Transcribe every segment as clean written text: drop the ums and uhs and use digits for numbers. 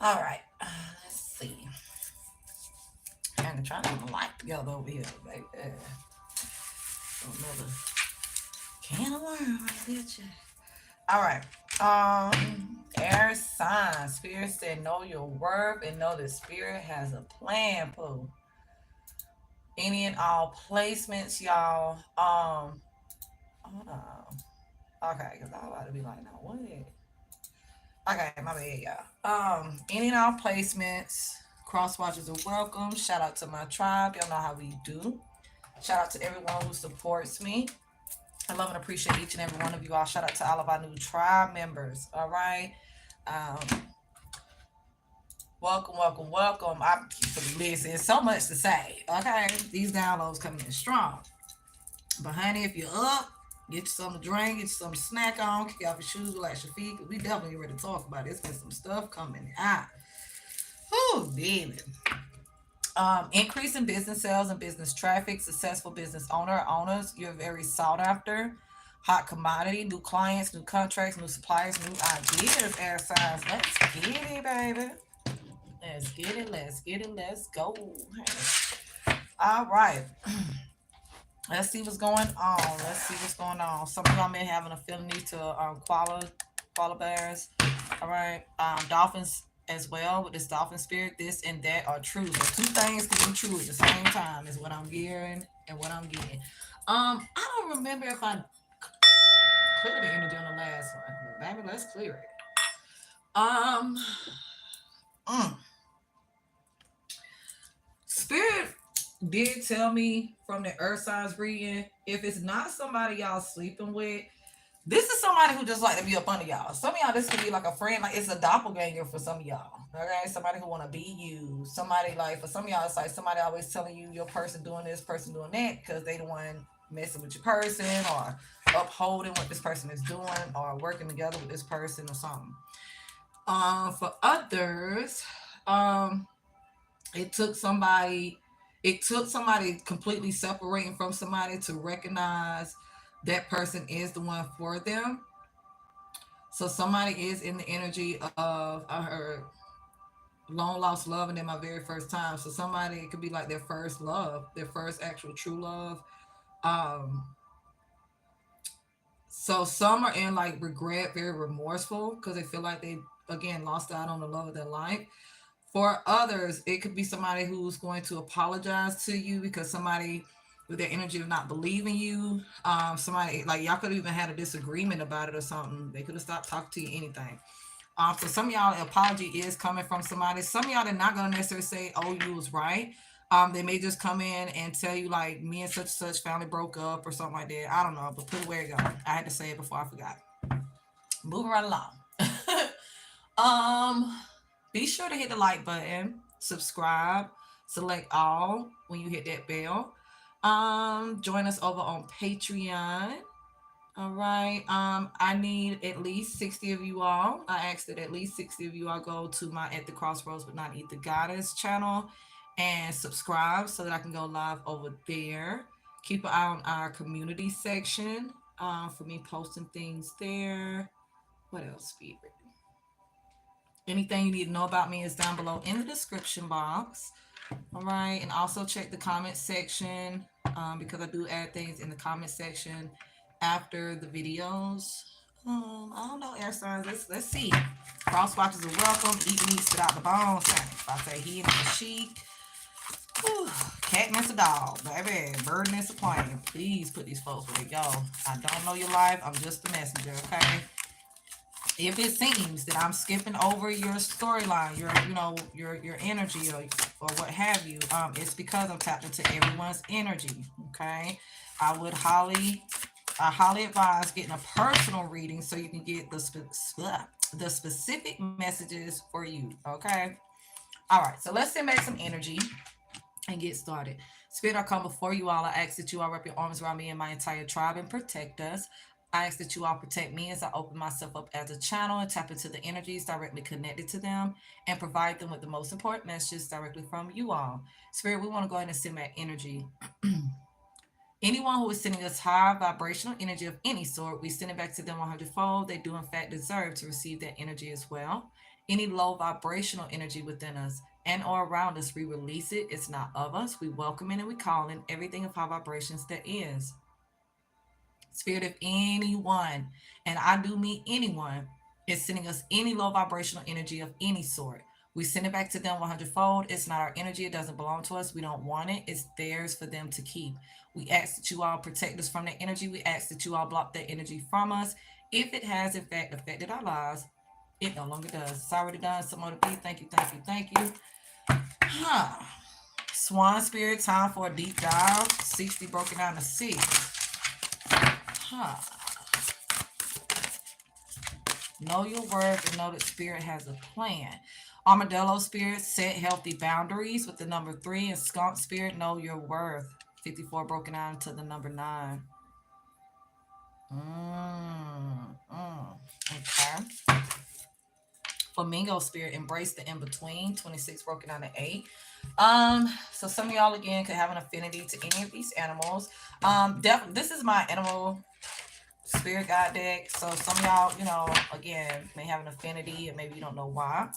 All right. Let's see. I'm trying to get my life together over here, baby. Another can of worms right there, chick. All right. Air sign. Spirit said, know your worth and know the spirit has a plan, Pooh. Any and all placements, y'all. Hold on. Okay, because I'm about to be like, no, what? Okay, my bad, y'all. Any and all placements. Cross watchers are welcome. Shout out to my tribe. Y'all know how we do. Shout out to everyone who supports me. I love and appreciate each and every one of you all. Shout out to all of our new tribe members. All right. Um, welcome, welcome, welcome. I listen, so much to say. Okay. These downloads coming in strong. But honey, if you're up, get you something to drink, get you something to snack on, kick off your shoes, relax your feet. We definitely ready to talk about it. There's been some stuff coming out. Whew, baby. Increase in business sales and business traffic, successful business owners, you're very sought after. Hot commodity, new clients, new contracts, new suppliers, new ideas, air signs. Let's get it, baby. Let's get it, let's get it, let's go. All right. Let's see what's going on. Let's see what's going on. Some of y'all may have an affinity to koala bears. All right. Dolphins as well with this dolphin spirit. This and that are true. So two things can be true at the same time is what I'm hearing and what I'm getting. I don't remember if I cleared the energy on the last one, but baby, let's clear it. Um, mm. Spirit did tell me from the earth signs reading, if it's not somebody y'all sleeping with, this is somebody who just like to be up under y'all. Some of y'all, this could be like a friend, like it's a doppelganger for some of y'all. Okay, somebody who want to be you. Somebody like for some of y'all, it's like somebody always telling you your person doing this, person doing that, because they the one messing with your person or upholding what this person is doing or working together with this person or something. For others, um, it took somebody it took somebody completely separating from somebody to recognize that person is the one for them. So somebody is in the energy of, I heard, long lost love and then my very first time. So somebody, it could be like their first love, their first actual true love. um so some are in like regret, very remorseful because they feel like they again lost out on the love of their life. For others, it could be somebody who's going to apologize to you because somebody with their energy of not believing you, somebody like y'all could have even had a disagreement about it or something. They could have stopped talking to you, anything. So some of y'all, the apology is coming from somebody. Some of y'all are not gonna necessarily say, "Oh, you was right." They may just come in and tell you like, "Me and such and such family broke up" or something like that. I don't know, but put it where it go. I had to say it before I forgot. Moving right along. um, be sure to hit the like button, subscribe, select all when you hit that bell. Join us over on Patreon. All right. I need at least 60 of you all. I asked that at least 60 of you all go to my At the Crossroads But Not Eat the Goddess channel and subscribe so that I can go live over there. Keep an eye on our community section for me posting things there. What else, Spirit? Anything you need to know about me is down below in the description box. All right. And also check the comment section because I do add things in the comment section after the videos. I don't know, air signs. Let's see. Cross watchers are welcome. Eat meat, spit out the bones. If I say he and the sheep. Whew. Cat miss a dog, baby. Bird miss a plane. Please put these folks where they go. I don't know your life. I'm just a messenger, okay? If it seems that I'm skipping over your storyline, your energy or what have you, it's because I'm tapped into everyone's energy. Okay, I would I highly advise getting a personal reading so you can get the specific messages for you. Okay, all right. So let's send back some energy and get started. Spirit, I come before you all. I ask that you all wrap your arms around me and my entire tribe and protect us. I ask that you all protect me as I open myself up as a channel and tap into the energies directly connected to them and provide them with the most important messages directly from you all. Spirit, we want to go ahead and send that energy. Anyone who is sending us high vibrational energy of any sort, we send it back to them 100-fold. They do, in fact, deserve to receive that energy as well. Any low vibrational energy within us and or around us, we release it. It's not of us. We welcome it and we call in everything of high vibrations that is. Spirit of anyone, and I do mean anyone, is sending us any low vibrational energy of any sort. We send it back to them 100-fold. It's not our energy. It doesn't belong to us. We don't want it. It's theirs for them to keep. We ask that you all protect us from that energy. We ask that you all block that energy from us. If it has, in fact, affected our lives, it no longer does. It's already done. Some more to be. Thank you, thank you, thank you. Huh. Swan spirit, time for a deep dive. 60 broken down to 6. Huh. Know your worth and know that spirit has a plan. Armadillo spirit, set healthy boundaries with the number 3. And skunk spirit, know your worth. 54 broken down to the number 9. Okay. Flamingo spirit, embrace the in between. 26 broken down to 8. So some of y'all again could have an affinity to any of these animals. This is my animal spirit guide deck. So some of y'all, again, may have an affinity and maybe you don't know why.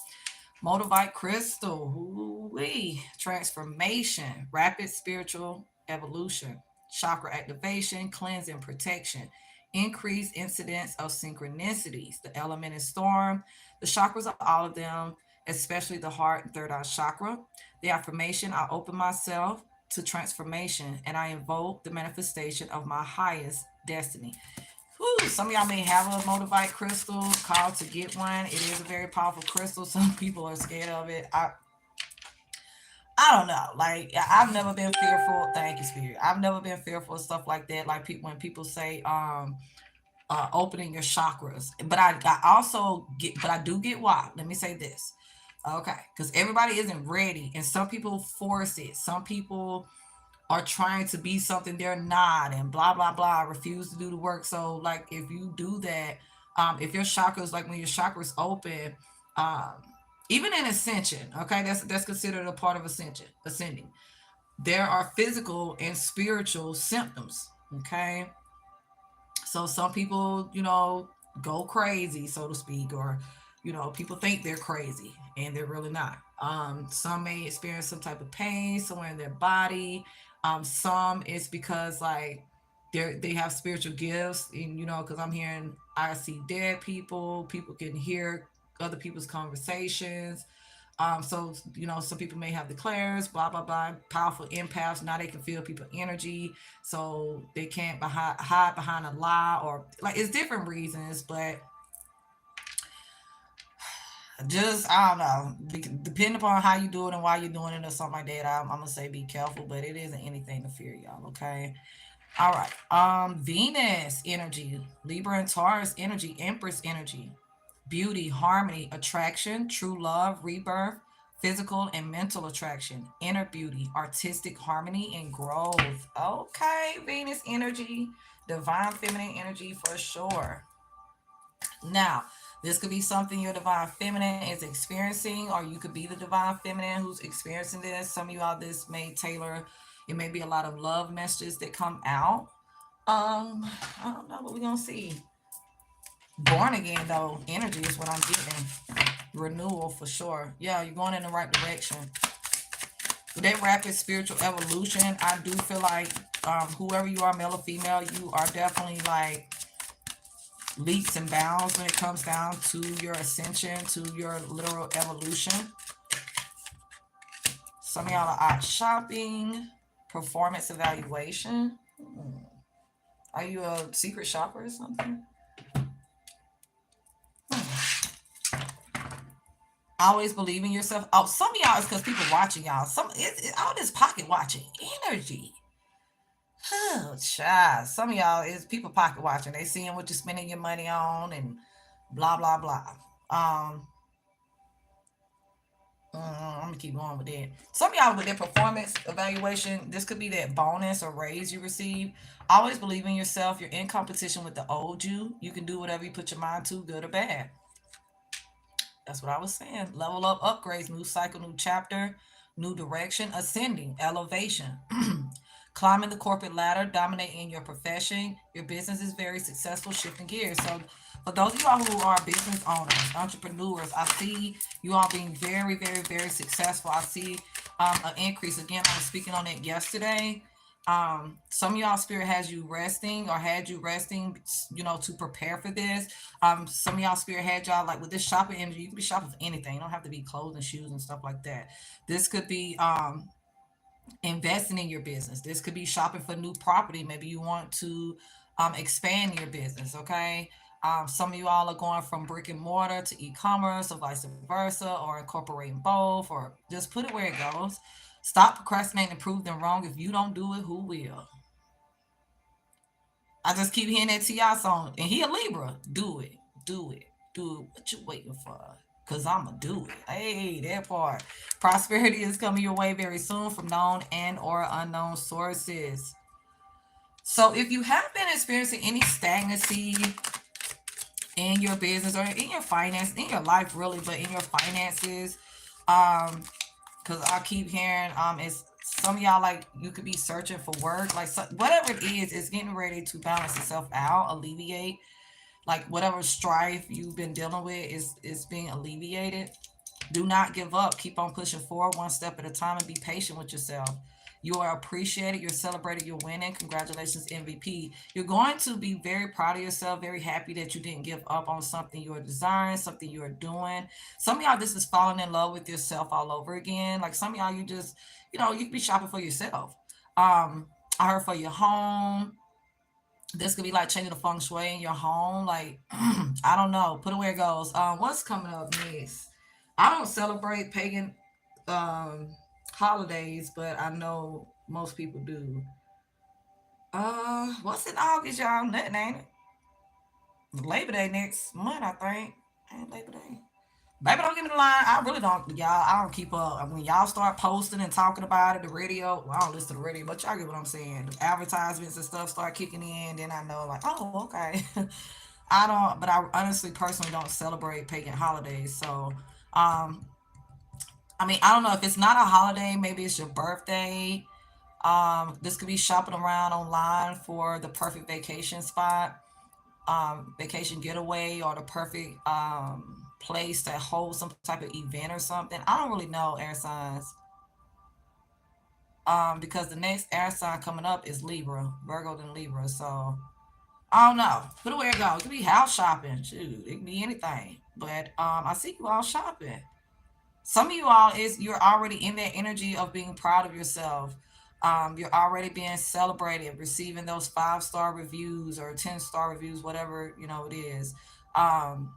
Moldavite crystal, ooh-wee. Transformation, rapid spiritual evolution, chakra activation, cleansing, protection, increased incidence of synchronicities. The element is storm. The chakras are all of them, especially the heart and third eye chakra. The affirmation, I open myself to transformation and I invoke the manifestation of my highest destiny. Whew, some of y'all may have a Moldavite crystal. Call to get one. It is a very powerful crystal. Some people are scared of it. I don't know. Like I've never been fearful. Thank you, Spirit. I've never been fearful of stuff like that. Like when people say opening your chakras. But I do get why. Let me say this. Okay, because everybody isn't ready, and some people force it. Some people are trying to be something they're not, and blah blah blah, refuse to do the work. So like if you do that, if your chakras, like when your chakras open, um even in ascension, okay, that's considered a part of ascending. There are physical and spiritual symptoms. Okay, so some people, go crazy, so to speak, or people think they're crazy and they're really not. Some may experience some type of pain somewhere in their body. Some it's because like they have spiritual gifts, and because I'm hearing, I see dead people. People can hear other people's conversations. So some people may have the clairs, blah blah blah, powerful empaths. Now they can feel people energy, so they can't hide behind a lie, or like it's different reasons. But just I don't know, depending upon how you do it and why you're doing it or something like that. I'm gonna say be careful, but it isn't anything to fear, y'all. Okay. All right. Venus energy, Libra and Taurus energy, Empress energy, beauty, harmony, attraction, true love, rebirth, physical and mental attraction, inner beauty, artistic harmony, and growth. Okay, Venus energy, divine feminine energy for sure. Now, this could be something your divine feminine is experiencing, or you could be the divine feminine who's experiencing this. Some of you all, this may tailor, it may be a lot of love messages that come out. I don't know what we're gonna see. Born again though, energy is what I'm getting. Renewal for sure. Yeah, you're going in the right direction. With that rapid spiritual evolution, I do feel like whoever you are, male or female, you are definitely like leaps and bounds when it comes down to your ascension, to your literal evolution. Some of y'all are out shopping, performance evaluation. Are you a secret shopper or something? Always believe in yourself. Oh, some of y'all is because people watching y'all. It's all this pocket watching energy. Oh, child. Some of y'all is people pocket watching. They seeing what you're spending your money on and blah blah blah. Um, I'm gonna keep going with that. Some of y'all with their performance evaluation, this could be that bonus or raise you receive. Always believe in yourself. You're in competition with the old you. You can do whatever you put your mind to, good or bad. That's what I was saying. Level up, upgrades, new cycle, new chapter, new direction, ascending, elevation. Climbing the corporate ladder, dominating your profession. Your business is very successful, shifting gears. So for those of y'all who are business owners, entrepreneurs, I see you all being very, very, very successful. I see an increase. Again, I was speaking on it yesterday. Some of y'all spirit has you resting or had you resting, to prepare for this. Some of y'all spirit had y'all like with this shopping energy. You can be shopping for anything. You don't have to be clothes and shoes and stuff like that. This could be investing in your business. This could be shopping for new property. Maybe you want to expand your business. Okay. Some of you all are going from brick and mortar to e-commerce or vice versa, or incorporating both, or just put it where it goes. Stop procrastinating and prove them wrong. If you don't do it, who will? I just keep hearing that T.I. song. And he a Libra. Do it. Do it. Do it. What you waiting for? Cause I'ma do it. Hey, that part. Prosperity is coming your way very soon from known and or unknown sources. So if you have been experiencing any stagnancy in your business or in your finance, in your life really, but in your finances, because I keep hearing it's some of y'all like you could be searching for work, like whatever it is, it's getting ready to balance itself out, alleviate. Like whatever strife you've been dealing with is being alleviated. Do not give up. Keep on pushing forward one step at a time and be patient with yourself. You are appreciated. You're celebrated. You're winning. Congratulations, MVP. You're going to be very proud of yourself, very happy that you didn't give up on something you're desiring, something you're doing. Some of y'all, this is falling in love with yourself all over again. Like some of y'all, you just, you could be shopping for yourself. I heard for your home. This could be like changing the feng shui in your home. Like, I don't know. Put it where it goes. What's coming up next? I don't celebrate pagan um holidays, but I know most people do. What's in August, y'all? Nothing, ain't it? Labor Day next month, I think. Ain't Labor Day. Baby, don't give me the line. I really don't, y'all. I don't keep up. When y'all start posting and talking about it, the radio, well, I don't listen to the radio, but y'all get what I'm saying. The advertisements and stuff start kicking in, then I know, like, oh, okay. I don't, but I honestly, personally don't celebrate pagan holidays. So, um, I mean, I don't know if it's not a holiday, maybe it's your birthday. This could be shopping around online for the perfect vacation spot, vacation getaway, or the perfect place that holds some type of event or something. I don't really know air signs, because the next air sign coming up is Libra, Virgo, then Libra. So I don't know. Put it where it goes. It could be house shopping. Shoot, it could be anything. But I see you all shopping. Some of you all is you're already in that energy of being proud of yourself. You're already being celebrated, receiving those 5-star reviews or 10-star reviews, whatever it is. Um,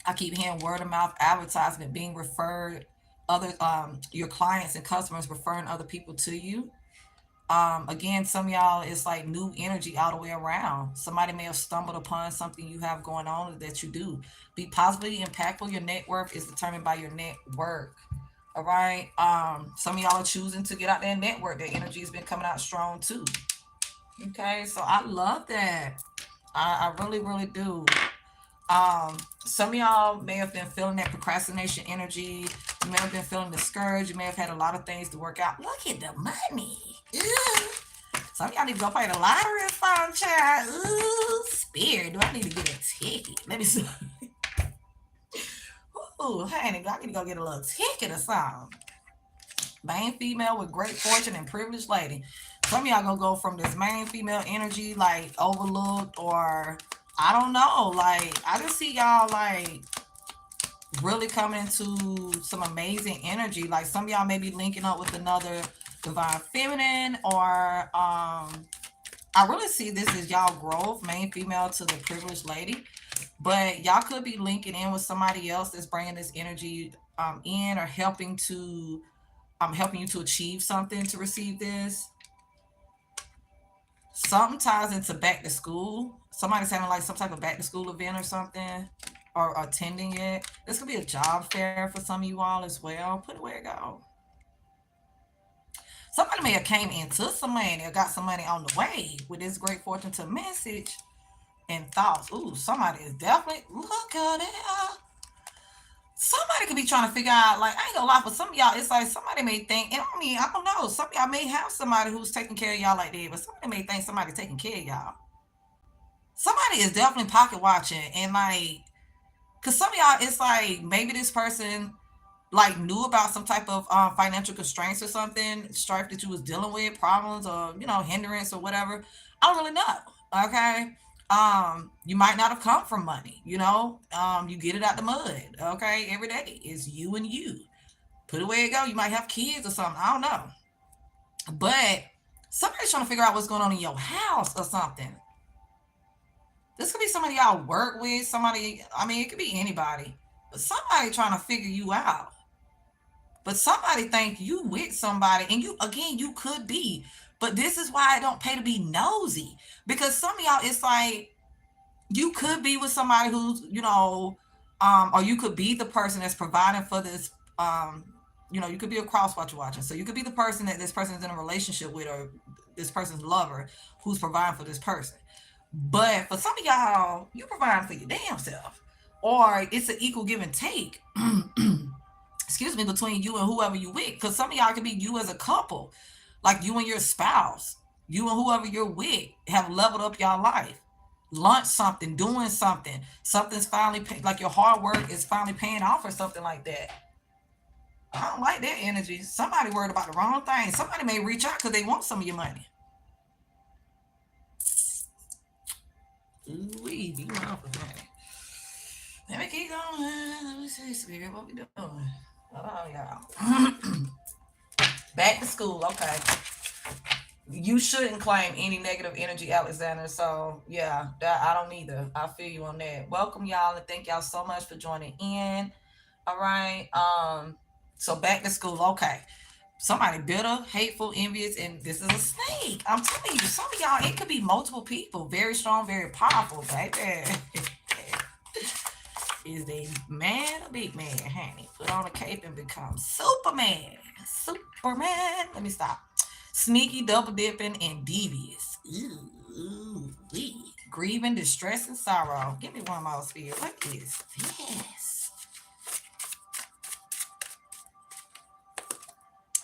I keep hearing word of mouth advertisement being referred, other your clients and customers referring other people to you. Again, some of y'all, it's like new energy all the way around. Somebody may have stumbled upon something you have going on that you do. Be positively impactful. Your net worth is determined by your network. All right. Some of y'all are choosing to get out there and network. Their energy has been coming out strong too. Okay, so I love that. I really, really do. Some of y'all may have been feeling that procrastination energy. You may have been feeling discouraged. You may have had a lot of things to work out. Look at the money. Ooh. Some of y'all need to go play the lottery or something, child. Ooh, spirit. Do I need to get a ticket? Let me see. Ooh, honey, I need to go get a little ticket or something. Main female with great fortune and privileged lady. Some of y'all gonna go from this main female energy, like overlooked, or I don't know. Like, I just see y'all like really coming into some amazing energy. Like some of y'all may be linking up with another divine feminine, or I really see this as y'all growth, main female to the privileged lady. But y'all could be linking in with somebody else that's bringing this energy in, or helping you to achieve something to receive this. Something ties into back to school. Somebody's having like some type of back to school event or something, or attending it. This could be a job fair for some of you all as well. Put it where it go. Somebody may have came into some money or got some money on the way with this great fortune to message and thoughts. Ooh, somebody is definitely look at it. Somebody could could be trying to figure out, like, I ain't gonna lie, for some of y'all, it's like somebody may think, and I mean, I don't know, some of y'all may have somebody who's taking care of y'all like that, but somebody may think somebody taking care of y'all. Somebody is definitely pocket watching, and like, cause some of y'all, it's like maybe this person like knew about some type of financial constraints or something, strife that you was dealing with, problems or hindrance or whatever. I don't really know. Okay. You might not have come from money, you get it out the mud, okay, every day. It's you and you. Put it where it go. You might have kids or something. I don't know. But somebody's trying to figure out what's going on in your house or something. This could be somebody y'all work with, somebody, I mean, it could be anybody, but somebody trying to figure you out. But somebody think you with somebody, and you, again, you could be. But this is why I don't pay to be nosy. Because some of y'all, it's like, you could be with somebody who's, or you could be the person that's providing for this, you could be a cross-watcher watching. So you could be the person that this person is in a relationship with, or this person's lover who's providing for this person. But for some of y'all, you're providing for your damn self. Or it's an equal give and take. Excuse me, between you and whoever you with. Because some of y'all could be you as a couple. Like you and your spouse. You and whoever you're with have leveled up your life. Launched something, doing something. Something's finally, like your hard work is finally paying off or something like that. I don't like that energy. Somebody worried about the wrong thing. Somebody may reach out because they want some of your money. Ooh-wee, be mindful, man. Let me keep going. Let me see, Spirit, what we doing? Oh, y'all. Back to school, okay. You shouldn't claim any negative energy, Alexander. So, yeah, that I don't either. I feel you on that. Welcome, y'all, and thank y'all so much for joining in. All right. So back to school, okay. Somebody bitter, hateful, envious, and this is a snake. I'm telling you, some of y'all, it could be multiple people. Very strong, very powerful, baby. Is they man a big man, honey? Put on a cape and become Superman. Superman. Let me stop. Sneaky, double dipping, and devious. Ooh, grieving, distress, and sorrow. Give me one more, Spirit. What is this?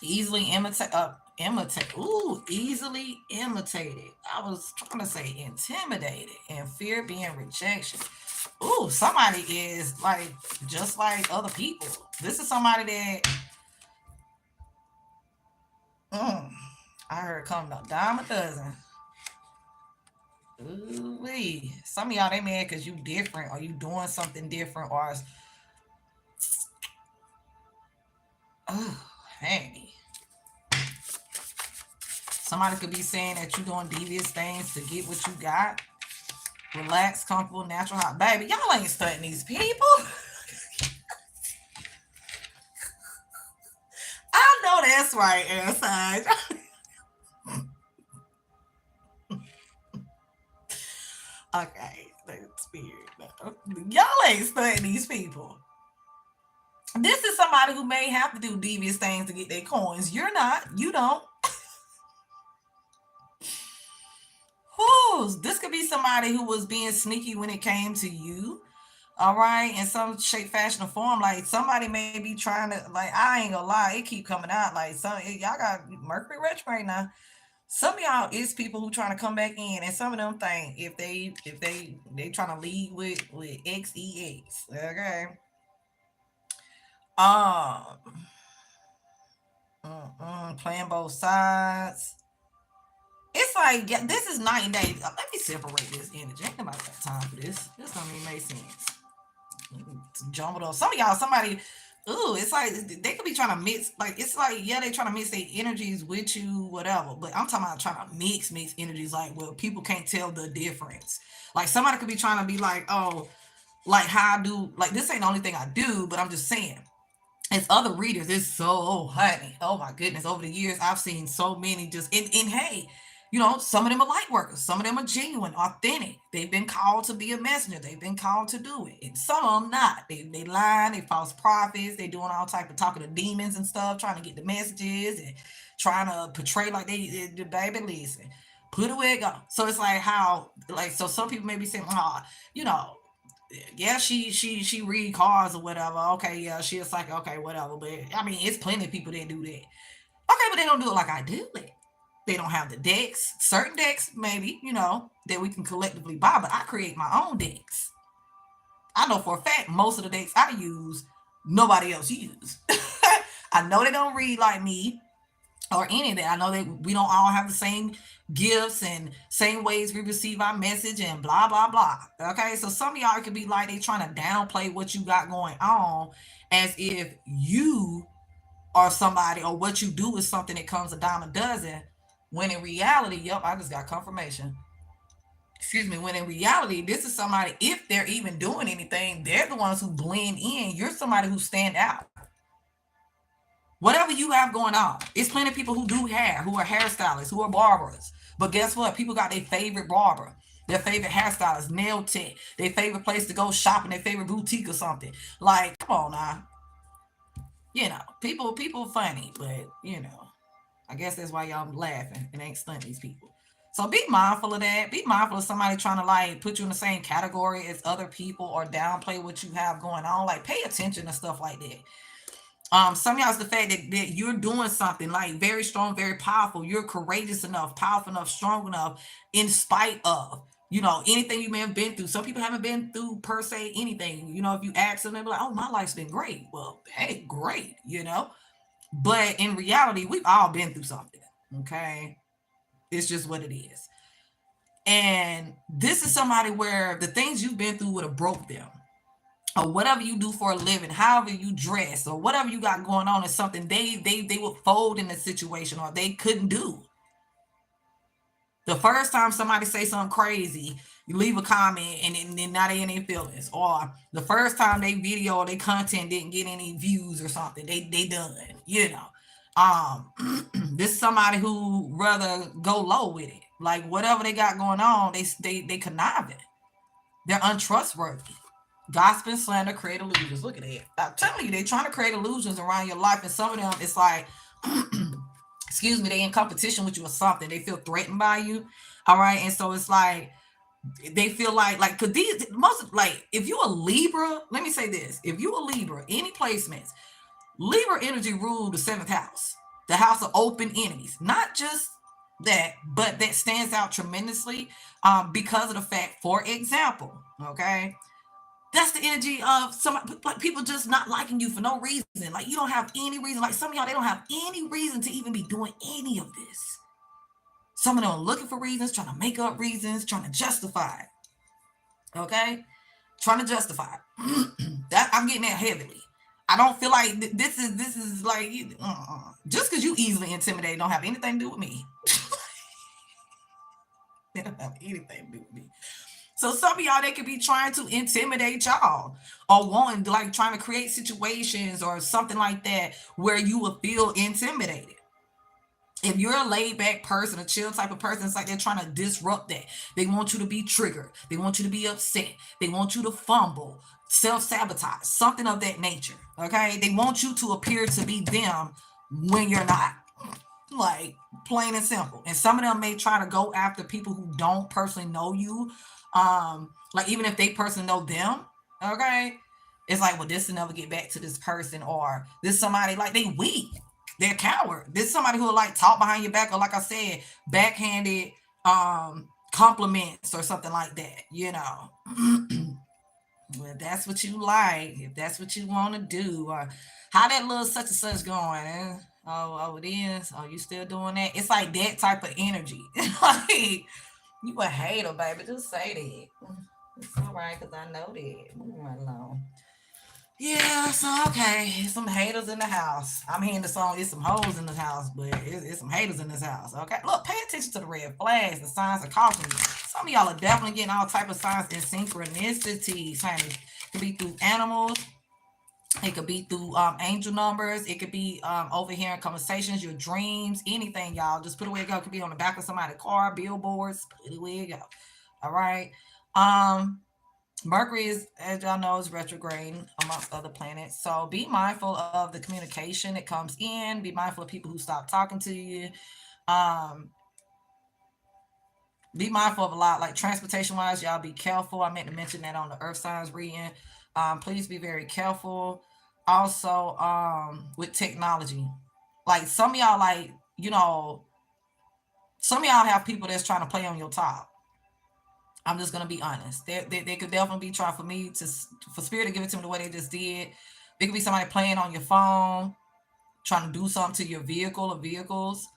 Easily imitate. Ooh, easily imitated. I was trying to say intimidated, and fear being rejection. Ooh, somebody is like just like other people. This is somebody that I heard come a dime a dozen. Ooh, some of y'all, they mad because you different, or you doing something different, or hey. Somebody could be saying that you doing devious things to get what you got. Relaxed, comfortable, natural hot. Baby, y'all ain't studying these people. I know that's right, Airside. Okay, that's weird. Y'all ain't studying these people. This is somebody who may have to do devious things to get their coins. You're not. You don't. This could be somebody who was being sneaky when it came to you. All right, in some shape, fashion, or form. Like somebody may be trying to, like, I ain't gonna lie, it keep coming out. Like y'all got Mercury retrograde now. Some of y'all is people who trying to come back in, and some of them think if they trying to lead with XEX. Okay. Playing both sides. It's like, yeah, this is night and day. Let me separate this energy. Ain't nobody got time for this. This don't even make sense. Jumbled up. Some of y'all, somebody, it's like they could be trying to mix. Like, it's like, yeah, they trying to mix their energies with you, whatever. But I'm talking about trying to mix energies, like, well, people can't tell the difference. Like, somebody could be trying to be like, oh, like how I do, like, this ain't the only thing I do, but I'm just saying. As other readers, it's so, honey, oh my goodness, over the years, I've seen so many just, and hey, some of them are light workers. Some of them are genuine, authentic. They've been called to be a messenger. They've been called to do it. And some of them not. They lying, they false prophets. They doing all type of talking to demons and stuff, trying to get the messages and trying to portray like the baby, listen, put it where it go. So it's like how, like, so some people may be saying, yeah, she read cards or whatever. Okay, yeah, she a psychic. Okay, whatever. But I mean, it's plenty of people that do that. Okay, but they don't do it like I do it. They don't have the decks. Certain decks, maybe, that we can collectively buy, but I create my own decks. I know for a fact most of the decks I use, nobody else use. I know they don't read like me or any of that. I know that we don't all have the same gifts and same ways we receive our message and blah blah blah. Okay, so some of y'all could be like they trying to downplay what you got going on as if you are somebody or what you do is something that comes a dime a dozen. When in reality, yep, I just got confirmation. Excuse me. When in reality, this is somebody, if they're even doing anything, they're the ones who blend in. You're somebody who stand out. Whatever you have going on, it's plenty of people who do hair, who are hairstylists, who are barbers. But guess what? People got their favorite barber, their favorite hairstylist, nail tech, their favorite place to go shopping, their favorite boutique or something. Like, come on now. People funny, but I guess that's why y'all laughing and ain't stunting these people. So be mindful of that. Be mindful of somebody trying to like put you in the same category as other people or downplay what you have going on. Like pay attention to stuff like that. Some of y'all's the fact that you're doing something like very strong, very powerful. You're courageous enough, powerful enough, strong enough, in spite of, anything you may have been through. Some people haven't been through per se anything. If you ask them, they'll be like, oh, my life's been great. Well, hey, great. But in reality, we've all been through something. Okay. It's just what it is. And this is somebody where the things you've been through would have broke them, or whatever you do for a living, however you dress, or whatever you got going on is something they would fold in the situation or they couldn't do. The first time somebody say something crazy, you leave a comment and then now they in their feelings. Or the first time they video or their content didn't get any views or something, they done, This is somebody who rather go low with it. Like whatever they got going on, they conniving. They're untrustworthy. Gossip and slander create illusions. Look at that. I'm telling you, they're trying to create illusions around your life. And some of them, it's like, excuse me, they in competition with you or something. They feel threatened by you. All right. And so it's like, they feel like, cause these most like, if you a Libra, let me say this. If you a Libra, any placements, Libra energy rule the 7th house, the house of open enemies, not just that, but that stands out tremendously because of the fact, for example, okay, that's the energy of some like people just not liking you for no reason. Like you don't have any reason. Like some of y'all, they don't have any reason to even be doing any of this. Some of them are looking for reasons, trying to make up reasons, trying to justify it. Okay, trying to justify it. That I'm getting that heavily. I don't feel like this is like just because you easily intimidate don't have anything to do with me. They don't have anything to do with me. So some of y'all, they could be trying to intimidate y'all or wanting like trying to create situations or something like that where you will feel intimidated. If you're a laid back person, a chill type of person, it's like they're trying to disrupt that. They want you to be triggered. They want you to be upset. They want you to fumble, self-sabotage, something of that nature. Okay. They want you to appear to be them when you're not. Like plain and simple. And some of them may try to go after people who don't personally know you. Like even if they personally know them, okay, it's like, well, this will never get back to this person, or this somebody like they weak, they're coward. This is somebody who will like talk behind your back, or like I said, backhanded compliments or something like that. Well, that's what you like, if that's what you want to do, or how that little such and such going. Oh, it is. Oh, you still doing that? It's like that type of energy. Like you a hater, baby. Just say that. It's all right, because I know that. Move right along. Yeah, so okay. Some haters in the house. I'm hearing the song, it's some hoes in the house, but it's some haters in this house. Okay. Look, pay attention to the red flags, the signs of caution. Some of y'all are definitely getting all type of signs and synchronicities, honey. It could be through animals. It could be through angel numbers. It could be overhearing conversations, your dreams, anything, y'all. Just put it where it go. It could be on the back of somebody's car, billboards. Put it where it go. All right. Mercury is, as y'all know, is retrograde amongst other planets. So be mindful of the communication that comes in. Be mindful of people who stop talking to you. Um, Be mindful of a lot, like transportation wise. Y'all be careful. I meant to mention that on the earth signs reading. Please be very careful. Also, with technology, like some of y'all, like some of y'all have people that's trying to play on your top. I'm just gonna be honest. They could definitely be trying for spirit to give it to me the way they just did. It could be somebody playing on your phone, trying to do something to your vehicle or vehicles,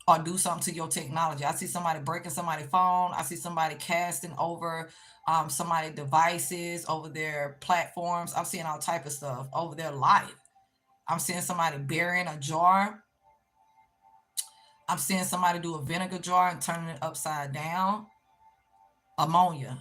or do something to your technology. I see somebody breaking somebody's phone. I see somebody casting over somebody devices, over their platforms. I'm seeing all type of stuff over their life. I'm seeing somebody burying a jar. I'm seeing somebody do a vinegar jar and turning it upside down. Ammonia.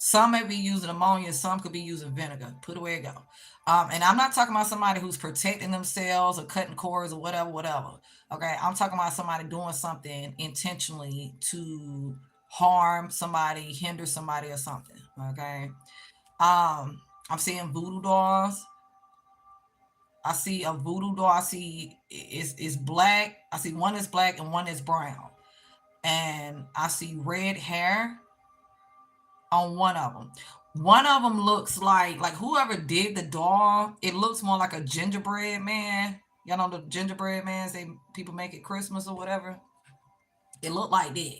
Some may be using ammonia, some could be using vinegar. Put away it go. And I'm not talking about somebody who's protecting themselves or cutting cords or whatever, whatever. Okay, I'm talking about somebody doing something intentionally to harm somebody, hinder somebody, or something. Okay. I'm seeing voodoo dolls. I see a voodoo doll. I see it's black. I see one is black and one is brown. And I see red hair on one of them. One of them looks like whoever did the doll. It looks more like a gingerbread man. Y'all know the gingerbread mans they people make at Christmas or whatever. It looked like that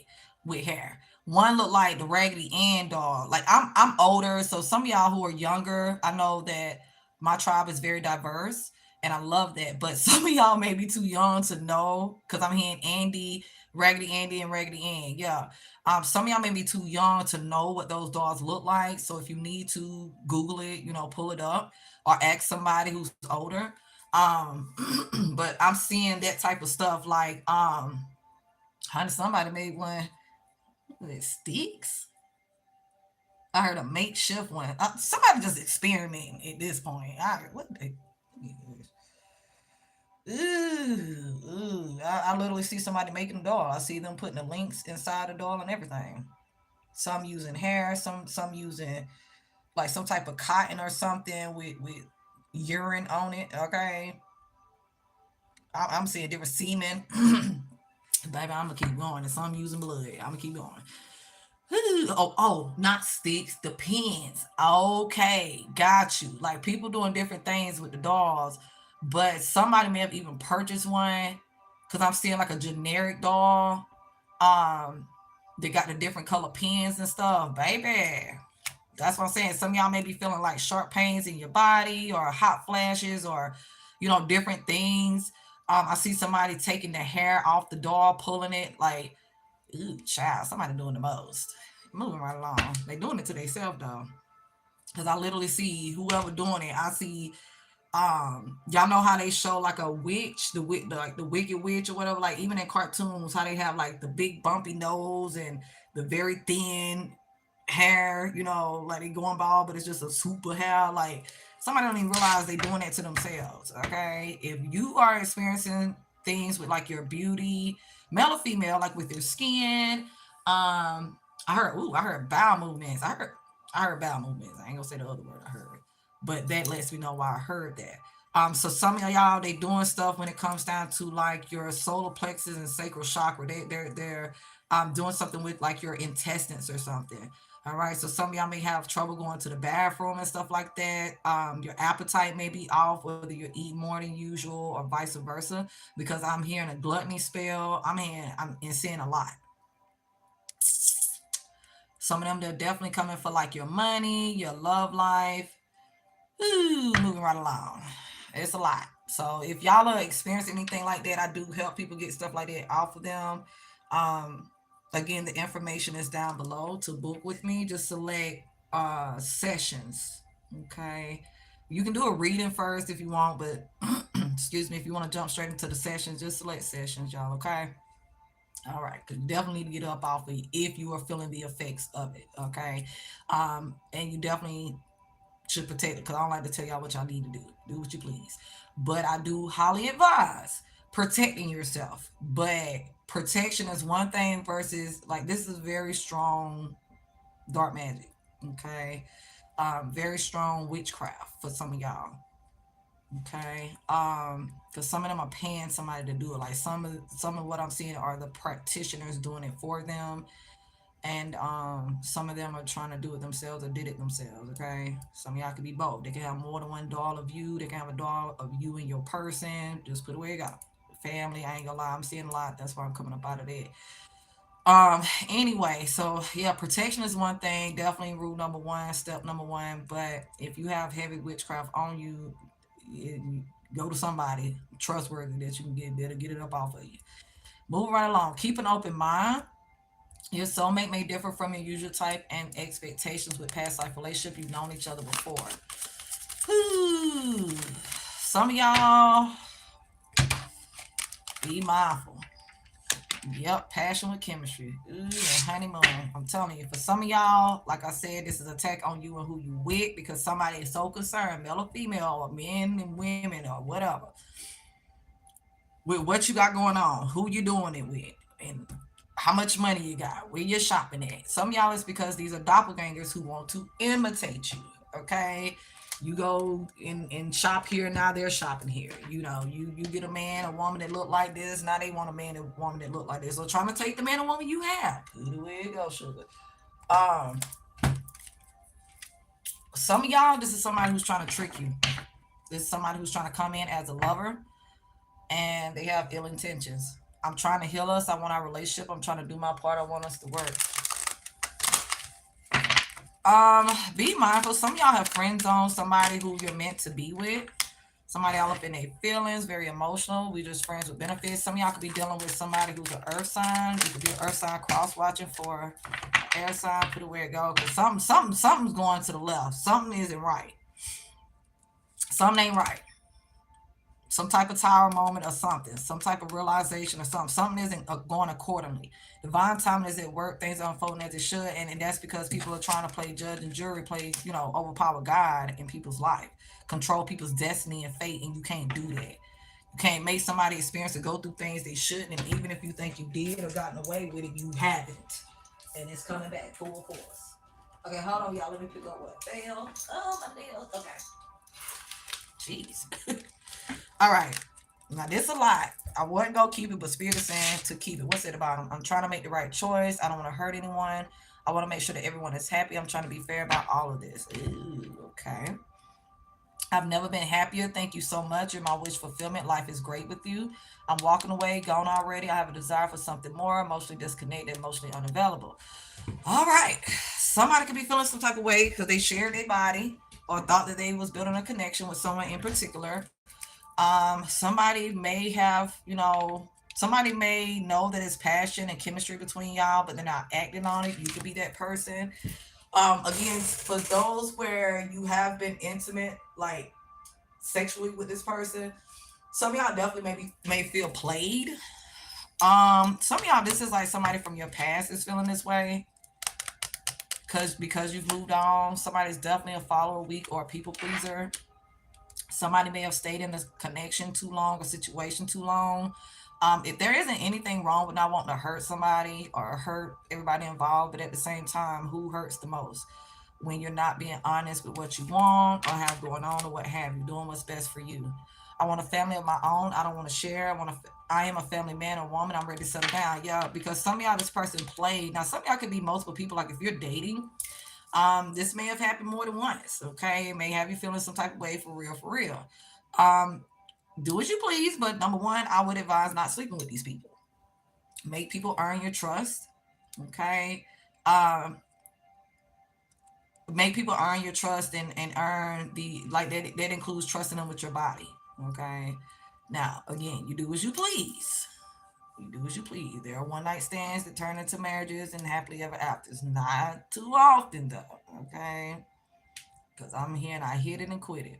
with hair. One looked like the Raggedy Ann doll. Like I'm older, so some of y'all who are younger, I know that my tribe is very diverse, and I love that. But some of y'all may be too young to know, because I'm hearing Raggedy Andy, and Raggedy Ann. Yeah. Some of y'all may be too young to know what those dolls look like. So if you need to Google it, pull it up or ask somebody who's older. But I'm seeing that type of stuff like honey, somebody made one with sticks. I heard a makeshift one. Somebody just experimenting at this point. What the? I literally see somebody making a doll. I see them putting the links inside the doll and everything. Some using hair, some using like some type of cotton or something with urine on it. Okay, I'm seeing different semen. Baby, I'm gonna keep going. And some using blood. I'm gonna keep going. Oh, not sticks, the pins. Okay, got you. Like people doing different things with the dolls, but somebody may have even purchased one because I'm seeing like a generic doll. Um, they got the different color pins and stuff, baby. That's what I'm saying. Some of y'all may be feeling like sharp pains in your body or hot flashes or, different things. I see somebody taking the hair off the doll, pulling it like, ooh, child, somebody doing the most. Moving right along. They doing it to themselves though. Cause I literally see whoever doing it. I see y'all know how they show like a witch, like the wicked witch or whatever, like even in cartoons, how they have like the big bumpy nose and the very thin hair, like they going bald, but it's just a super hair. Like somebody don't even realize they doing that to themselves. Okay. If you are experiencing things with like your beauty, male or female, like with your skin, I heard bowel movements. I heard bowel movements. I ain't gonna say the other word I heard. But that lets me know why I heard that. So some of y'all they doing stuff when it comes down to like your solar plexus and sacral chakra. They're doing something with like your intestines or something. All right. So some of y'all may have trouble going to the bathroom and stuff like that. Your appetite may be off, whether you eat more than usual or vice versa. Because I'm hearing a gluttony spell. I'm seeing a lot. Some of them they're definitely coming for like your money, your love life. Ooh, moving right along. It's a lot. So if y'all are experiencing anything like that, I do help people get stuff like that off of them. Um, Again, the information is down below to book with me. Just select sessions. Okay. You can do a reading first if you want, but excuse me, if you want to jump straight into the sessions, just select sessions, y'all. Okay. All right, because you definitely need to get up off of you if you are feeling the effects of it. Okay. And you definitely should protect it because I don't like to tell y'all what y'all need to do. Do what you please. But I do highly advise protecting yourself. But protection is one thing versus like this is very strong dark magic. Okay. Very strong witchcraft for some of y'all. Okay. Because some of them are paying somebody to do it. Like some of what I'm seeing are the practitioners doing it for them, and some of them are trying to do it themselves or did it themselves. Okay. Some of y'all could be both. They can have more than one doll of you. They can have a doll of you and your person. Just put it where you got. Family. I ain't gonna lie. I'm seeing a lot. That's why I'm coming up out of that. Anyway, so yeah, protection is one thing, definitely rule number one, step number one. But if you have heavy witchcraft on you, you go to somebody trustworthy that you can get there to get it up off of you. Move right along. Keep an open mind. Your soulmate may differ from your usual type and expectations with past life relationship. You've known each other before. Whew. Some of y'all be mindful. Yep, passion with chemistry. Ooh, and honeymoon. I'm telling you, for some of y'all, like I said, this is an attack on you and who you with because somebody is so concerned, male or female, or men and women, or whatever, with what you got going on, who you doing it with, and how much money you got, where you're shopping at. Some of y'all is because these are doppelgangers who want to imitate you. Okay. You go and shop here, now they're shopping here. You know, you get a man, a woman that look like this, now they want a man, a woman that look like this. So trying to take the man or woman you have. Where you go, sugar. Um, some of y'all, this is somebody who's trying to trick you. This is somebody who's trying to come in as a lover and they have ill intentions. I'm trying to heal us. I want our relationship. I'm trying to do my part. I want us to work. Be mindful. Some of y'all have friends on somebody who you're meant to be with. Somebody all up in their feelings, very emotional. We just friends with benefits. Some of y'all could be dealing with somebody who's an earth sign. You could be an earth sign cross watching for an air sign. Put it where it goes. Cause something's going to the left. Something isn't right. Something ain't right. Some type of tower moment or something, some type of realization or something. Something isn't going accordingly. Divine timing is at work. Things are unfolding as it should, and that's because people are trying to play judge and jury, play overpower God in people's life, control people's destiny and fate, and you can't do that. You can't make somebody experience or go through things they shouldn't, and even if you think you did or gotten away with it, you haven't, and it's coming back full force. Okay, hold on, y'all. Let me pick up what failed. Oh, my nails. Okay, jeez. All right. Now this a lot. I wasn't gonna keep it, but Spirit is saying to keep it. What's it about? I'm trying to make the right choice. I don't want to hurt anyone. I want to make sure that everyone is happy. I'm trying to be fair about all of this. Ooh, okay. I've never been happier. Thank you so much. You're my wish fulfillment. Life is great with you. I'm walking away, gone already. I have a desire for something more. Emotionally disconnected, emotionally unavailable. All right. Somebody could be feeling some type of way because they shared their body or thought that they was building a connection with someone in particular. Somebody may have, somebody may know that it's passion and chemistry between y'all, but they're not acting on it. You could be that person. Again, for those where you have been intimate, like sexually with this person, some of y'all definitely may feel played. Some of y'all, this is like somebody from your past is feeling this way. Because you've moved on. Somebody's definitely a follower weak or a people pleaser. Somebody may have stayed in this connection too long, a situation too long. If there isn't anything wrong with not wanting to hurt somebody or hurt everybody involved, but at the same time, who hurts the most? When you're not being honest with what you want or have going on or what have you, doing what's best for you. I want a family of my own. I don't want to share. I am a family man or woman. I'm ready to settle down. Yeah, because some of y'all, this person played. Now, some of y'all could be multiple people. Like if you're dating, this may have happened more than once. Okay, it may have you feeling some type of way for real, for real. Um, do as you please, but number one, I would advise not sleeping with these people. Make people earn your trust. Okay, um, make people earn your trust and earn the like that. That includes trusting them with your body. Okay, now again, you do as you please. You do as you please. There are one night stands that turn into marriages and happily ever afters. Not too often though. Okay, because I'm here and I hit it and quit it.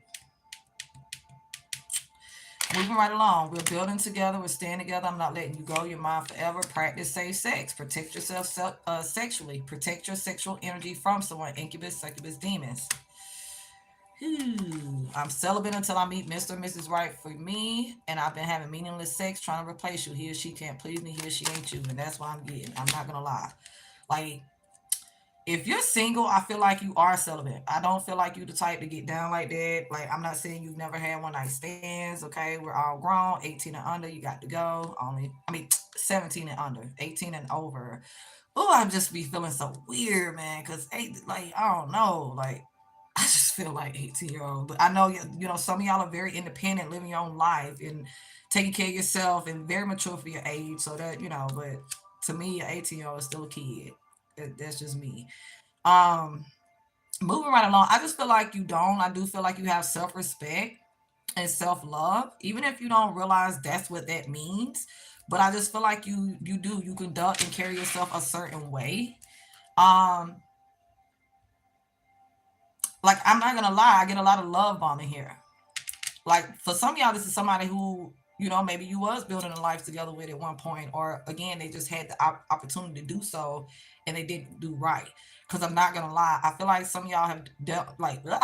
Moving right along. We're building together. We're staying together. I'm not letting you go. You're mine forever. Practice safe sex. Protect yourself sexually. Protect your sexual energy from someone. Incubus, succubus, demons. I'm celibate until I meet Mr. or Mrs. Right for me. And I've been having meaningless sex trying to replace you. He or she can't please me. He or she ain't you. And that's why I'm getting. I'm not going to lie. Like, if you're single, I feel like you are celibate. I don't feel like you the type to get down like that. Like, I'm not saying you've never had one night stands. Okay, we're all grown, 18 and under. You got to go. Only, I mean, 17 and under, 18 and over. Oh, I just be feeling so weird, man. Cause like, I don't know, like, I just feel like 18-year-old. But I know some of y'all are very independent, living your own life and taking care of yourself and very mature for your age. So that but to me, an 18-year-old is still a kid. That's just me. Um, Moving right along, I just feel like you don't. I do feel like you have self respect and self love, even if you don't realize that's what that means. But I just feel like you do. You conduct and carry yourself a certain way. Um, like, I'm not gonna lie, I get a lot of love bombing here. Like, for some of y'all, this is somebody who maybe you was building a life together with at one point, or again, they just had the opportunity to do so, and they didn't do right. Because I'm not gonna lie, I feel like some of y'all have dealt like, isn't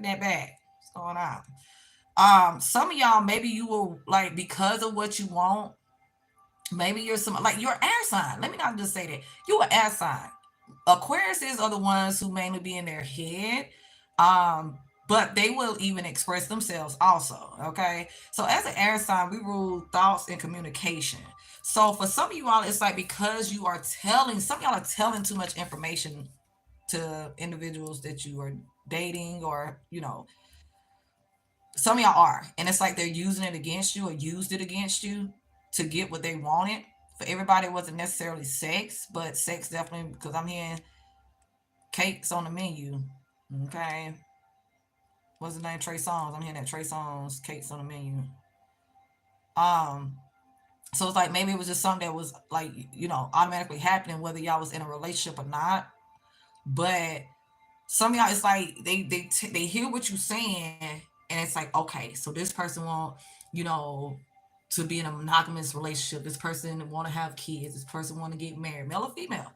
that bad? What's going on? Some of y'all, maybe you will, like, because of what you want. Maybe you're like, you're air sign. Let me not just say that you an air sign. Aquariuses are the ones who mainly be in their head. Um, but they will even express themselves also. Okay. So as an air sign, we rule thoughts and communication. So for some of you all, it's like, because some of y'all are telling too much information to individuals that you are dating, or, some of y'all are. And it's like they're using it against you, or used it against you to get what they wanted. For everybody, it wasn't necessarily sex, but sex definitely, because I'm hearing cakes on the menu. Okay. What's the name? Trey Songz. I'm hearing that Trey Songz, cakes on the menu. Um, so it's like, maybe it was just something that was like, automatically happening, whether y'all was in a relationship or not. But some of y'all, it's like they hear what you're saying, and it's like, okay, so this person want, you know, to be in a monogamous relationship. This person want to have kids. This person want to get married, male or female.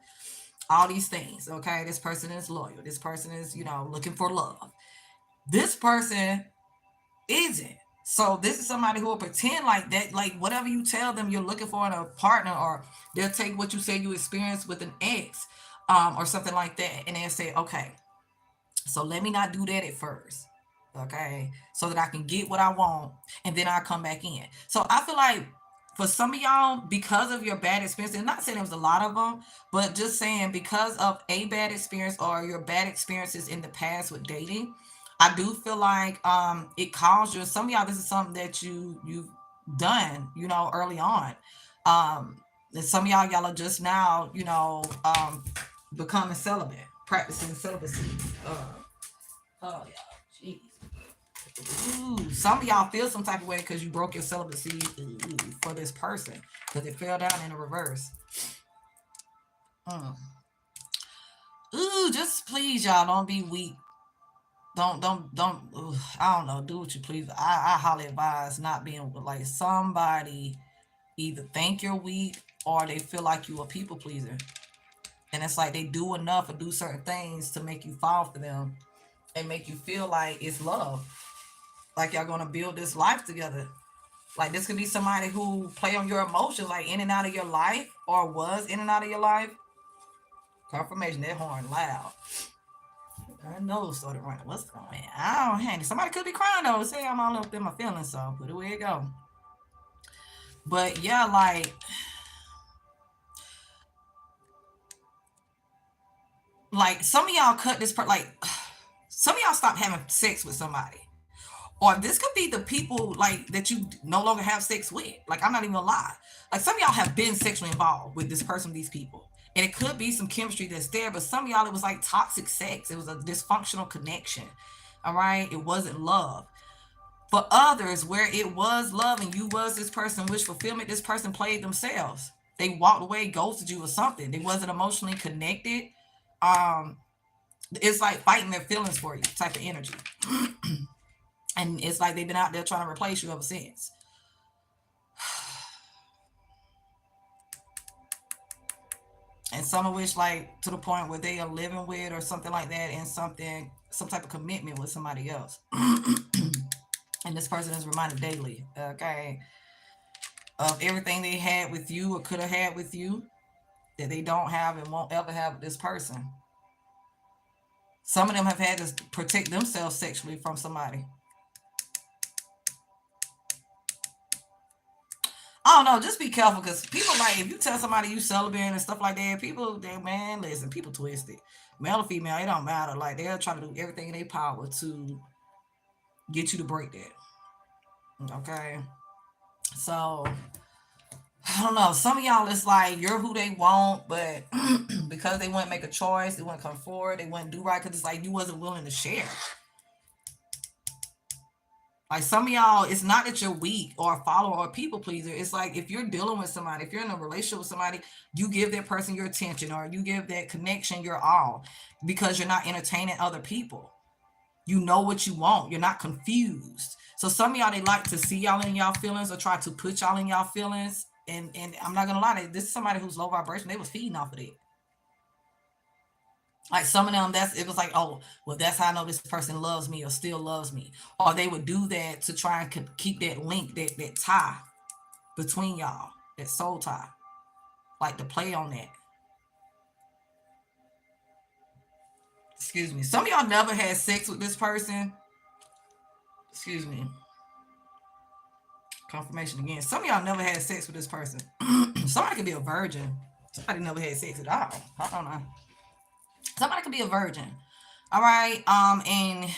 All these things. Okay, this person is loyal. This person is, looking for love. This person isn't. So this is somebody who will pretend like that, like whatever you tell them you're looking for in a partner, or they'll take what you say you experienced with an ex, or something like that, and they'll say, okay, so let me not do that at first. Okay. So that I can get what I want, and then I'll come back in. So I feel like for some of y'all, because of your bad experience, and not saying there was a lot of them, but just saying, because of a bad experience or your bad experiences in the past with dating, I do feel like it caused you. Some of y'all, this is something that you've done, early on. And some of y'all are just now, becoming celibate, practicing celibacy. Oh yeah, jeez. Ooh, some of y'all feel some type of way because you broke your celibacy, for this person, because it fell down in the reverse. Mm. Ooh, just please, y'all, don't be weak. Don't. Ooh, I don't know. Do what you please. I highly advise not being like somebody. Either think you're weak, or they feel like you a people pleaser, and it's like they do enough or do certain things to make you fall for them and make you feel like it's love, like y'all gonna build this life together. Like, this could be somebody who play on your emotions, like in and out of your life, or was in and out of your life. Confirmation, that horn loud. I know started running. What's going on? I don't hang. Somebody could be crying though. Say I'm all up in my feelings, so put it where it go. But yeah, like some of y'all cut this part. Like, some of y'all stop having sex with somebody. Or this could be the people like that you no longer have sex with. Like, I'm not even gonna lie. Like, some of y'all have been sexually involved with this person, these people. And it could be some chemistry that's there, but some of y'all, it was like toxic sex. It was a dysfunctional connection. All right. It wasn't love. For others, where it was love and you was this person, wish fulfillment, this person played themselves. They walked away, ghosted you or something. They wasn't emotionally connected. Um, it's like fighting their feelings for you type of energy. And it's like they've been out there trying to replace you ever since. And some of which, like, to the point where they are living with or something like that, and some type of commitment with somebody else. And this person is reminded daily, okay, of everything they had with you or could have had with you. that they don't have and won't ever have with this person. Some of them have had to protect themselves sexually from somebody. I don't know. Just be careful, because people, like, if you tell somebody you celibate and stuff like that, people, they, man, listen, people twist it. Male or female, it don't matter. Like, they'll try to do everything in their power to get you to break that. Okay. So, I don't know. Some of y'all, it's like you're who they want, but because they wouldn't make a choice, they wouldn't come forward, they wouldn't do right, because it's like you wasn't willing to share. Like, some of y'all, it's not that you're weak or a follower or a people pleaser. It's like, if you're dealing with somebody, if you're in a relationship with somebody, you give that person your attention, or you give that connection your all, because you're not entertaining other people. You know what you want. You're not confused. So some of y'all, they like to see y'all in y'all feelings or try to put y'all in y'all feelings. And I'm not gonna lie, this is somebody who's low vibration. They was feeding off of it. Like, some of them, it was like, oh, well, that's how I know this person loves me or still loves me. Or they would do that to try and keep that link, that tie between y'all, that soul tie. Like, to play on that. Excuse me. Some of y'all never had sex with this person. Excuse me. Confirmation again. Some of y'all never had sex with this person. Somebody could be a virgin. Somebody never had sex at all. I don't know. Somebody could be a virgin. All right. And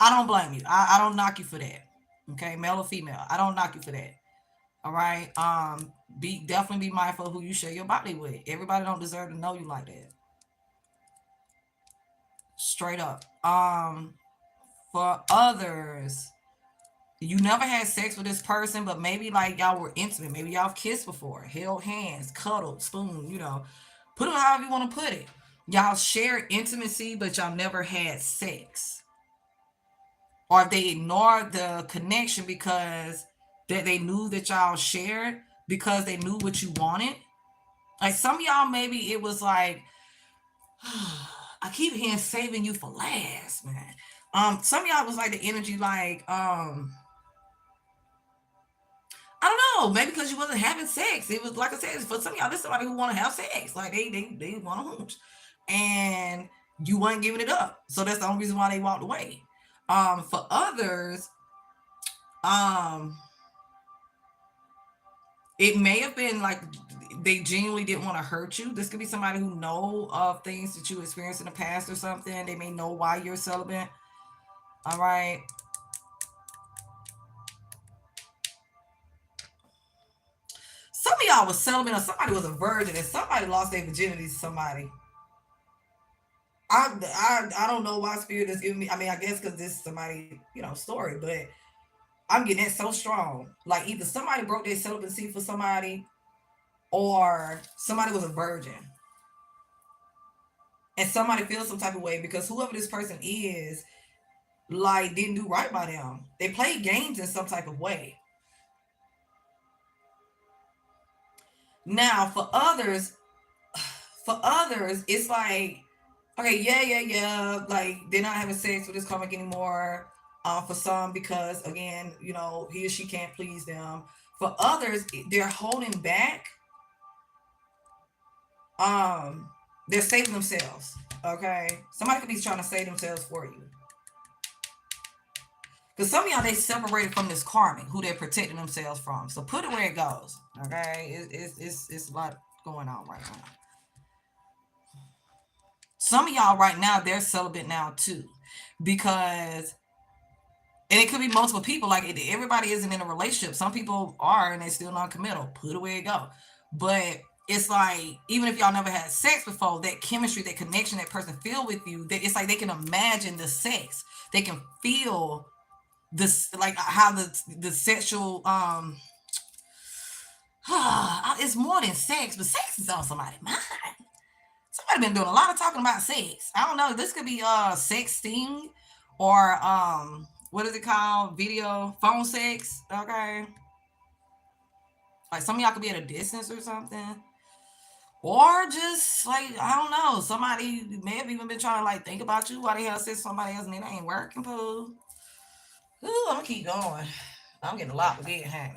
I don't blame you. I don't knock you for that. Okay, male or female. I don't knock you for that. All right. Definitely be mindful of who you share your body with. Everybody don't deserve to know you like that. Straight up. For others, you never had sex with this person, but maybe like y'all were intimate. Maybe y'all kissed before, held hands, cuddled, spoon, put it however you want to put it. Y'all share intimacy, but y'all never had sex. Or they ignored the connection because that they knew that y'all shared, because they knew what you wanted. Like, some of y'all, maybe it was like, I keep hearing saving you for last, man. Some of y'all was like the energy, like, I don't know, maybe because you wasn't having sex. It was, like I said, for some of y'all, this is somebody who want to have sex. Like, they want to hooch. And you weren't giving it up. So that's the only reason why they walked away. For others, it may have been like they genuinely didn't want to hurt you. This could be somebody who know of things that you experienced in the past or something. They may know why you're celibate. All right. Some of y'all was celibate, or somebody was a virgin, and somebody lost their virginity to somebody. I don't know why spirit is giving me. I mean, I guess because this is somebody, story, but I'm getting that so strong. Like, either somebody broke their celibacy for somebody, or somebody was a virgin. And somebody feels some type of way because whoever this person is, like, didn't do right by them. They played games in some type of way. Now, for others, it's like, okay, yeah. Like, they're not having sex with this comic anymore. For some, because again, he or she can't please them. For others, they're holding back. They're saving themselves. Okay, somebody could be trying to save themselves for you. Because some of y'all, they separated from this karmic who they're protecting themselves from. So put it where it goes. Okay, it's a lot going on right now. Some of y'all right now, they're celibate now too, because, and it could be multiple people. Like, everybody isn't in a relationship. Some people are, and they're still non-committal. Put it where it go. But it's like, even if y'all never had sex before, that chemistry, that connection, that person feel with you, that it's like they can imagine the sex. They can feel this, like how the sexual it's more than sex, but sex is on somebody's mind. Somebody been doing a lot of talking about sex. I don't know. This could be sexting, or what is it called? Video phone sex. Okay. Like, some of y'all could be at a distance or something. Or just, like, I don't know. Somebody may have even been trying to, like, think about you while they have sex with somebody else and it ain't working, poo. Ooh, I'm gonna keep going. I'm getting a lot with it, honey.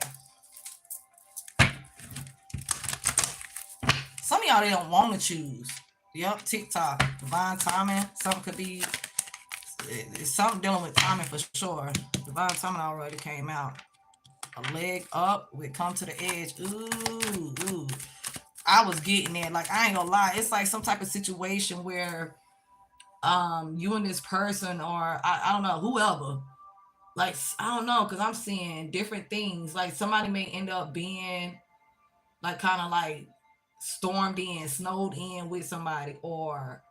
Some of y'all, they don't want to choose. Yep, TikTok, divine timing. Something could be, it's something dealing with timing for sure. Divine timing already came out. A leg up, we come to the edge. Ooh. I was getting there. Like, I ain't gonna lie. It's like some type of situation where you and this person, or I don't know, whoever, like, I don't know, because I'm seeing different things. Like, somebody may end up being like kind of like stormed in, snowed in with somebody, or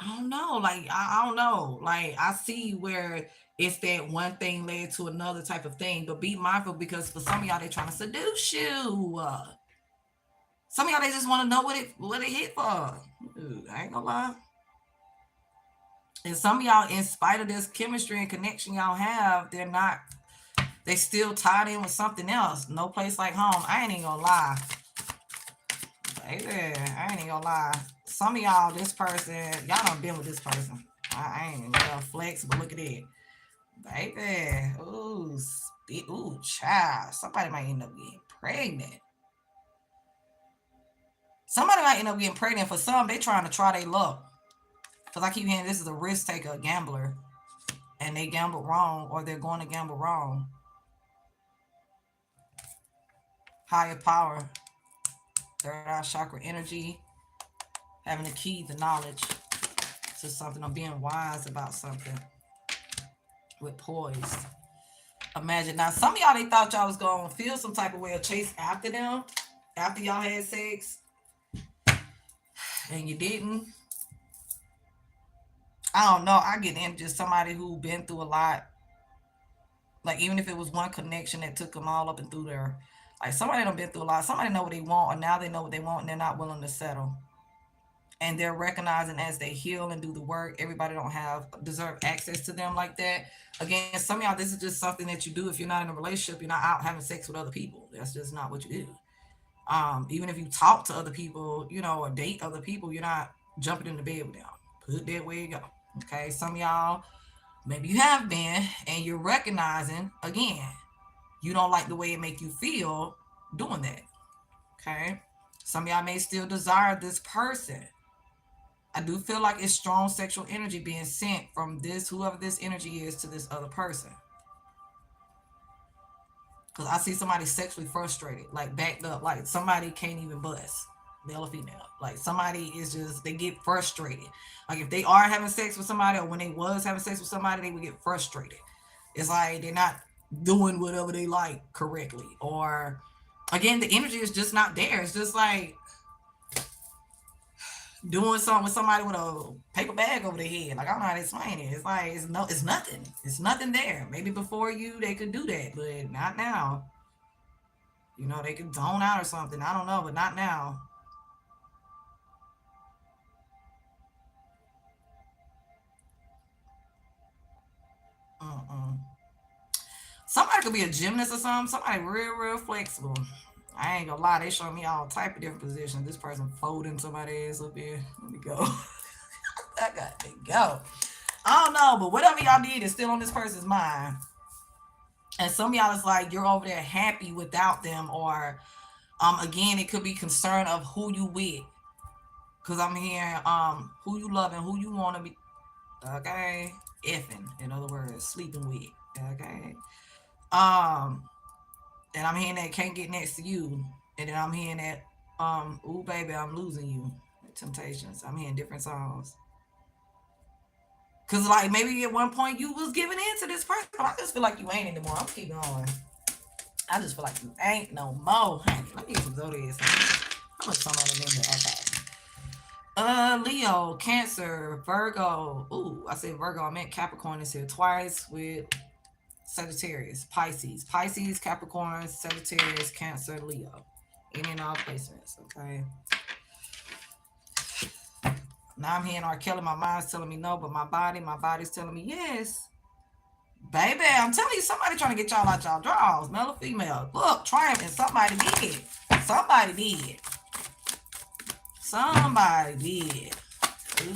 I don't know, like I don't know. Like, I see where it's that one thing led to another type of thing. But be mindful, because for some of y'all, they trying to seduce you. Some of y'all, they just want to know what it hit for. Ooh, I ain't gonna lie. And some of y'all, in spite of this chemistry and connection y'all have, they still tied in with something else. No place like home. I ain't even gonna lie. Baby, I ain't even gonna lie. Some of y'all, this person, y'all done been with this person. I ain't gonna flex, but look at it. Baby. Ooh, child. Somebody might end up getting pregnant. Somebody might end up getting pregnant. For some, they trying to try their luck. Because I keep hearing this is a risk taker, a gambler. And they gamble wrong, or they're going to gamble wrong. Higher power. Third eye chakra energy. Having the key, the knowledge to something, or being wise about something. With poise. Imagine. Now, some of y'all, they thought y'all was going to feel some type of way or chase after them. After y'all had sex. And you didn't. I don't know. I get in just somebody who been through a lot. Like, even if it was one connection that took them all up and through there. Like, somebody done been through a lot. Somebody know what they want, or now they know what they want, and they're not willing to settle. And they're recognizing as they heal and do the work, everybody don't deserve access to them like that. Again, some of y'all, this is just something that you do. If you're not in a relationship, you're not out having sex with other people. That's just not what you do. Even if you talk to other people, or date other people, you're not jumping in the bed with them. Put that where you go. Okay, some of y'all, maybe you have been, and you're recognizing, again, you don't like the way it make you feel doing that. Okay, some of y'all may still desire this person. I do feel like it's strong sexual energy being sent from this, whoever this energy is, to this other person. Because I see somebody sexually frustrated, like backed up, like somebody can't even bust, male or female. Like, somebody is just, they get frustrated. Like, if they are having sex with somebody, or when they was having sex with somebody, they would get frustrated. It's like they're not doing whatever they like correctly. Or, again, the energy is just not there. It's just like doing something with somebody with a paper bag over their head. Like, I don't know how to explain it. It's like, it's nothing. It's nothing there. Maybe before you, they could do that, but not now. They could zone out or something. I don't know, but not now. Uh-uh. Somebody could be a gymnast or something. Somebody real flexible. I ain't gonna lie, they show me all type of different positions. This person folding somebody ass up here. Let me go. I got to go. I don't know, but whatever y'all did is still on this person's mind. And some of y'all is like, you're over there happy without them, or again, it could be concern of who you with. Cause I'm hearing who you love and who you want to be. Okay, effing, in other words, sleeping with. Okay, um, and I'm hearing that can't get next to you, and then I'm hearing that ooh baby, I'm losing you. Temptations. I'm hearing different songs. Cause like maybe at one point you was giving in to this person, but I just feel like you ain't anymore. I'm keeping going. I just feel like you ain't no more, honey. Let me get some zodiac. How much time on the minute? Okay. Leo, Cancer, Virgo. Ooh, I said Virgo. I meant Capricorn is here twice with Sagittarius, Pisces, Capricorn, Sagittarius, Cancer, Leo. Any and all placements. Okay. Now I'm hearing R. Kelly. My mind's telling me no, but my body's telling me yes. Baby, I'm telling you, somebody trying to get y'all out y'all drawers, male or female. Look, triumphing. Somebody did. Somebody did. Somebody did.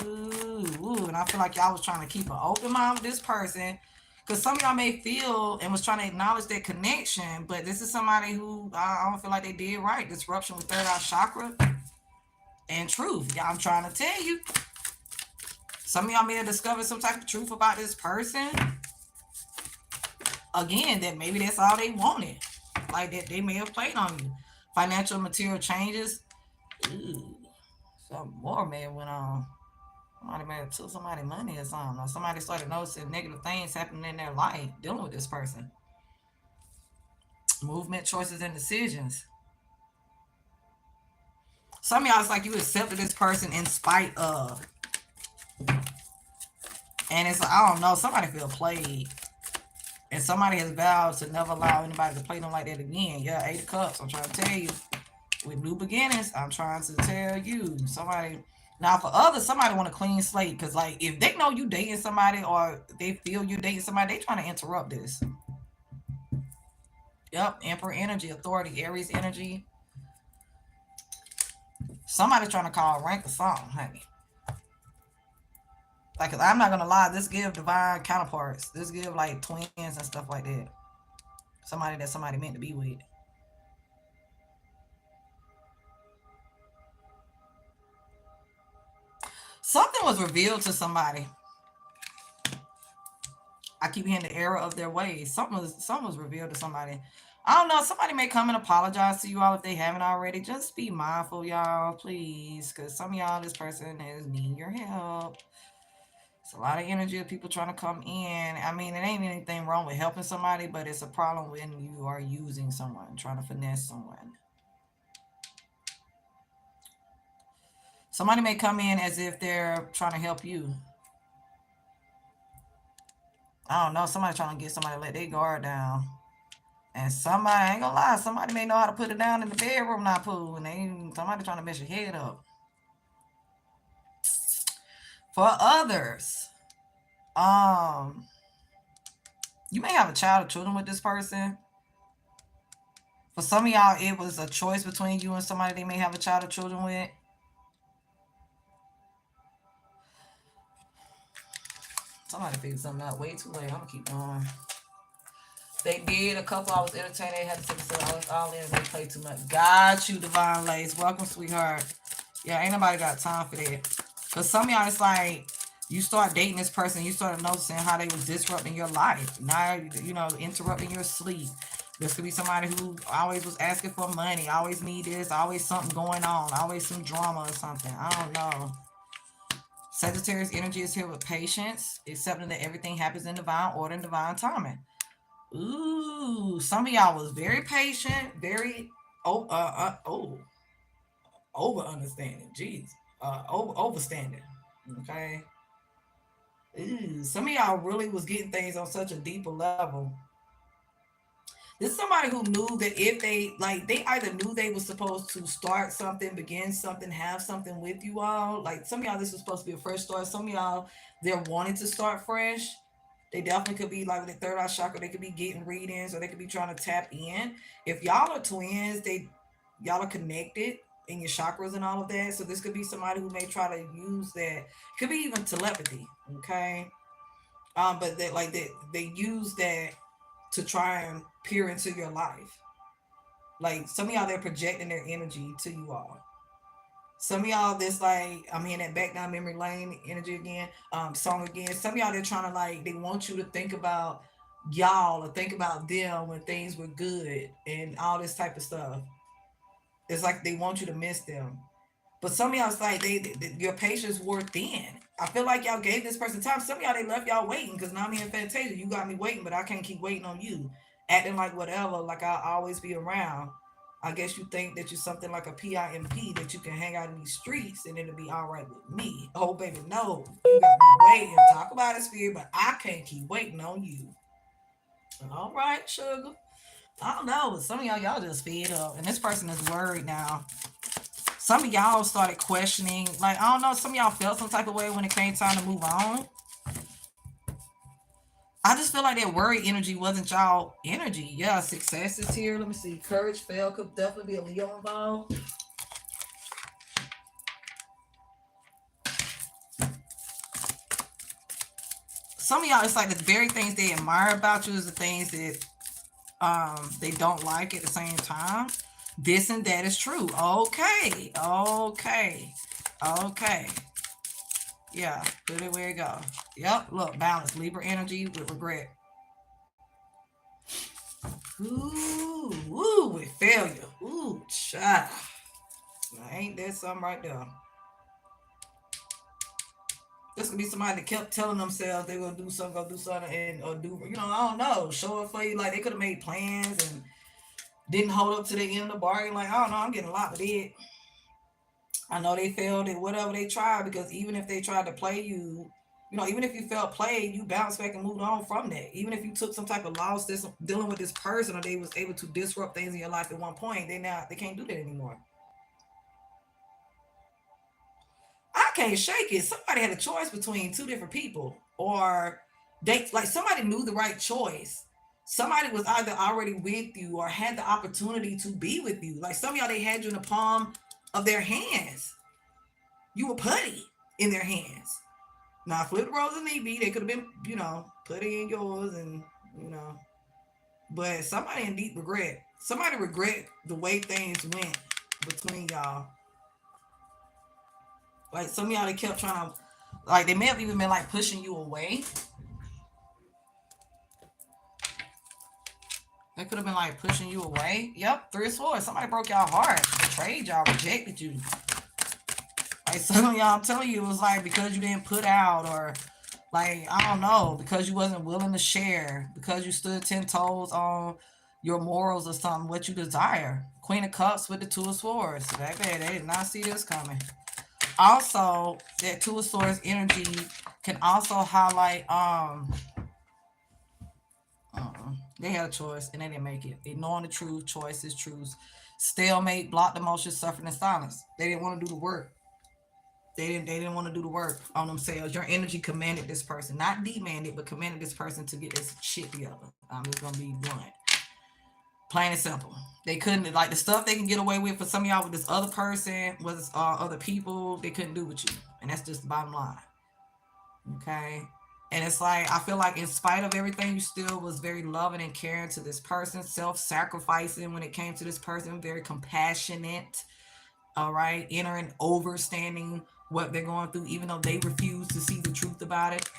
Ooh, and I feel like y'all was trying to keep an open mind with this person. Because some of y'all may feel and was trying to acknowledge that connection, but this is somebody who I don't feel like they did right. Disruption with third eye chakra. and truth. Yeah, I'm trying to tell you. Some of y'all may have discovered some type of truth about this person. Again, that maybe that's all they wanted. Like that they may have played on you. Financial material changes. Ooh, something more may have went on. Somebody may have took somebody money or something. Or somebody started noticing negative things happening in their life dealing with this person. Movement, choices, and decisions. Some of y'all, it's like you accepted this person in spite of. And it's like, I don't know, somebody feel played. And somebody has vowed to never allow anybody to play them like that again. Yeah, 8 of Cups. I'm trying to tell you. With new beginnings, I'm trying to tell you. Somebody. Now, for others, somebody want a clean slate. Because, like, if they know you dating somebody or they feel you dating somebody, they trying to interrupt this. Yep, Emperor energy, authority, Aries energy. Somebody's trying to call rank or something, honey. Like, cause I'm not gonna lie, this give divine counterparts. This give like twins and stuff like that. Somebody that somebody meant to be with. Something was revealed to somebody. I keep hearing the error of their ways. Something was revealed to somebody. I don't know. Somebody may come and apologize to you all if they haven't already. Just be mindful, y'all, please. Because some of y'all, this person is needing your help. It's a lot of energy of people trying to come in. I mean, it ain't anything wrong with helping somebody, but it's a problem when you are using someone, trying to finesse someone. Somebody may come in as if they're trying to help you. I don't know. Somebody trying to get somebody to let their guard down. And somebody, I ain't gonna lie, somebody may know how to put it down in the bedroom, not poo. And somebody trying to mess your head up. For others, you may have a child or children with this person. For some of y'all, it was a choice between you and somebody they may have a child or children with. Somebody figured something out way too late. I'm gonna keep going. They did a couple hours entertaining. They had to take themselves all in and they played too much. Got you, Divine Lace. Welcome, sweetheart. Yeah, ain't nobody got time for that. But some of y'all, it's like you start dating this person, you start noticing how they was disrupting your life. Now, you know, interrupting your sleep. This could be somebody who always was asking for money, always need this, always something going on, always some drama or something. I don't know. Sagittarius energy is here with patience, accepting that everything happens in divine order and divine timing. Ooh, some of y'all was very patient, very over understanding. Jeez, overstanding. Okay. Ooh, some of y'all really was getting things on such a deeper level. This is somebody who knew that if they like, they either knew they were supposed to start something, begin something, have something with you all. Like some of y'all, this was supposed to be a fresh start. Some of y'all, they're wanting to start fresh. They definitely could be like with the third eye chakra. They could be getting readings, or they could be trying to tap in. If y'all are twins, y'all are connected in your chakras and all of that. So this could be somebody who may try to use that. Could be even telepathy. Okay. But they use that to try and peer into your life. Like some of y'all, they're projecting their energy to you all. Some of y'all, this like I'm hearing that back down memory lane energy again, song again. Some of y'all, they're trying to like they want you to think about y'all or think about them when things were good and all this type of stuff. It's like they want you to miss them. But some of y'all, it's like your patience wore thin. I feel like y'all gave this person time. Some of y'all, they left y'all waiting because now me and Fantasia, you got me waiting, but I can't keep waiting on you. Acting like whatever, like I'll always be around. I guess you think that you're something like a PIMP, that you can hang out in these streets and it'll be all right with me. Oh, baby, no. You got me waiting. Talk about it, spirit, but I can't keep waiting on you. All right, sugar. I don't know, but some of y'all just fed up. And this person is worried now. Some of y'all started questioning, like, I don't know, some of y'all felt some type of way when it came time to move on. I just feel like that worry energy wasn't y'all energy. Yeah, success is here. Let me see. Courage fail could definitely be a Leo involved. Some of y'all, it's like the very things they admire about you is the things that they don't like at the same time. This and that is true. Okay. Okay. Okay. Yeah. Put it where it go. Yep. Look, balance. Libra energy with regret. Ooh. Ooh, with failure. Ooh, child. Now, ain't that something right there? This could be somebody that kept telling themselves they were gonna do something, and or do, I don't know, show up for you. Like they could have made plans and didn't hold up to the end of the bargain. Like, I don't know, I'm getting a lot with it. I know they failed at whatever they tried, because even if they tried to play you, even if you felt played, you bounced back and moved on from that. Even if you took some type of loss this dealing with this person, or they was able to disrupt things in your life at one point, they can't do that anymore. I can't shake it. Somebody had a choice between two different people, or they like somebody knew the right choice. Somebody was either already with you or had the opportunity to be with you. Like some of y'all, they had you in the palm of their hands. You were putty in their hands. Now flip the roles in need be. They could have been, putty in yours, and you know. But somebody in deep regret. Somebody regret the way things went between y'all. Like some of y'all, they kept trying to, like they may have even been like pushing you away. They could have been like pushing you away. Yep, three of swords. Somebody broke y'all heart, betrayed y'all, rejected you. Like some of y'all, I'm telling you, it was like because you didn't put out, or like I don't know, because you wasn't willing to share, because you stood 10 toes on your morals or something, what you desire. Queen of Cups with the Two of Swords. Baby, they did not see this coming. Also, that Two of Swords energy can also highlight they had a choice and they didn't make it. Ignoring the truth, choice is truth. Stalemate, blocked emotions, suffering in silence. They didn't want to do the work. They didn't want to do the work on themselves. Your energy commanded this person, not demanded, but commanded this person to get this shit together. I'm just gonna be blunt. Plain and simple. They couldn't, like the stuff they can get away with for some of y'all with this other person, with other people, they couldn't do with you. And that's just the bottom line. Okay. And it's like, I feel like in spite of everything, you still was very loving and caring to this person, self-sacrificing when it came to this person, very compassionate. All right. Entering, overstanding what they're going through, even though they refuse to see the truth about it.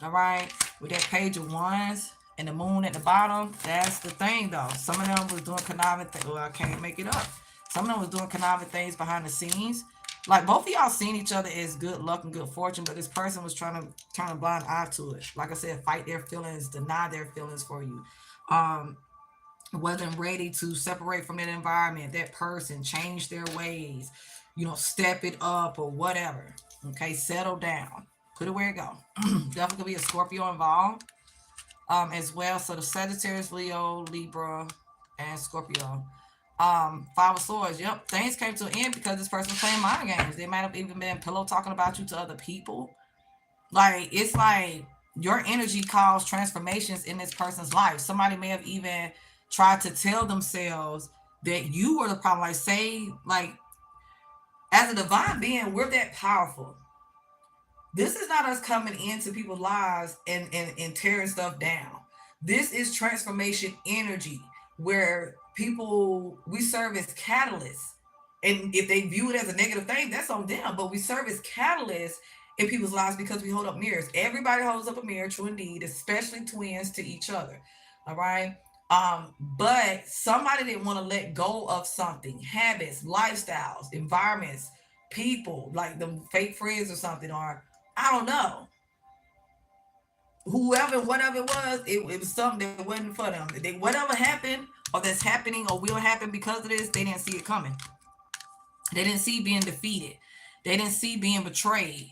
All right. With that Page of Wands and the moon at the bottom, that's the thing though. Some of them was doing conniving things. Well, I can't make it up. Some of them was doing conniving things behind the scenes. Like both of y'all seen each other as good luck and good fortune, but this person was trying to turn a blind eye to it. Like I said, fight their feelings, deny their feelings for you. Um, wasn't ready to separate from that environment, that person, change their ways, step it up or whatever. Okay, settle down. Put it where it go. Definitely could be a Scorpio involved as well. So the Sagittarius, Leo, Libra, and Scorpio. Five of Swords. Yep, things came to an end because this person was playing mind games. They might have even been pillow talking about you to other people. Like it's like your energy caused transformations in this person's life. Somebody may have even tried to tell themselves that you were the problem. Like say, like as a divine being, we're that powerful. This is not us coming into people's lives and tearing stuff down. This is transformation energy where people, we serve as catalysts. And if they view it as a negative thing, that's on them. But we serve as catalysts in people's lives because we hold up mirrors. Everybody holds up a mirror, true indeed, especially twins to each other. All right. But somebody didn't want to let go of something, habits, lifestyles, environments, people, like the fake friends or something, or I don't know. Whoever, whatever it was something that wasn't for them. Whatever happened or that's happening or will happen because of this, they didn't see it coming. They didn't see being defeated. They didn't see being betrayed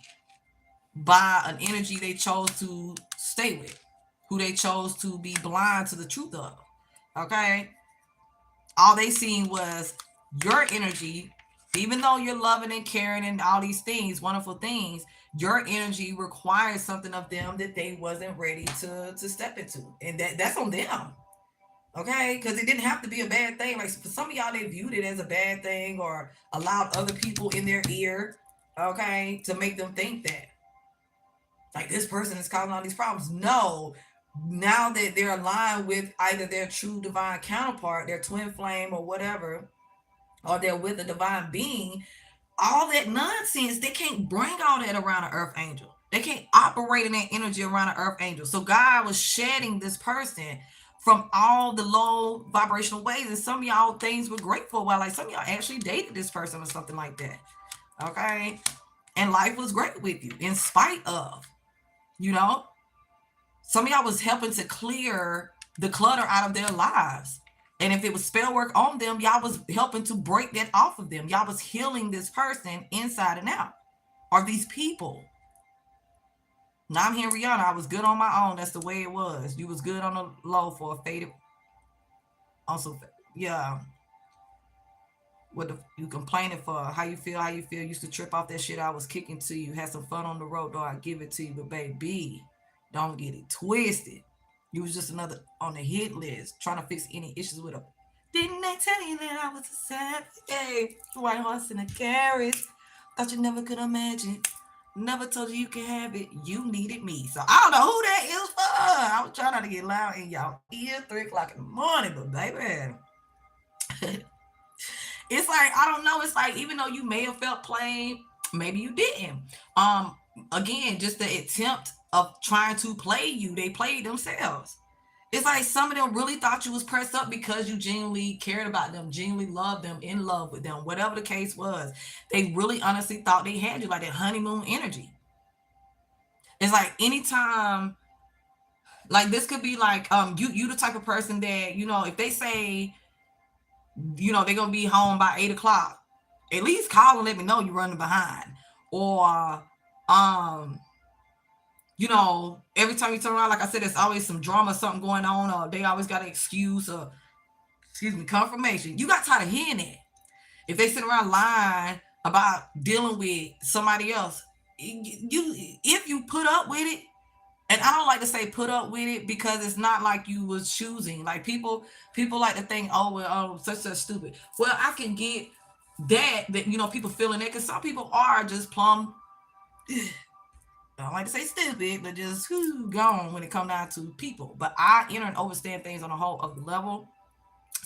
by an energy they chose to stay with, who they chose to be blind to the truth of. Okay? All they seen was your energy, even though you're loving and caring and all these things, wonderful things, your energy requires something of them that they wasn't ready to step into. And that's on them. Okay? Because it didn't have to be a bad thing. Like for some of y'all, they viewed it as a bad thing or allowed other people in their ear, okay, to make them think that. Like this person is causing all these problems. No, now that they're aligned with either their true divine counterpart, their twin flame or whatever, or they're with a divine being, all that nonsense, they can't bring all that around an earth angel. They can't operate in that energy around an earth angel. So God was shedding this person from all the low vibrational ways. And some of y'all things were great for a while. Like some of y'all actually dated this person or something like that. Okay. And life was great with you in spite of, you know, some of y'all was helping to clear the clutter out of their lives. And if it was spell work on them, y'all was helping to break that off of them. Y'all was healing this person inside and out, or these people. Now I'm hearing Rihanna. I was good on my own. That's the way it was. You was good on the low for a faded. Also, yeah. What you complaining for? How you feel? How you feel? Used to trip off that shit I was kicking to you. Had some fun on the road, though. I give it to you, but baby, don't get it twisted. You was just another on the hit list trying to fix any issues with a. Didn't I tell you that I was a savage? White horse in a carriage. Thought you never could imagine. Never told you you could have it. You needed me. So I don't know who that is for. I was trying not to get loud in y'all ear 3 o'clock in the morning, but baby. It's like, I don't know. It's like, even though you may have felt played, maybe you didn't. Again, just the attempt of trying to play you, they played themselves. It's like some of them really thought you was pressed up because you genuinely cared about them, genuinely loved them, in love with them, whatever the case was. They really honestly thought they had you, like that honeymoon energy. It's like anytime, like this could be like you the type of person that, you know, if they say, you know, they're gonna be home by 8 o'clock, at least call and let me know you're running behind. Or you know, every time you turn around, like I said, there's always some drama, something going on, or they always got an excuse, or excuse me, confirmation. You got tired of hearing it. If they sit around lying about dealing with somebody else, you if you put up with it, and I don't like to say put up with it because it's not like you was choosing. Like people like to think, oh well, oh such stupid. Well, I can get that you know, people feeling that because some people are just plumb. I don't like to say stupid, but just gone when it come down to people. But I enter and understand things on a whole other level.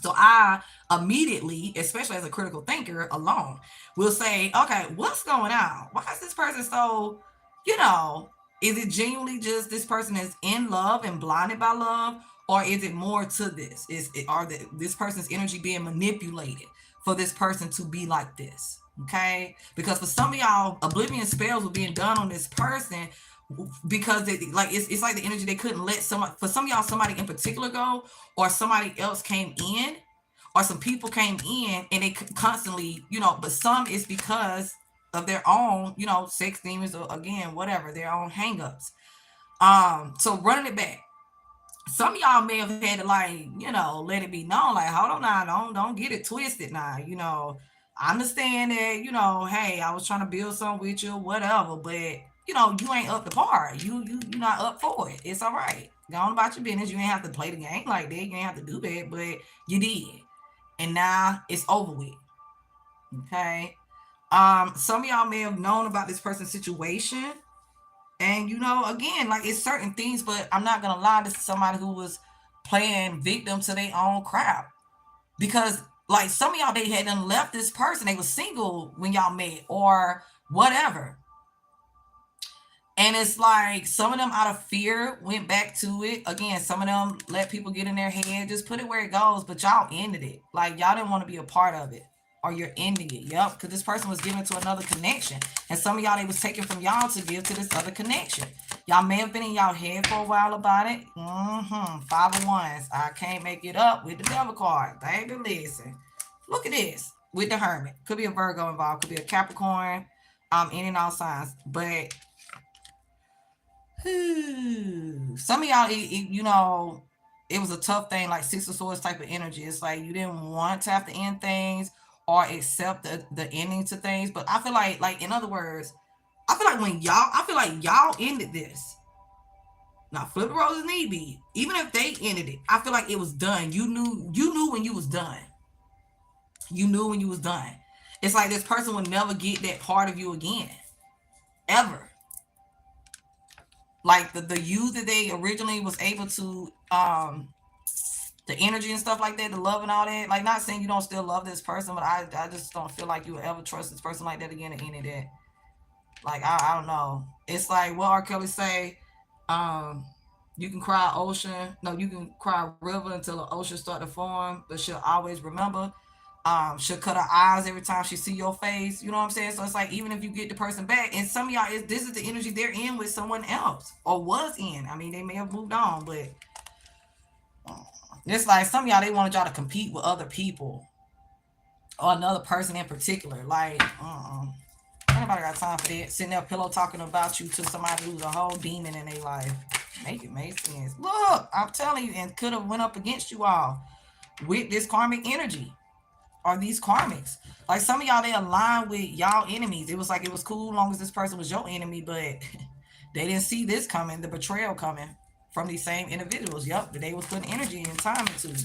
So I immediately, especially as a critical thinker alone, will say, okay, what's going on? Why is this person so, you know, is it genuinely just this person is in love and blinded by love? Or is it more to this? This person's energy being manipulated for this person to be like this? Okay? Because for some of y'all, oblivion spells were being done on this person because it's like the energy they couldn't let somebody, for some of y'all, somebody in particular go, or somebody else came in, or some people came in and they constantly, you know, but some is because of their own, you know, sex demons, or again, whatever, their own hangups. So running it back, some of y'all may have had to, like, you know, let it be known, like, hold on now, don't get it twisted now, you know. I understand that, you know, hey, I was trying to build something with you, whatever, but you know, you ain't up to par. You not up for it. It's all right. Go on about your business. You ain't have to play the game like that. You ain't have to do that, but you did. And now it's over with. Okay. Some of y'all may have known about this person's situation. And you know, again, like it's certain things, but I'm not gonna lie, this is somebody who was playing victim to their own crap. Because like some of y'all, they hadn't left this person, they was single when y'all met or whatever. And it's like some of them out of fear went back to it. Again, some of them let people get in their head, just put it where it goes, but y'all ended it. Like y'all didn't want to be a part of it. Or you're ending it. Yep. Because this person was given to another connection. And some of y'all, they was taken from y'all to give to this other connection. Y'all may have been in y'all head for a while about it. 5 of Wands. I can't make it up with the devil card. Baby, listen. Look at this. With the Hermit. Could be a Virgo involved. Could be a Capricorn. Any and all signs. But some of y'all, you know, it was a tough thing, like 6 of Swords type of energy. It's like you didn't want to have to end things or accept the ending to things. But I feel like in other words, I feel like y'all ended this. Now flip the roles as need be. Even if they ended it, I feel like it was done. You knew when you was done. You knew when you was done. It's like this person would never get that part of you again. Ever. Like the you that they originally was able to the energy and stuff like that, the love and all that. Like, not saying you don't still love this person, but I just don't feel like you would ever trust this person like that again at any of that. Like, I don't know. It's like what R. Kelly say, um, you can cry ocean. No, you can cry river until the ocean start to form, but she'll always remember. She'll cut her eyes every time she see your face. You know what I'm saying? So it's like, even if you get the person back, and some of y'all, this is the energy they're in with someone else or was in. I mean, they may have moved on, but it's like some of y'all, they wanted y'all to compete with other people or another person in particular. Like, anybody got time for that? Sitting there pillow talking about you to somebody who's a whole demon in their life. Make it make sense. Look, I'm telling you, and could have went up against you all with this karmic energy or these karmics. Like, some of y'all, they align with y'all enemies. It was like, it was cool long as this person was your enemy, but they didn't see this coming, the betrayal coming from these same individuals. Yep, that they was putting energy and time into,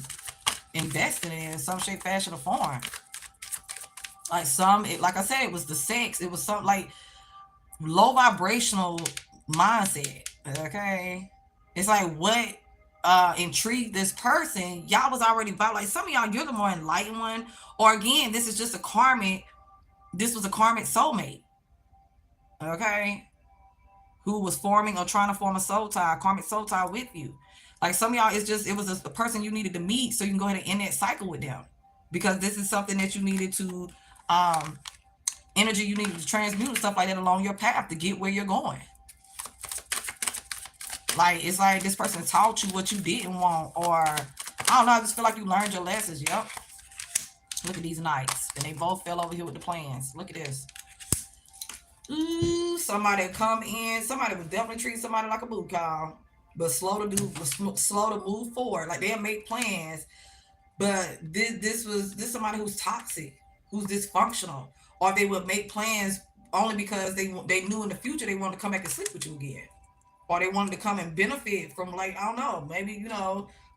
investing in some shape, fashion, or form. Like, like I said, it was the sex. It was something like low vibrational mindset. Okay, it's like what intrigued this person. Y'all was already about, like, some of y'all, you're the more enlightened one, or again, this is just a karmic. This was a karmic soulmate. Okay, who was forming or trying to form a soul tie, a karmic soul tie with you. Like, some of y'all, it was a person you needed to meet so you can go ahead and end that cycle with them, because this is something that you needed to um energy you needed to transmute and stuff like that along your path to get where you're going. Like, it's like this person taught you what you didn't want, or I don't know, I just feel like you learned your lessons. Yep. Look at these knights, and they both fell over here with the plans. Look at this. Ooh, somebody come in. Somebody would definitely treat somebody like a boo cow, but slow to move forward. Like, they'll make plans, but this somebody who's toxic, who's dysfunctional, or they would make plans only because they knew in the future they wanted to come back and sleep with you again, or they wanted to come and benefit from, like, I don't know, maybe,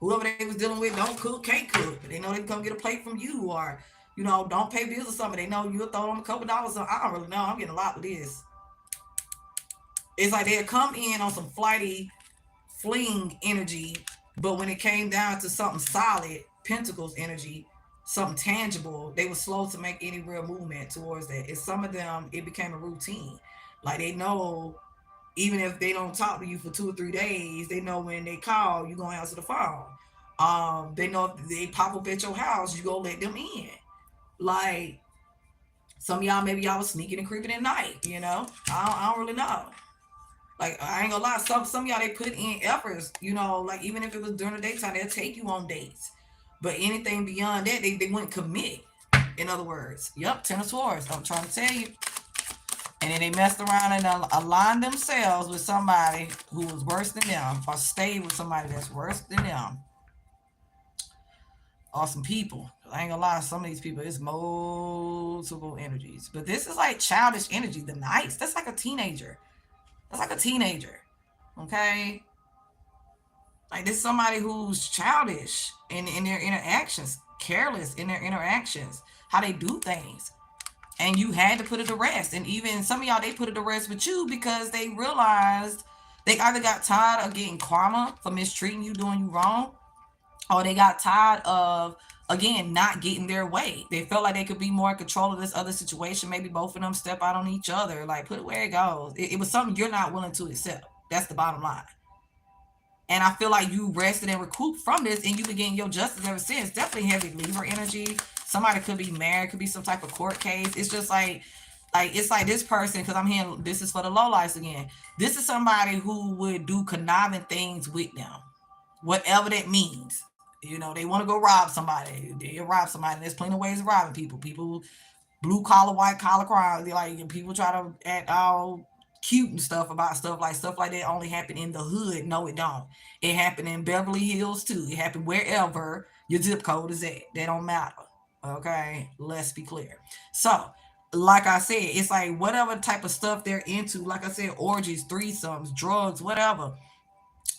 whoever they was dealing with don't cook, can't cook, but they know they can come get a plate from you, or don't pay bills or something. They know you'll throw them a couple dollars. I don't really know. I'm getting a lot with this. It's like they'll come in on some flighty fling energy, but when it came down to something solid, Pentacles energy, something tangible, they were slow to make any real movement towards that. And some of them, it became a routine. Like, they know, even if they don't talk to you for 2 or 3 days, they know when they call, you're going to answer the phone. They know if they pop up at your house, you go let them in. Like, some of y'all, maybe y'all was sneaking and creeping at night, I don't really know. Like, I ain't gonna lie, some of y'all, they put in efforts, like, even if it was during the daytime, they'll take you on dates. But anything beyond that, they wouldn't commit. In other words, yep, Ten of Swords, I'm trying to tell you. And then they messed around and aligned themselves with somebody who was worse than them, or stayed with somebody that's worse than them. Awesome people. I ain't gonna lie, some of these people, it's multiple energies. But this is like childish energy. The Knights, that's like a teenager. That's like a teenager. Okay? Like, this is somebody who's childish in their interactions, careless in their interactions, how they do things. And you had to put it to rest. And even some of y'all, they put it to rest with you because they realized they either got tired of getting karma for mistreating you, doing you wrong, or they got tired of, again, not getting their way. They felt like they could be more in control of this other situation. Maybe both of them step out on each other, like, put it where it goes. It was something you're not willing to accept. That's the bottom line. And I feel like you rested and recouped from this, and you've been getting your justice ever since. Definitely heavy Libra energy. Somebody could be married, could be some type of court case. It's just like it's like this person, because I'm hearing this is for the lowlifes again. This is somebody who would do conniving things with them, whatever that means. They want to go rob somebody. They'll rob somebody. There's plenty of ways of robbing people. People, blue collar, white collar crime. They like, people try to act all cute and stuff about stuff like that only happen in the hood. No, it don't. It happened in Beverly Hills too. It happened wherever your zip code is at. That don't matter. Okay, let's be clear. So, like I said, it's like whatever type of stuff they're into. Like I said, orgies, threesomes, drugs, whatever,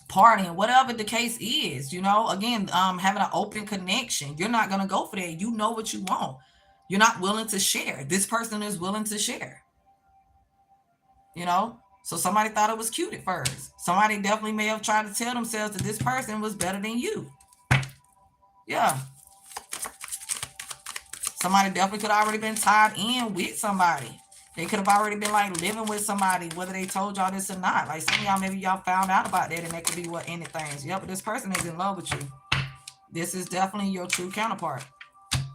partying, whatever the case is. Again, having an open connection. You're not gonna go for that. You know what you want. You're not willing to share. This person is willing to share. So somebody thought it was cute at first. Somebody definitely may have tried to tell themselves that this person was better than you. Yeah. Somebody definitely could have already been tied in with somebody. They could have already been like living with somebody, whether they told y'all this or not. Like some of y'all, maybe y'all found out about that, and that could be what ended things. Yeah, but this person is in love with you. This is definitely your true counterpart.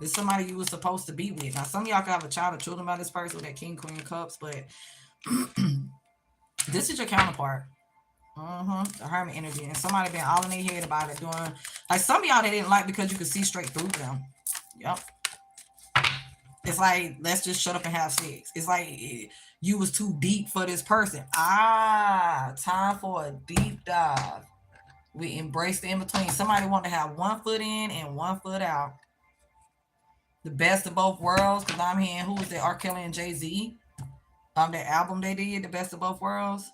This is somebody you were supposed to be with. Now, some of y'all could have a child or children by this person with that King, Queen of Cups, but this is your counterpart. The hermit energy. And somebody been all in their head about it, doing like some of y'all they didn't like because you could see straight through them. Yep. It's like, let's just shut up and have sex. It's like you was too deep for this person. Time for a deep dive. We embrace the in between. Somebody want to have one foot in and one foot out. The best of both worlds. Because I'm hearing, who was that? R. Kelly and Jay-Z. That album they did, The Best of Both Worlds.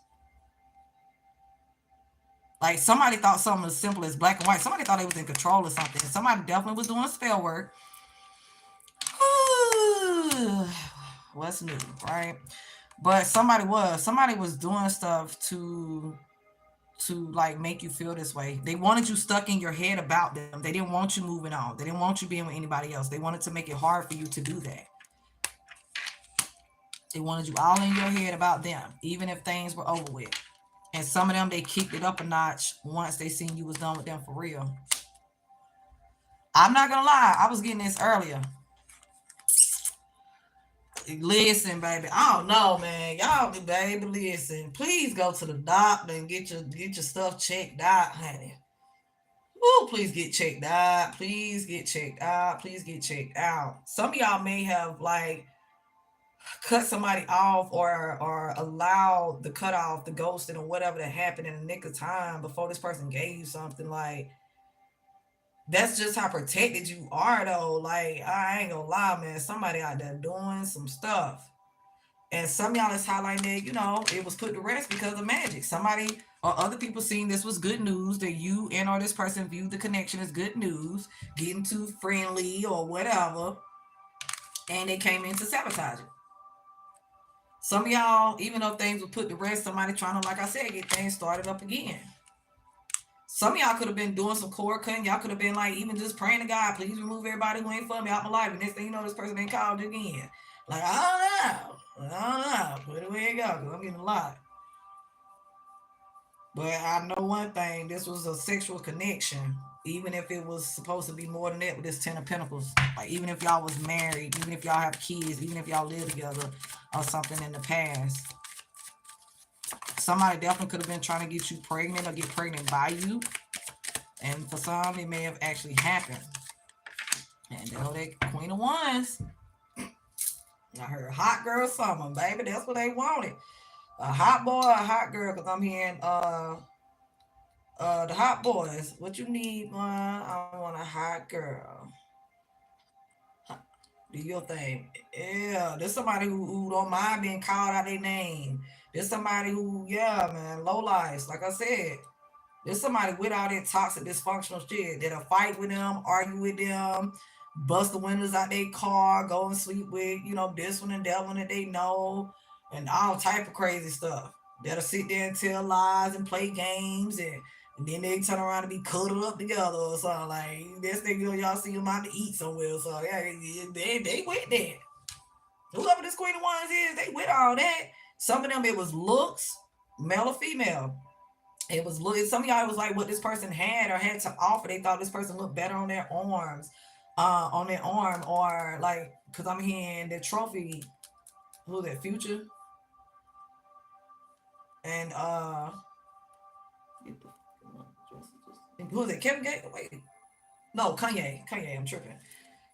Like somebody thought something as simple as black and white. Somebody thought they was in control of something. Somebody definitely was doing spell work. What's new, right? But somebody was doing stuff to like make you feel this way. They wanted you stuck in your head about them. They didn't want you moving on. They didn't want you being with anybody else. They wanted to make it hard for you to do that. They wanted you all in your head about them, even if things were over with. And some of them, they kicked it up a notch once they seen you was done with them for real. I'm not gonna lie, I was getting this earlier. Listen, baby. I don't know, man. Y'all, baby, listen. Please go to the doctor and get your stuff checked out, honey. Oh, please get checked out. Please get checked out. Please get checked out. Some of y'all may have like cut somebody off or allowed the cutoff, the ghosting, or whatever that happened in the nick of time before this person gave you something. Like that's just how protected you are, though. Like I ain't gonna lie, man. Somebody out there doing some stuff. And some of y'all is highlighting that, it was put to rest because of magic. Somebody or other people seeing this was good news, that you and or this person viewed the connection as good news, getting too friendly or whatever, and they came in to sabotage it. Some of y'all, even though things were put to rest, somebody trying to, like I said, get things started up again. Some of y'all could have been doing some cord cutting. Y'all could have been like even just praying to God, please remove everybody who ain't for me out my life. And next thing you know, this person ain't called you again. Like, I don't know. Put it where it go, because I'm getting a lot. But I know one thing, this was a sexual connection. Even if it was supposed to be more than that with this Ten of Pentacles. Like, even if y'all was married, even if y'all have kids, even if y'all live together or something in the past. Somebody definitely could have been trying to get you pregnant or get pregnant by you. And for some, it may have actually happened. And they Queen of Wands. I heard hot girl summer, baby. That's what they wanted. A hot boy, a hot girl. Because I'm hearing the hot boys. What you need, man? I want a hot girl. Do your thing. Yeah, there's somebody who don't mind being called out their name. There's somebody who, yeah, man, low lives. Like I said, there's somebody with all that toxic, dysfunctional shit that'll fight with them, argue with them, bust the windows out their car, go and sleep with, this one and that one that they know, and all type of crazy stuff. That'll sit there and tell lies and play games, and then they turn around and be cuddled up together or something. Like, this thing, y'all see them out to eat somewhere. So, yeah, they with that. Whoever this Queen of Wands is, they with all that. Some of them, it was looks, male or female. It was some of y'all, it was like what this person had or had to offer. They thought this person looked better on their arms, on their arm, or like, because I'm hearing the trophy. Who's that? Future and who's it? Kevin Gates? Wait, no, Kanye. Kanye, I'm tripping.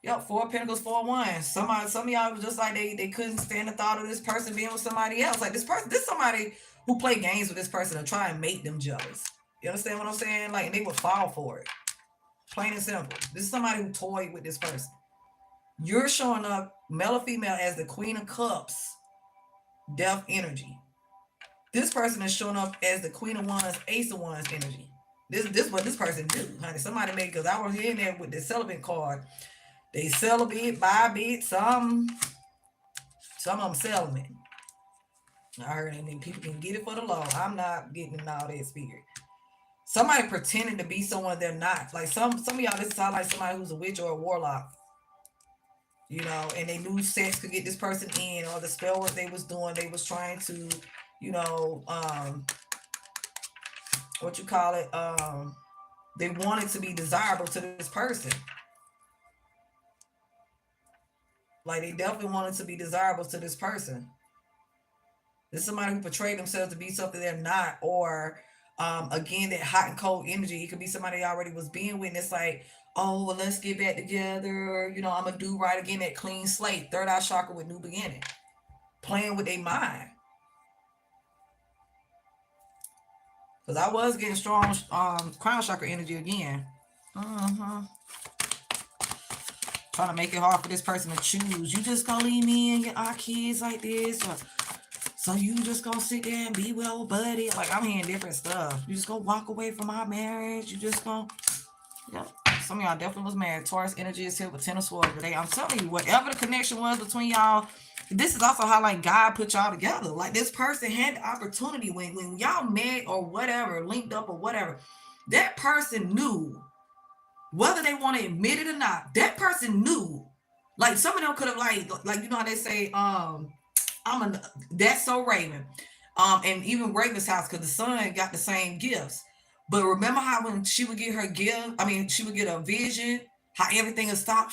Yep, Four of Pentacles, Four of Wands. Some of y'all was just like they couldn't stand the thought of this person being with somebody else. Like this somebody who play games with this person and try and make them jealous. You understand what I'm saying? Like, and they would fall for it. Plain and simple. This is somebody who toyed with this person. You're showing up, male or female, as the Queen of Cups, death energy. This person is showing up as the Queen of Wands, Ace of Wands energy. This is what this person do, honey. Somebody made, because I was in there with the celibate card. They sell a bit, buy a bit. Some of them selling it. I heard, and then people can get it for the low. I'm not getting all that spirit. Somebody pretending to be someone they're not. Like some of y'all, this sound like somebody who's a witch or a warlock. You know, and they knew sex could get this person in, or the spell work they was doing, they was trying to, you know, what you call it, they wanted to be desirable to this person. Like they definitely wanted to be desirable to this person. There's somebody who portrayed themselves to be something they're not, or again, that hot and cold energy. It could be somebody already was being with, and it's like, oh, well, let's get back together. You know, I'm gonna do right again. That clean slate, third eye chakra with new beginning, playing with their mind. Because I was getting strong crown chakra energy again. Uh-huh. Trying to make it hard for this person to choose. You just gonna leave me and our kids like this, or so you just gonna sit there and be with old buddy? Like I'm hearing different stuff. You just gonna walk away from our marriage? You just gonna, yeah. Some of y'all definitely was married. Taurus energy is here with Ten of Swords today. I'm telling you, whatever the connection was between y'all, this is also how like God put y'all together. Like this person had the opportunity when y'all met or whatever, linked up or whatever. That person knew, whether they want to admit it or not. That person knew. Like some of them could have like you know how they say, that's so Raven. And even Raven's house, because the son got the same gifts. But remember how when she would get her gift, I mean, she would get a vision, how everything would stop,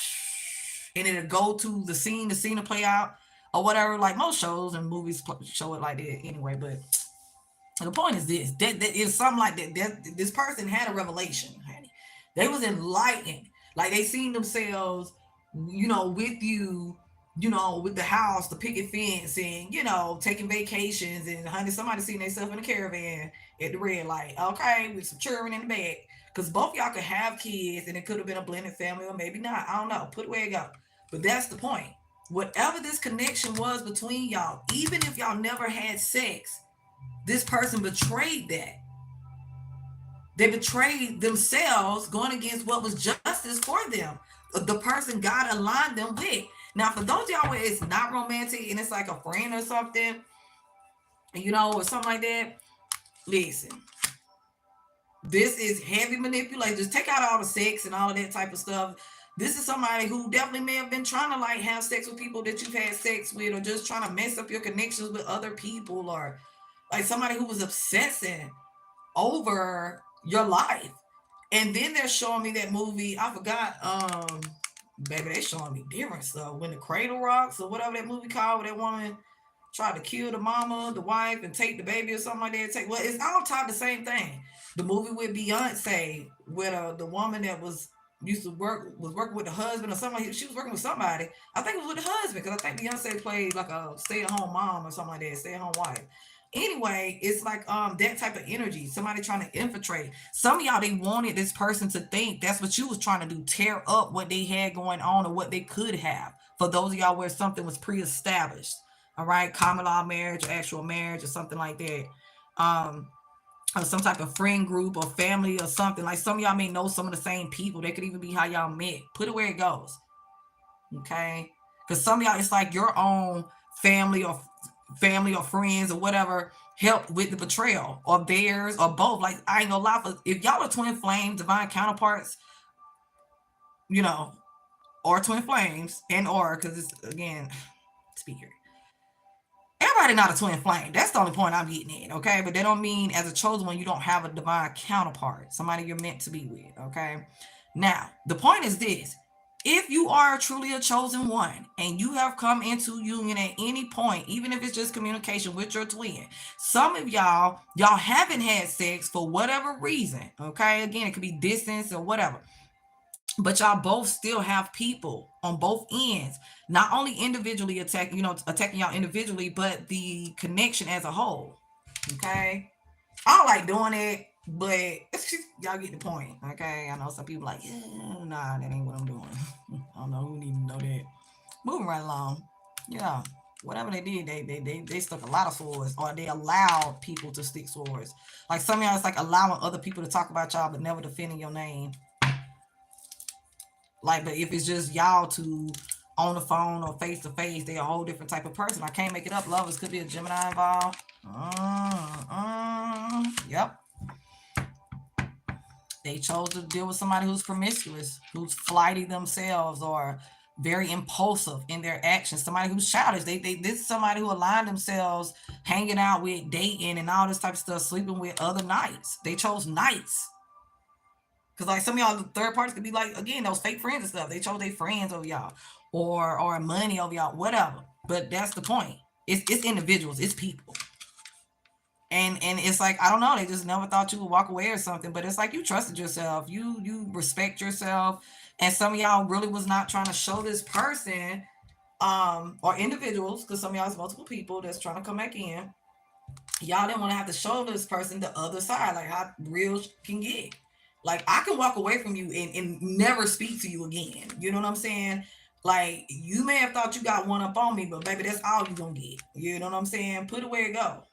and it'd go to the scene to play out, or whatever. Like most shows and movies show it like that anyway. But the point is this: that is something like that. This person had a revelation, honey. They was enlightened, like they seen themselves, you know, with you, you know, with the house, the picket fence, and you know, taking vacations, and honey, somebody seen themselves in a caravan at the red light, okay, with some children in the back, because both y'all could have kids, and it could have been a blended family, or maybe not. I don't know. Put it where it go. But that's the point. Whatever this connection was between y'all, even if y'all never had sex, this person betrayed that. They betrayed themselves going against what was justice for them. The person God aligned them with. Now, for those of y'all where it's not romantic and it's like a friend or something, you know, or something like that, listen. This is heavy manipulation. Just take out all the sex and all of that type of stuff. This is somebody who definitely may have been trying to like have sex with people that you've had sex with, or just trying to mess up your connections with other people, or like somebody who was obsessing over your life. And then they're showing me that movie. I forgot, baby, they showing me different stuff. When the Cradle Rocks or whatever that movie called, where that woman tried to kill the mama, the wife, and take the baby or something like that. Well, it's all tied the same thing. The movie with Beyonce, with the woman that was working with the husband or something. She was working with somebody. I think it was with the husband, because I think Beyonce played like a stay-at-home mom or something like that, stay-at-home wife. Anyway, it's like that type of energy. Somebody trying to infiltrate. Some of y'all, they wanted this person to think that's what you was trying to do, tear up what they had going on or what they could have. For those of y'all where something was pre-established, all right, common law marriage or actual marriage or something like that. Or some type of friend group or family or something. Like some of y'all may know some of the same people. They could even be how y'all met. Put it where it goes. Okay? Because some of y'all, it's like your own family or friends or whatever helped with the betrayal, or theirs, or both. Like I ain't gonna lie, if y'all are twin flames, divine counterparts, you know, or twin flames, and or because it's again, speaker. Everybody not a twin flame. That's the only point I'm getting at, okay? But that don't mean as a chosen one you don't have a divine counterpart, somebody you're meant to be with, okay? Now, the point is this. If you are truly a chosen one and you have come into union at any point, even if it's just communication with your twin, some of y'all haven't had sex for whatever reason, okay? Again, it could be distance or whatever. But y'all both still have people on both ends, not only individually attacking y'all individually, but the connection as a whole. Okay. I don't like doing it, but it's just, y'all get the point. Okay. I know some people like, yeah, nah, that ain't what I'm doing. I don't know who need to know that. Moving right along. Yeah. Whatever they did, they stuck a lot of swords, or they allowed people to stick swords. Like some of y'all, it's like allowing other people to talk about y'all, but never defending your name. Like, but if it's just y'all two on the phone or face to face, they're a whole different type of person. I can't make it up. Lovers could be a Gemini involved. Yep. They chose to deal with somebody who's promiscuous, who's flighty themselves, or very impulsive in their actions. Somebody who's childish. This is somebody who aligned themselves, hanging out with, dating, and all this type of stuff, sleeping with other knights. They chose knights. Because like some of y'all, the third parties could be like, again, those fake friends and stuff. They chose their friends over y'all, or money over y'all, whatever. But that's the point. It's individuals. It's people. And it's like, I don't know, they just never thought you would walk away or something. But it's like you trusted yourself. You respect yourself. And some of y'all really was not trying to show this person, or individuals, because some of y'all is multiple people that's trying to come back in. Y'all didn't want to have to show this person the other side, like how real can get. Like, I can walk away from you and never speak to you again. You know what I'm saying? Like, you may have thought you got one up on me, but baby, that's all you gonna get. You know what I'm saying? Put it where it go.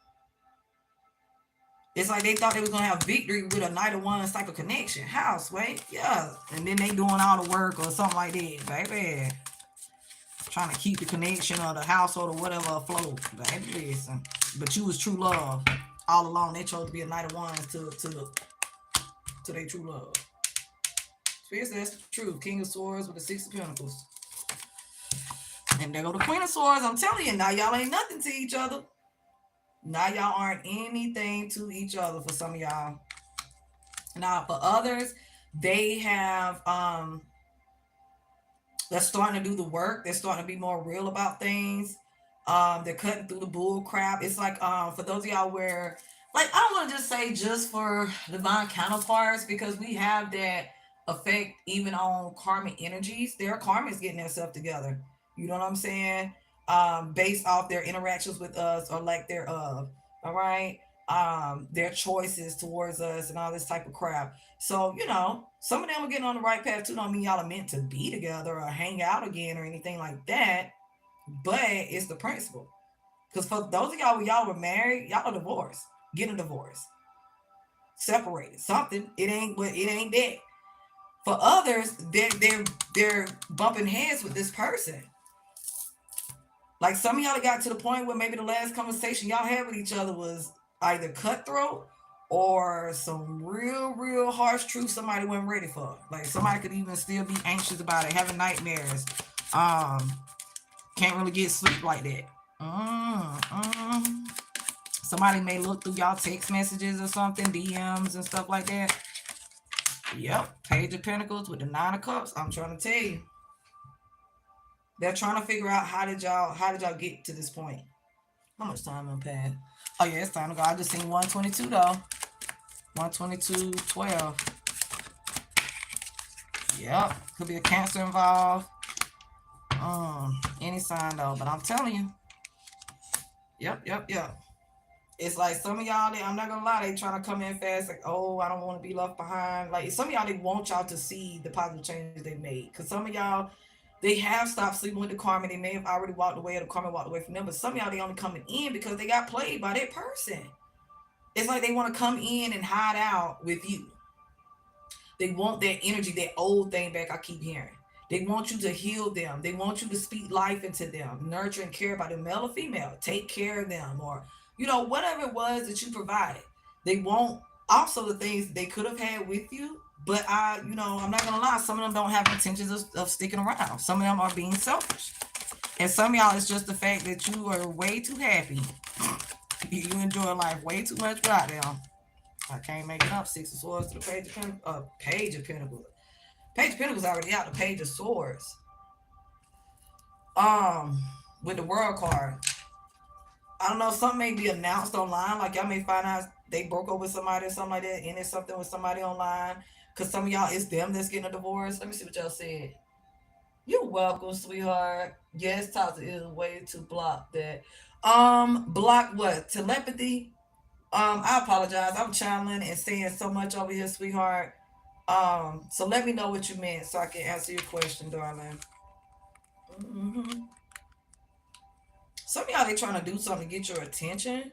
It's like they thought they was gonna have victory with a Knight of Wands type of connection. How, Sway? Yeah. And then they doing all the work or something like that, baby. Trying to keep the connection or the household or whatever afloat. Baby, listen. But you was true love. All along, they chose to be a Knight of Wands to their true love. Spirit says that's the truth. King of Swords with the Six of Pentacles. And there go the Queen of Swords. I'm telling you, now y'all ain't nothing to each other. Now y'all aren't anything to each other for some of y'all. Now for others, they have they're starting to do the work. They're starting to be more real about things. They're cutting through the bull crap. It's like for those of y'all where, like, I don't want to just say just for divine counterparts, because we have that effect even on karmic energies. Their karma is getting themselves together. You know what I'm saying? Based off their interactions with us or lack thereof. All right. Their choices towards us and all this type of crap. So, you know, some of them are getting on the right path too. Don't mean y'all are meant to be together or hang out again or anything like that. But it's the principle. Because for those of y'all, when y'all were married, y'all are divorced. Get a divorce. Separated. Something. It ain't that. For others, they're bumping heads with this person. Like some of y'all got to the point where maybe the last conversation y'all had with each other was either cutthroat or some real harsh truth somebody wasn't ready for. Like somebody could even still be anxious about it, having nightmares. Can't really get sleep like that. Somebody may look through y'all text messages or something, DMs and stuff like that. Yep, Page of Pentacles with the Nine of Cups. I'm trying to tell you. They're trying to figure out how did y'all get to this point. How much time passed? Oh yeah, it's time to go. I just seen 122 though. 122:12. Yep, could be a Cancer involved. Any sign though, but I'm telling you. Yep. It's like some of y'all, I'm not gonna lie, they trying to come in fast, like, oh, I don't want to be left behind. Like some of y'all, they want y'all to see the positive changes they made. Cause some of y'all, they have stopped sleeping with the karma. They may have already walked away, or the karma walked away from them. But some of y'all, they only coming in because they got played by that person. It's like they want to come in and hide out with you. They want that energy, that old thing back. I keep hearing. They want you to heal them. They want you to speak life into them, nurture and care about them, male or female. Take care of them, or you know, whatever it was that you provided. They want also the things they could have had with you. But I'm not gonna lie, some of them don't have intentions of sticking around. Some of them are being selfish. And some of y'all, it's just the fact that you are way too happy. You enjoy life way too much without them. I can't make it up. Six of Swords to the Page of Pentacles. Page of Pentacles. Page of Pentacles already out. The Page of Swords. With the World card. I don't know, something may be announced online. Like y'all may find out they broke up with somebody or something like that. And it's something with somebody online. Because some of y'all, it's them that's getting a divorce. Let me see what y'all said. You're welcome, sweetheart. Yes, Toxic is a way to block that. Block what? Telepathy? I apologize. I'm channeling and saying so much over here, sweetheart. So let me know what you meant so I can answer your question, darling. Some of y'all, they trying to do something to get your attention.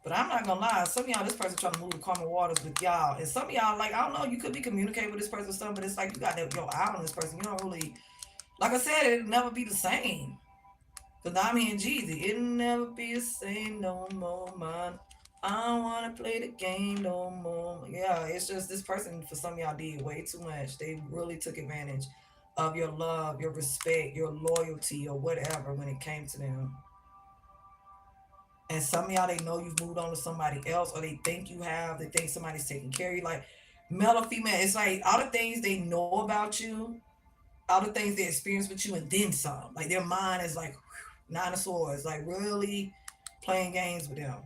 But I'm not gonna lie, some of y'all, this person trying to move the karma waters with y'all. And some of y'all, like, I don't know, you could be communicating with this person or something, but it's like you got your eye on this person. You don't really, like I said, it'll never be the same. Because I'm here in Jeezy. It'll never be the same no more, man. I don't want to play the game no more. Yeah, it's just this person, for some of y'all, did way too much. They really took advantage of your love, your respect, your loyalty, or whatever when it came to them. And some of y'all, they know you've moved on to somebody else, or they think you have. They think somebody's taking care of you. Like, male or female, it's like all the things they know about you, all the things they experience with you, and then some. Like, their mind is like, whew, nine of swords, like really playing games with them.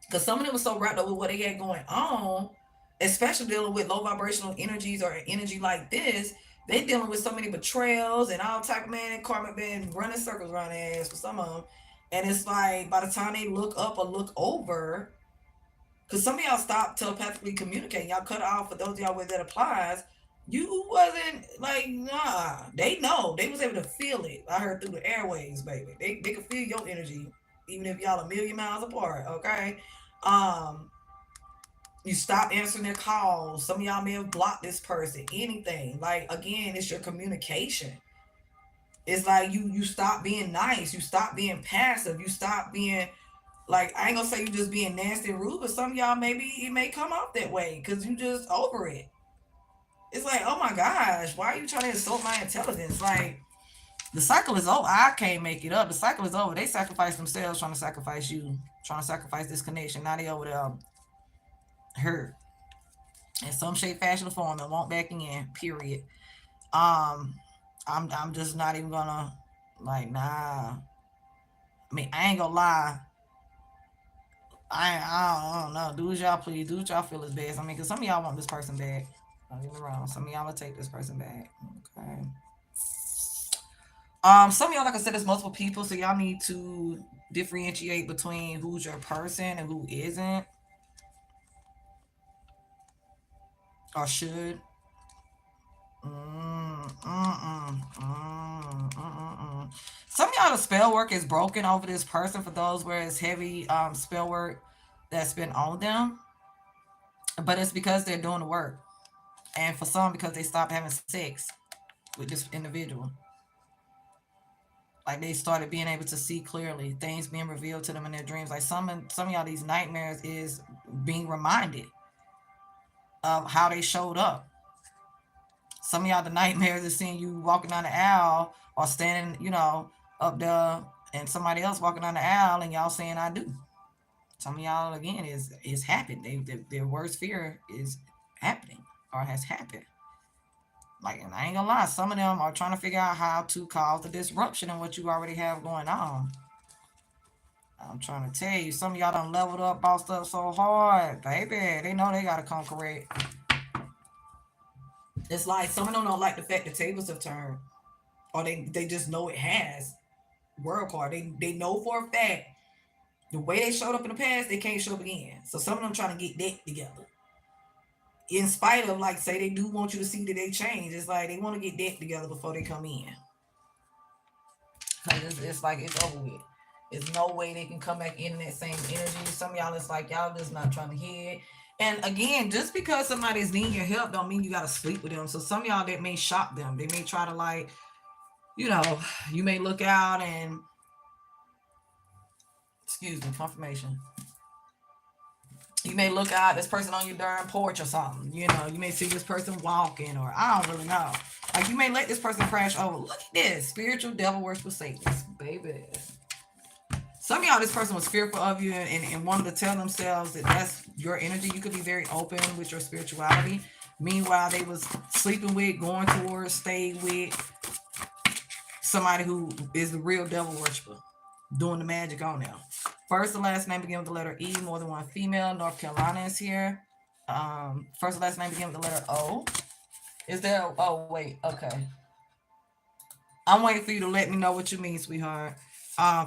Because some of them were so wrapped up with what they had going on, especially dealing with low vibrational energies or energy like this. They dealing with so many betrayals and all type of, man, and karmic been running circles around their ass for some of them. And it's like by the time they look up or look over, because some of y'all stopped telepathically communicating, y'all cut it off. For those of y'all where that applies, you wasn't like, nah. They know. They was able to feel it. I heard through the airwaves, baby. They could feel your energy, even if y'all a million miles apart. Okay. Um, you stop answering their calls. Some of y'all may have blocked this person. Anything. Like, again, it's your communication. It's like you stop being nice. You stop being passive. You stop being like, I ain't gonna say you just being nasty and rude, but some of y'all maybe it may come off that way because you just over it. It's like, oh my gosh, why are you trying to insult my intelligence? Like, the cycle is over. I can't make it up. The cycle is over. They sacrificed themselves trying to sacrifice you, trying to sacrifice this connection. Now they over there hurt in some shape, fashion, or form and won't back in. Period. Um, I'm just not even gonna like, nah. I mean, I ain't gonna lie. I don't know. Do as y'all please. Do what y'all feel is best. I mean, because some of y'all want this person back. Don't get me wrong. Some of y'all will take this person back. Okay. Some of y'all, like I said, there's multiple people, so y'all need to differentiate between who's your person and who isn't or should. Some of y'all, the spell work is broken over this person for those where it's heavy spell work that's been on them, but it's because they're doing the work, and for some because they stopped having sex with this individual. Like they started being able to see clearly, things being revealed to them in their dreams. Like some of y'all, these nightmares is being reminded of how they showed up. Some of y'all, the nightmares is seeing you walking down the aisle or standing, up there, and somebody else walking down the aisle, and y'all saying "I do." Some of y'all, again, is happened. Their worst fear is happening or has happened. Like, and I ain't gonna lie, some of them are trying to figure out how to cause the disruption in what you already have going on. I'm trying to tell you, some of y'all done leveled up, bossed up so hard, baby. They know they gotta come correct. It's like some of them don't like the fact the tables have turned, or they just know it has. World card. They know for a fact the way they showed up in the past, they can't show up again. So some of them trying to get that together. In spite of, like, say they do want you to see that they change, it's like they want to get that together before they come in. Cause it's like it's over with. There's no way they can come back in that same energy. Some of y'all, it's like y'all just not trying to hear it. And again, just because somebody's needing your help don't mean you gotta sleep with them. So some of y'all, that may shock them. They may try to, like, you know, you may look out and, excuse me, confirmation. You may look out this person on your darn porch or something. You may see this person walking, or I don't really know. Like, you may let this person crash over. Look at this. Spiritual devil worship Satanists, baby. Some of y'all, this person was fearful of you and wanted to tell themselves that that's your energy. You could be very open with your spirituality. Meanwhile, they was sleeping with, going towards, stayed with somebody who is the real devil worshiper, doing the magic on them. First and last name begin with the letter E. More than one female. North Carolina is here. First and last name begin with the letter O. Is there? Oh, wait. Okay. I'm waiting for you to let me know what you mean, sweetheart.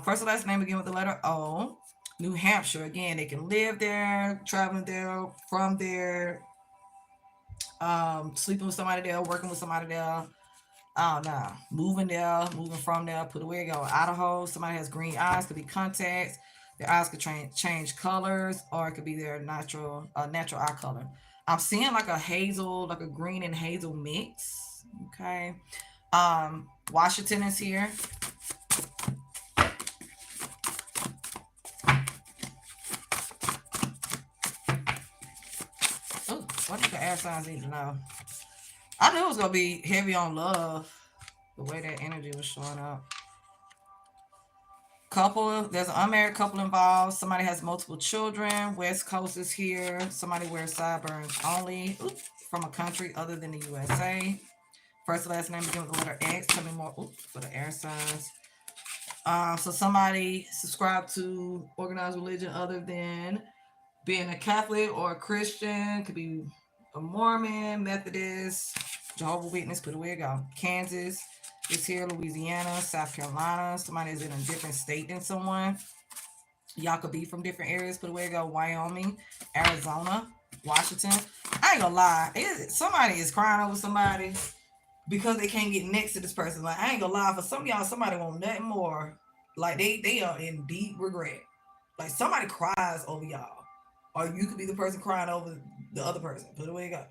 First and last name begin with the letter O. New Hampshire. Again, they can live there, traveling there, from there, sleeping with somebody there, working with somebody there. Oh no, moving there, moving from there. Put a wig on. Idaho. Somebody has green eyes. Could be contacts. Their eyes could change colors, or it could be their natural eye color. I'm seeing like a hazel, like a green and hazel mix. Okay. Washington is here. air signs need to know. I knew it was gonna be heavy on love. The way that energy was showing up. Couple, there's an unmarried couple involved. Somebody has multiple children. West Coast is here. Somebody wears sideburns only. Oop, from a country other than the USA. First and last name begin with the letter X. Tell me more for the air signs. So somebody subscribed to organized religion other than being a Catholic or a Christian. Could be a Mormon, Methodist, Jehovah's Witness. Put away go. Kansas is here. Louisiana, South Carolina. Somebody is in a different state than someone. Y'all could be from different areas. Put away go. Wyoming, Arizona, Washington. I ain't gonna lie. Somebody is crying over somebody because they can't get next to this person. Like, I ain't gonna lie, for some of y'all, somebody want nothing more. Like, they are in deep regret. Like, somebody cries over y'all, or you could be the person crying over the other person. Put it away, go.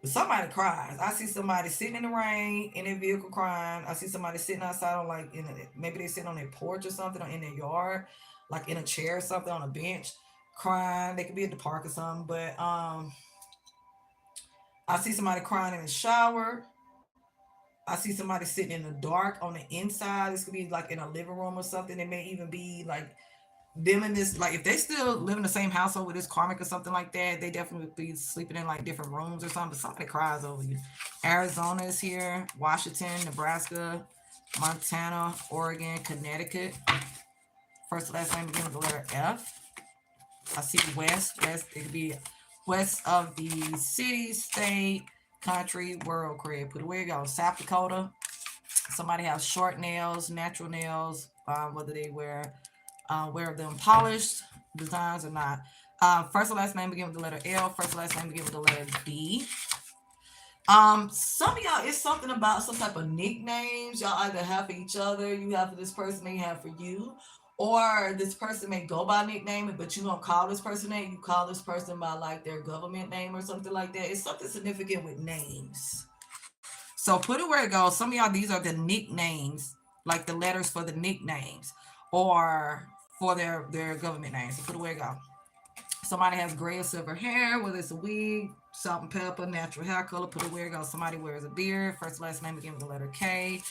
But somebody cries. I see somebody sitting in the rain in their vehicle crying. I see somebody sitting outside on maybe they sitting on their porch or something, or in their yard, like in a chair or something on a bench, crying. They could be at the park or something. But I see somebody crying in the shower. I see somebody sitting in the dark on the inside. This could be like in a living room or something. It may even be like them in this, like if they still live in the same household with this karmic or something like that, they definitely would be sleeping in like different rooms or something. But somebody cries over you. Arizona is here. Washington, Nebraska, Montana, Oregon, Connecticut. First and last name begin with the letter F. I see West. West, it could be west of the city, state, country, world. Craig. Put away go. South Dakota. Somebody has short nails, natural nails, whether they wear them polished designs or not. First and last name begin with the letter L. First and last name begin with the letter B. Some of y'all, it's something about some type of nicknames y'all either have for each other, you have for this person, they have for you, or this person may go by nickname, but you don't call this person name. You call this person by like their government name or something like that. It's something significant with names. So put it where it goes. Some of y'all, these are the nicknames, like the letters for the nicknames, or for their government names. So put it where it goes. Somebody has gray or silver hair, whether it's a wig, salt and pepper, natural hair color. Put it where it goes. Somebody wears a beard. First last name begin with the letter K.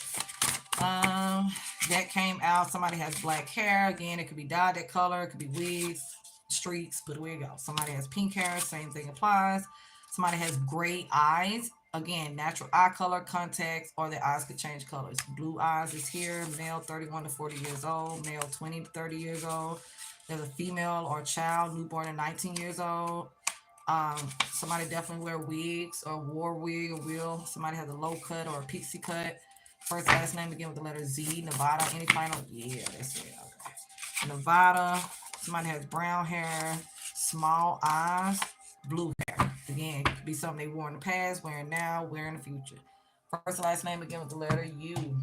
That came out. Somebody has black hair. Again, it could be dyed that color. It could be wigs, streaks. Put it where it goes. Somebody has pink hair. Same thing applies. Somebody has gray eyes. Again, natural eye color, contacts, or their eyes could change colors. Blue eyes is here. Male 31 to 40 years old. Male 20 to 30 years old. There's a female or child newborn at 19 years old. Somebody definitely wear wigs or wore wig or will. Somebody has a low cut or a pixie cut. First last name begin with the letter Z. Nevada. Any final? Yeah, that's it. Okay. Nevada. Somebody has brown hair, small eyes, blue hair. Again, it could be something they wore in the past, wearing now, wearing in the future. First and last name begin with the letter U.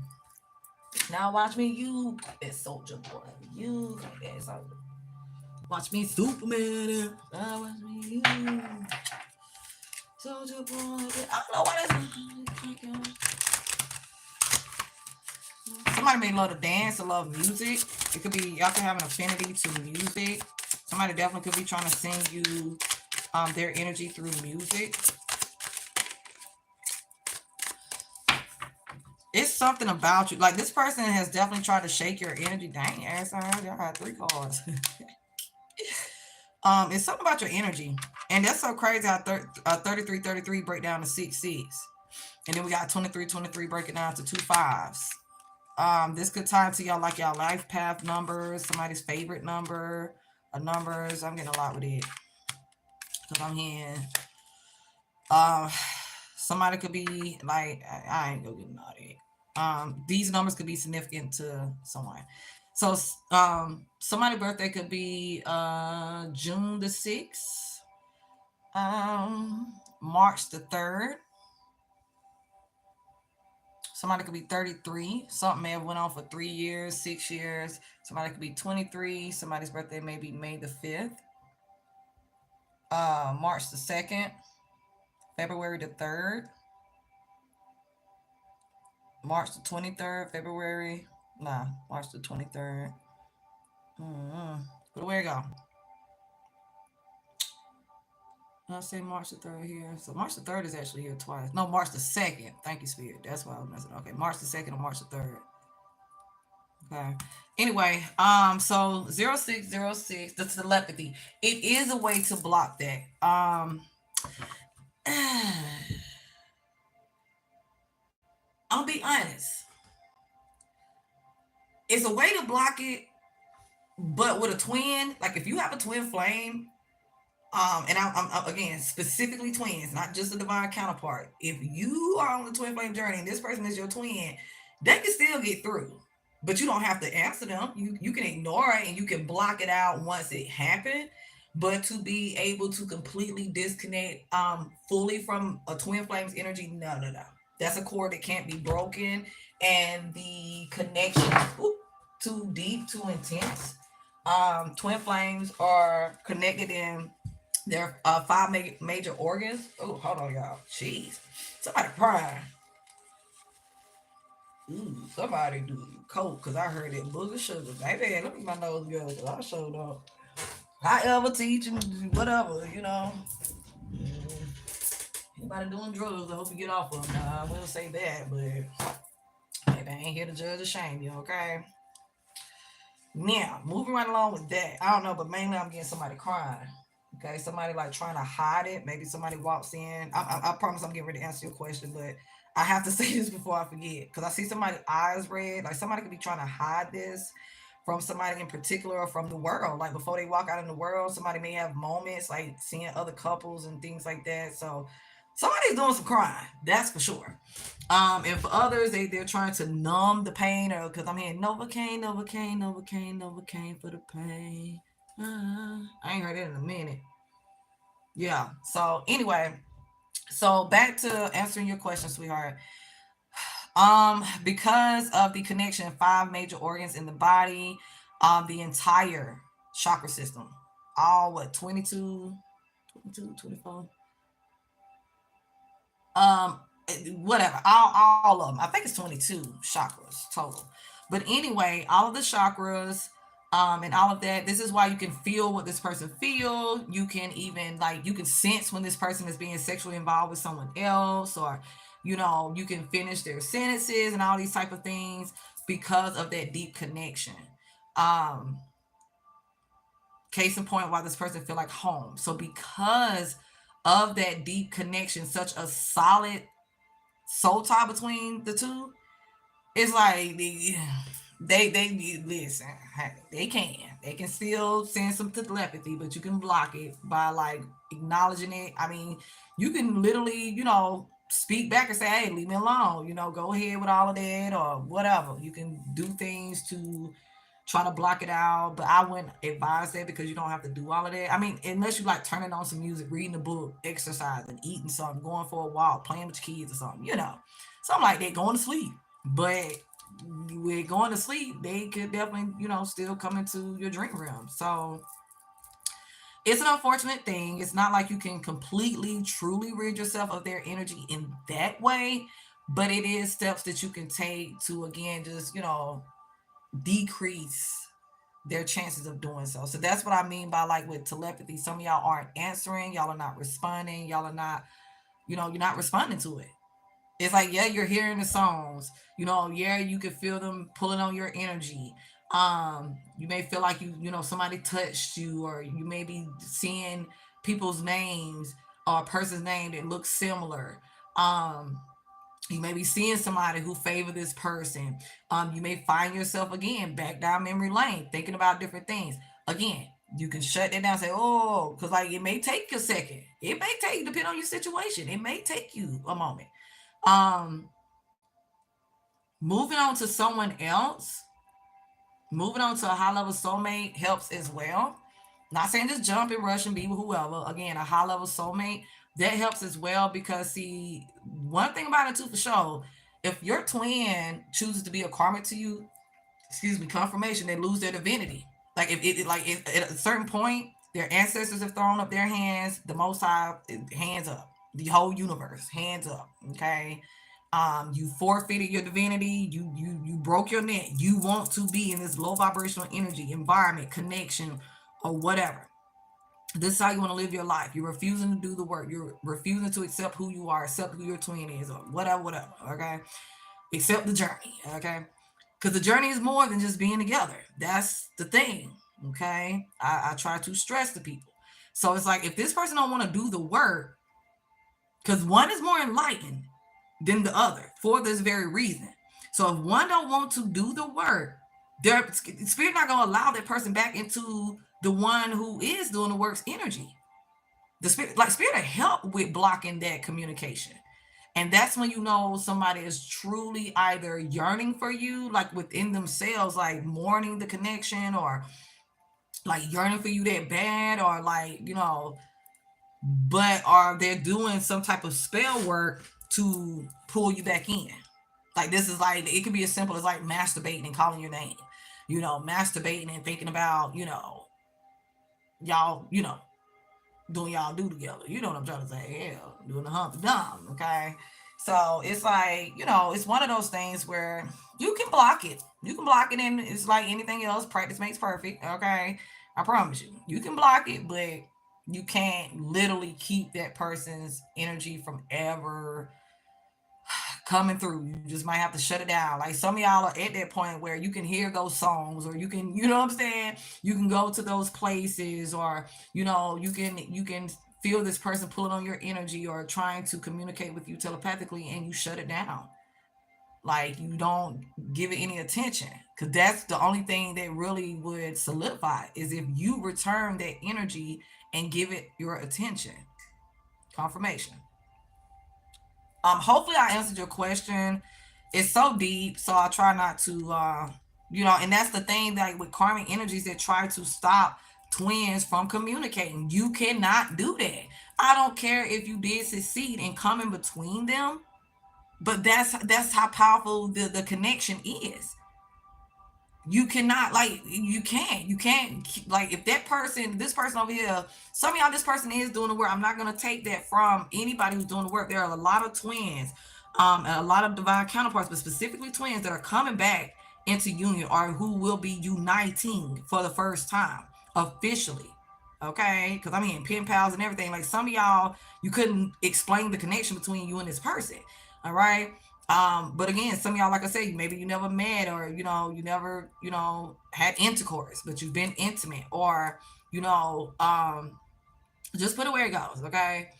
Now watch me, you that soldier boy. You that soldier. Watch me, Superman. Now watch me, you soldier boy. I don't know why that's. Somebody may love to dance or love music. It could be y'all can have an affinity to music. Somebody definitely could be trying to send you their energy through music. It's something about you. Like this person has definitely tried to shake your energy. Dang, ass, y'all had 3 cards. It's something about your energy. And that's so crazy how 33 break down to 6 6. And then we got 23 breaking down to 2 5s. This could tie into y'all like y'all life path numbers, somebody's favorite number, numbers. I'm getting a lot with it. Because I'm hearing somebody could be like, I ain't gonna get all that. These numbers could be significant to someone. So somebody's birthday could be June the 6th, March the 3rd. Somebody could be 33. Something may have went on for 3 years, 6 years. Somebody could be 23. Somebody's birthday may be May the 5th, March the 2nd, February the 3rd, March the 23rd, February. Nah, March the 23rd. But where you go? I say March the 3rd here. So March the 3rd is actually here twice. No, March the 2nd. Thank you, Spirit. That's why I was messing. Okay, March the 2nd or March the 3rd. Okay. Anyway, so 0606, the telepathy. It is a way to block that. I'll be honest. It's a way to block it, but with a twin, like if you have a twin flame, and I'm again specifically twins, not just a divine counterpart. If you are on the twin flame journey and this person is your twin, they can still get through, but you don't have to answer them. You can ignore it and you can block it out once it happened. But to be able to completely disconnect fully from a twin flame's energy, no, no, no. That's a cord that can't be broken, and the connection too deep, too intense. Twin flames are connected in there are five major organs. Oh, hold on, y'all. Jeez. Somebody crying. Ooh, somebody do coke, because I heard it. Booger sugar. Baby, let me my nose go, because I showed up. However, teaching, whatever, you know. Anybody doing drugs, I hope you get off of them. I will say that, but maybe I ain't here to judge or shame you, okay? Now, moving right along with that. I don't know, but mainly I'm getting somebody crying. Okay, somebody like trying to hide it. Maybe somebody walks in. I promise I'm getting ready to answer your question, but I have to say this before I forget, because I see somebody's eyes red. Like somebody could be trying to hide this from somebody in particular or from the world. Like before they walk out in the world, somebody may have moments like seeing other couples and things like that. So somebody's doing some crying, that's for sure. And for others, they're trying to numb the pain, or because I'm hearing Novocaine, Novocaine, Novocaine, Novocaine for the pain. I ain't heard it in a minute. Yeah. So anyway, so back to answering your question, sweetheart. Because of the connection of five major organs in the body, the entire chakra system, all what 22, 22, 24, um, whatever, all of them. I think it's 22 chakras total. But anyway, all of the chakras, and all of that. This is why you can feel what this person feel. You can even like you can sense when this person is being sexually involved with someone else, or you can finish their sentences and all these type of things because of that deep connection. Um, Case in point, why this person feel like home. So because of that deep connection, such a solid soul tie between the two, it's like they listen. They can still send some telepathy, but you can block it by like acknowledging it. I mean, you can literally speak back and say, hey, leave me alone, go ahead with all of that or whatever. You can do things to try to block it out, but I wouldn't advise that because you don't have to do all of that. I mean, unless you like turning on some music, reading a book, exercising, eating something, going for a walk, playing with your kids or something, something like that, going to sleep. But with going to sleep, they could definitely, still come into your dream realm. So it's an unfortunate thing. It's not like you can completely, truly rid yourself of their energy in that way, but it is steps that you can take to, again, just, decrease their chances of doing so. So that's what I mean by like with telepathy. Some of y'all aren't answering, y'all are not responding, y'all are not, you're not responding to it. It's like, yeah, you're hearing the songs, yeah, you can feel them pulling on your energy. You may feel like somebody touched you, or you may be seeing people's names or a person's name that looks similar. You may be seeing somebody who favor this person. You may find yourself again back down memory lane, thinking about different things. Again, you can shut that down and say, oh, because like it may take you a second. It may take, depending on your situation, it may take you a moment. Um, Moving on to someone else, moving on to a high level soulmate helps as well. Not saying just jump and rush and be with whoever. Again, a high level soulmate, that helps as well because see, one thing about it too for sure, if your twin chooses to be a karmic to you, confirmation, they lose their divinity. Like if at a certain point, their ancestors have thrown up their hands, the Most High, hands up, the whole universe, hands up. Okay, you forfeited your divinity. You broke your neck. You want to be in this low vibrational energy environment, connection, or whatever. This is how you want to live your life. You're refusing to do the work. You're refusing to accept who you are, accept who your twin is, or whatever. Okay, accept the journey. Okay, because the journey is more than just being together. That's the thing. Okay, I try to stress to people. So it's like if this person don't want to do the work, because one is more enlightened than the other for this very reason. So if one don't want to do the work, their spirit not gonna allow that person back into the one who is doing the work's energy. The spirit, like spirit, will help with blocking that communication. And that's when you know somebody is truly either yearning for you, like within themselves, like mourning the connection, or like yearning for you that bad, or like, but are they doing some type of spell work to pull you back in? Like this is like it could be as simple as like masturbating and calling your name, masturbating and thinking about, y'all, doing y'all do together. You know what I'm trying to say? Yeah, doing the hump dumb. Okay, so it's like it's one of those things where you can block it. You can block it, and it's like anything else. Practice makes perfect. Okay, I promise you. You can block it, but you can't literally keep that person's energy from ever coming through. You just might have to shut it down. Like some of y'all are at that point where you can hear those songs, or you can, you know what I'm saying? You can go to those places, or you can feel this person pulling on your energy or trying to communicate with you telepathically, and you shut it down. Like you don't give it any attention, because that's the only thing that really would solidify is if you return that energy and give it your attention. Confirmation. Hopefully I answered your question. It's so deep, so I try not to and that's the thing, like with karmic energies that try to stop twins from communicating. You cannot do that. I don't care if you did succeed in coming between them, but that's how powerful the connection is. You cannot, like, you can't like, if that person, this person over here, some of y'all, this person is doing the work. I'm not going to take that from anybody who's doing the work. There are a lot of twins, and a lot of divine counterparts, but specifically twins that are coming back into union, or who will be uniting for the first time officially. Okay, because I'm hearing pen pals and everything. Like some of y'all, you couldn't explain the connection between you and this person. All right. But again, some of y'all, like I said, maybe you never met, or you never, had intercourse, but you've been intimate, or you know, just put it where it goes, okay?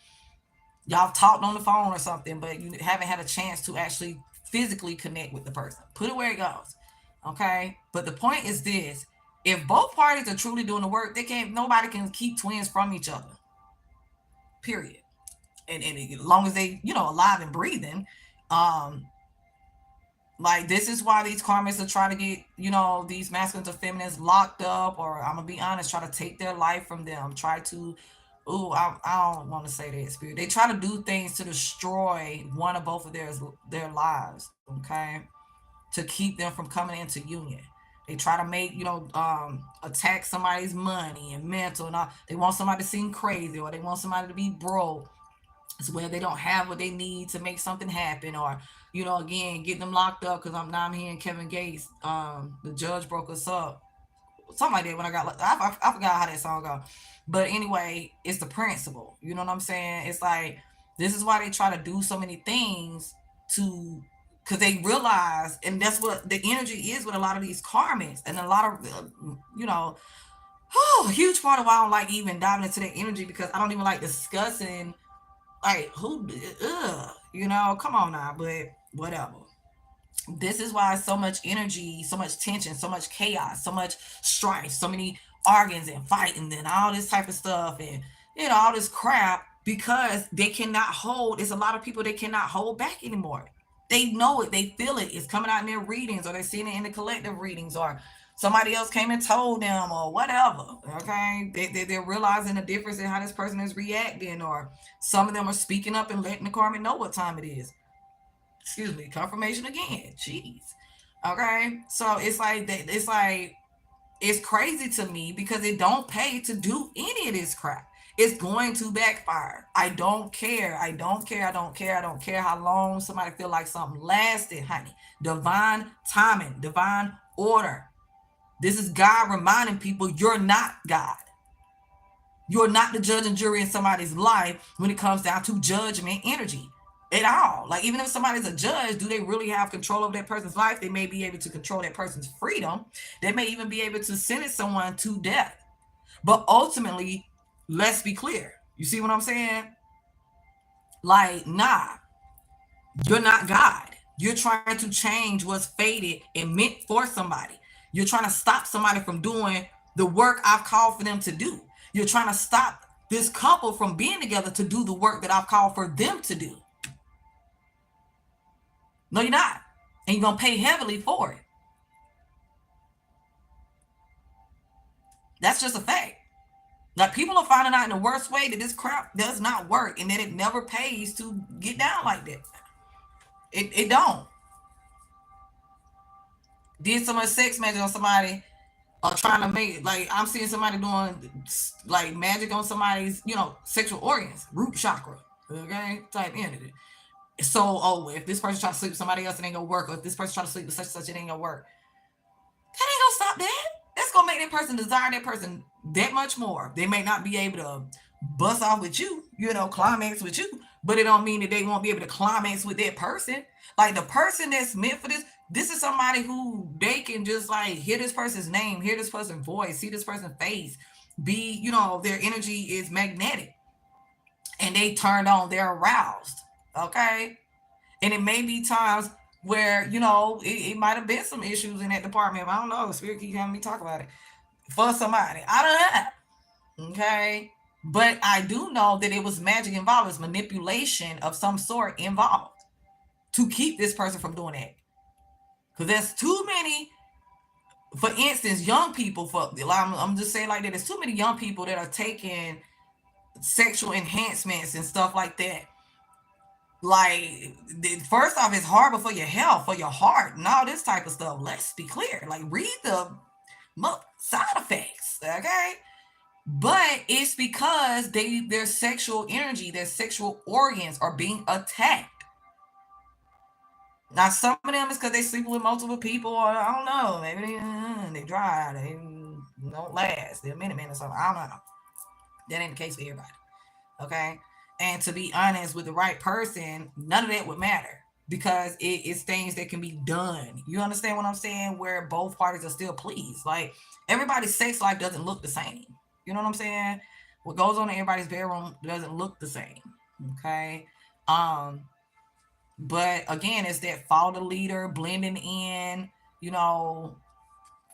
Y'all talked on the phone or something, but you haven't had a chance to actually physically connect with the person. Put it where it goes, okay? But the point is this: if both parties are truly doing the work, nobody can keep twins from each other. Period. And as long as they, alive and breathing, um, like this is why these karmics are trying to get, these masculines or feminines locked up, or I'm gonna be honest, try to take their life from them, try to, I don't want to say that, spirit. They try to do things to destroy one or both of their lives, okay, to keep them from coming into union. They try to make, attack somebody's money and mental, and all. They want somebody to seem crazy, or they want somebody to be broke, it's where they don't have what they need to make something happen, or again, get them locked up. Because I'm hearing Kevin Gates, the judge broke us up, something like that. When I got, I forgot how that song go, but anyway, it's the principle. You know what I'm saying? It's like this is why they try to do so many things to, because they realize, and that's what the energy is with a lot of these karmics, and a lot of you know a huge part of why I don't like even diving into that energy, because I don't even like discussing, like, who, come on now, but whatever. This is why so much energy, so much tension, so much chaos, so much strife, so many arguments and fighting and all this type of stuff, and all this crap, because they cannot hold. It's a lot of people they cannot hold back anymore. They know it, they feel it. It's coming out in their readings, or they're seeing it in the collective readings, or somebody else came and told them, or whatever. Okay, they're realizing the difference in how this person is reacting, or some of them are speaking up and letting the karmic know what time it is. Excuse me, confirmation again. Jeez. Okay, so it's like that. It's like, it's crazy to me, because it don't pay to do any of this crap. It's going to backfire. I don't care. I don't care. I don't care. I don't care how long somebody feel like something lasted, honey. Divine timing, divine order. This is God reminding people you're not God. You're not the judge and jury in somebody's life when it comes down to judgment energy at all. Like, even if somebody's a judge, do they really have control of that person's life? They may be able to control that person's freedom. They may even be able to sentence someone to death. But ultimately, let's be clear. You see what I'm saying? Like, nah, you're not God. You're trying to change what's fated and meant for somebody. You're trying to stop somebody from doing the work I've called for them to do. You're trying to stop this couple from being together to do the work that I've called for them to do. No, you're not. And you're going to pay heavily for it. That's just a fact. Like, people are finding out in the worst way that this crap does not work and that it never pays to get down like that. It don't. Did so much sex magic on somebody, or trying to make it, like, I'm seeing somebody doing like magic on somebody's, sexual organs, root chakra, okay, type energy. So, if this person tries to sleep with somebody else, it ain't gonna work. Or if this person tries to sleep with such, it ain't gonna work. That ain't gonna stop that. That's gonna make that person desire that person that much more. They may not be able to bust off with you, climax with you, but it don't mean that they won't be able to climax with that person. Like, the person that's meant for this is somebody who they can just, like, hear this person's name, hear this person's voice, see this person's face, be, their energy is magnetic, and they turned on, they're aroused. Okay. And it may be times where, it might have been some issues in that department. I don't know. Spirit keep having me talk about it for somebody. I don't know. Okay. But I do know that it was magic involved. It was manipulation of some sort involved to keep this person from doing that. Because there's too many, for instance, young people, I'm just saying like that, there's too many young people that are taking sexual enhancements and stuff like that. Like, first off, it's horrible for your health, for your heart, and all this type of stuff. Let's be clear. Like, read the side effects, okay? But it's because their sexual energy, their sexual organs are being attacked. Now, some of them is because they sleep with multiple people, or I don't know, maybe they dry, they don't last, they're a minute or something. I don't know. That ain't the case for everybody, okay? And to be honest, with the right person, none of that would matter, because it's things that can be done. You understand what I'm saying? Where both parties are still pleased. Like, everybody's sex life doesn't look the same. You know what I'm saying? What goes on in everybody's bedroom doesn't look the same. Okay. But again, it's that follow the leader, blending in,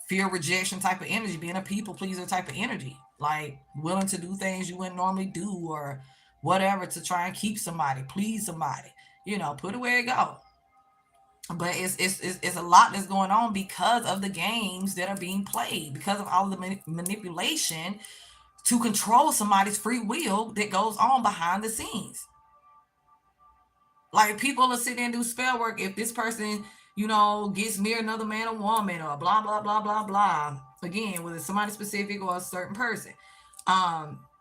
fear, rejection type of energy, being a people pleaser type of energy, like willing to do things you wouldn't normally do or whatever to try and keep somebody, please somebody, put it where it go. But it's a lot that's going on because of the games that are being played, because of all the manipulation to control somebody's free will that goes on behind the scenes. Like, people will sit there and do spell work if this person, gets near another man or woman or blah, blah, blah, blah, blah. Again, whether it's somebody specific or a certain person.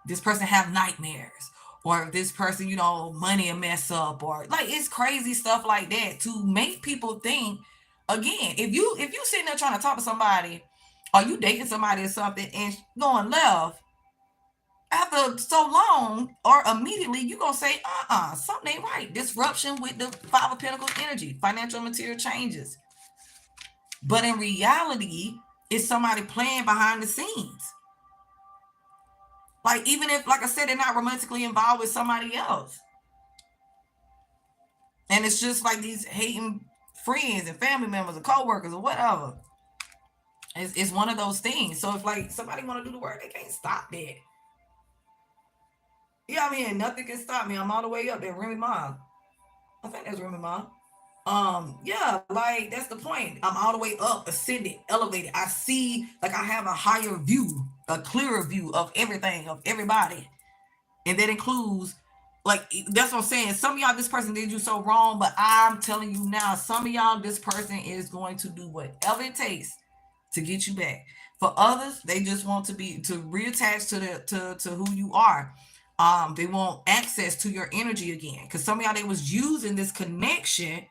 This person have nightmares. Or if this person, money will mess up. Or, like, it's crazy stuff like that to make people think. Again, if you sitting there trying to talk to somebody, or you dating somebody or something and going left, after so long or immediately, you're going to say, something ain't right. Disruption with the Five of Pentacles energy, financial material changes. But in reality, it's somebody playing behind the scenes. Like, even if, like I said, they're not romantically involved with somebody else. And it's just like these hating friends and family members or co-workers or whatever. It's one of those things. So if, like, somebody want to do the work, they can't stop that. Yeah, I mean, nothing can stop me. I'm all the way up there. Remy Ma. I think that's Remy Ma. Yeah, like, that's the point. I'm all the way up, ascended, elevated. I see, like, I have a higher view, a clearer view of everything, of everybody. And that includes, like, that's what I'm saying. Some of y'all, this person did you so wrong, but I'm telling you now, some of y'all, this person is going to do whatever it takes to get you back. For others, they just want to reattach to who you are. They want access to your energy again, because some of y'all, they was using this connection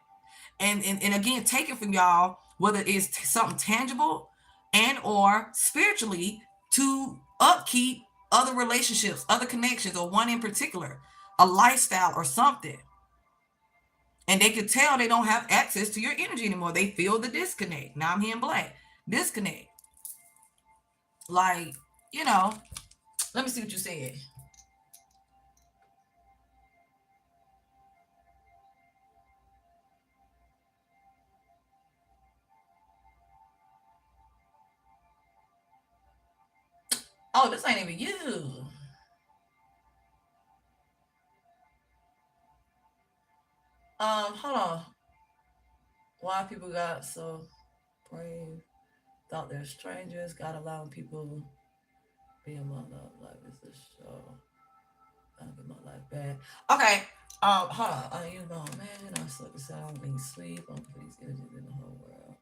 and again, take it from y'all, whether it's something tangible and or spiritually, to upkeep other relationships, other connections, or one in particular, a lifestyle or something. And they could tell they don't have access to your energy anymore. They feel the disconnect. Now I'm hearing black. Disconnect. Like, you know, let me see what you said. Oh, this ain't even you. Hold on. Why people got so brave? Thought they're strangers. Got allowing people be among love. Life is a show. I'll get my life back. Okay. Hold on. You know, man, I slept this out. I need sleep. I'm for these energies in the whole world.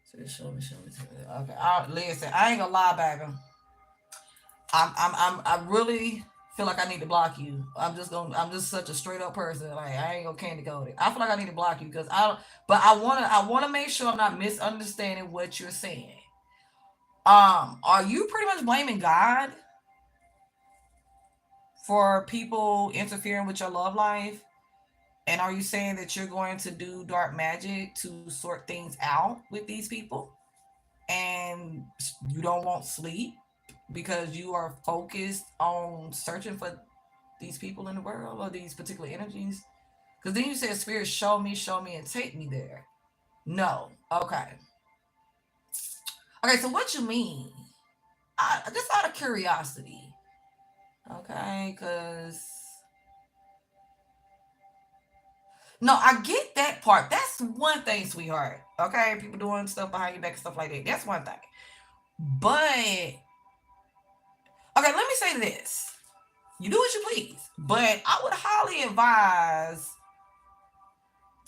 So just show me. Okay. Listen, I ain't gonna lie, baby. I really feel like I need to block you. I'm just such a straight up person. Like I ain't gonna candy coat it. I feel like I need to block you because I don't. But I wanna make sure I'm not misunderstanding what you're saying. Are you pretty much blaming God for people interfering with your love life? And are you saying that you're going to do dark magic to sort things out with these people? And you don't want sleep because you are focused on searching for these people in the world or these particular energies? Because then you said, Spirit, show me, and take me there. No. Okay. Okay, so what you mean? Just out of curiosity. Okay, because no, I get that part. That's one thing, sweetheart. Okay, people doing stuff behind your back and stuff like that. That's one thing. But okay, let me say this. You do what you please, but I would highly advise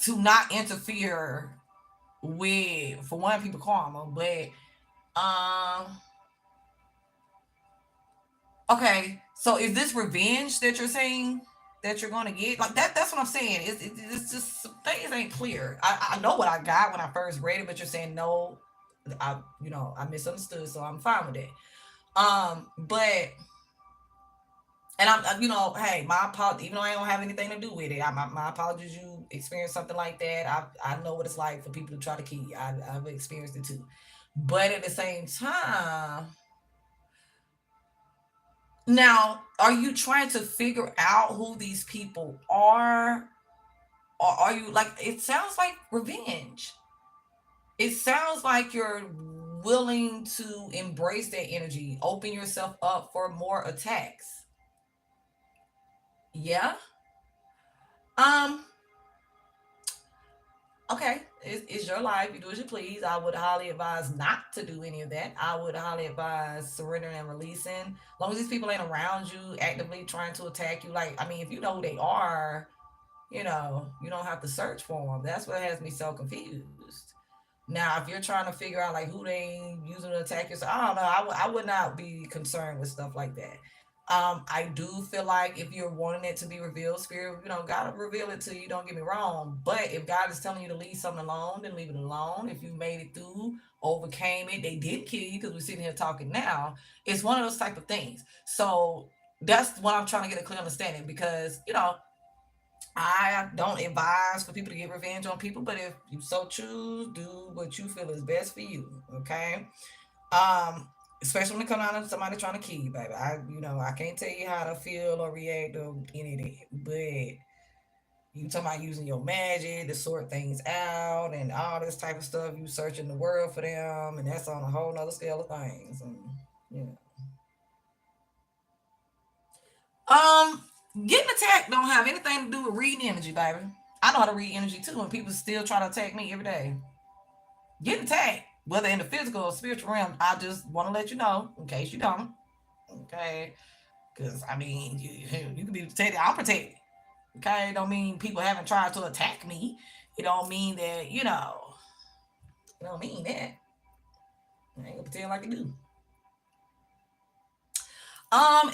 to not interfere with, for one, people karma. But um, okay, so is this revenge that you're saying that you're gonna get? Like that's what I'm saying. It's just some things ain't clear. I know what I got when I first read it, but you're saying no. I misunderstood, so I'm fine with it. But and hey, my apology. Even though I don't have anything to do with it, my apologies. You experienced something like that. I know what it's like for people to try to kill you. I've experienced it too. But at the same time, now, are you trying to figure out who these people are? Or are you like, it sounds like revenge. It sounds like you're willing to embrace that energy, open yourself up for more attacks. Yeah. Um, okay. It's your life. You do as you please. I would highly advise not to do any of that. I would highly advise surrendering and releasing. As long as these people ain't around you actively trying to attack you. Like, I mean, if you know who they are, you don't have to search for them. That's what has me so confused. Now, if you're trying to figure out like who they using to attack you, so I don't know. I would not be concerned with stuff like that. I do feel like if you're wanting it to be revealed, Spirit, gotta reveal it to you. Don't get me wrong, but if God is telling you to leave something alone, then leave it alone. If you made it through, overcame it, they did kill you because we're sitting here talking now. It's one of those type of things. So that's what I'm trying to get a clear understanding because I don't advise for people to get revenge on people, but if you so choose, do what you feel is best for you. Okay. Um, Especially when it comes down to somebody trying to kill you, baby. I can't tell you how to feel or react or any of that. But you talking about using your magic to sort things out and all this type of stuff. You searching the world for them, and that's on a whole nother scale of things. And you know. Um, Getting attacked don't have anything to do with reading energy, baby. I know how to read energy too, and people still try to attack me every day. Getting attacked, whether in the physical or spiritual realm, I just want to let you know, in case you don't. Okay, because I mean, you can be protected. I'm protected. Okay, don't mean people haven't tried to attack me. It don't mean that It don't mean that. I ain't gonna pretend like it do.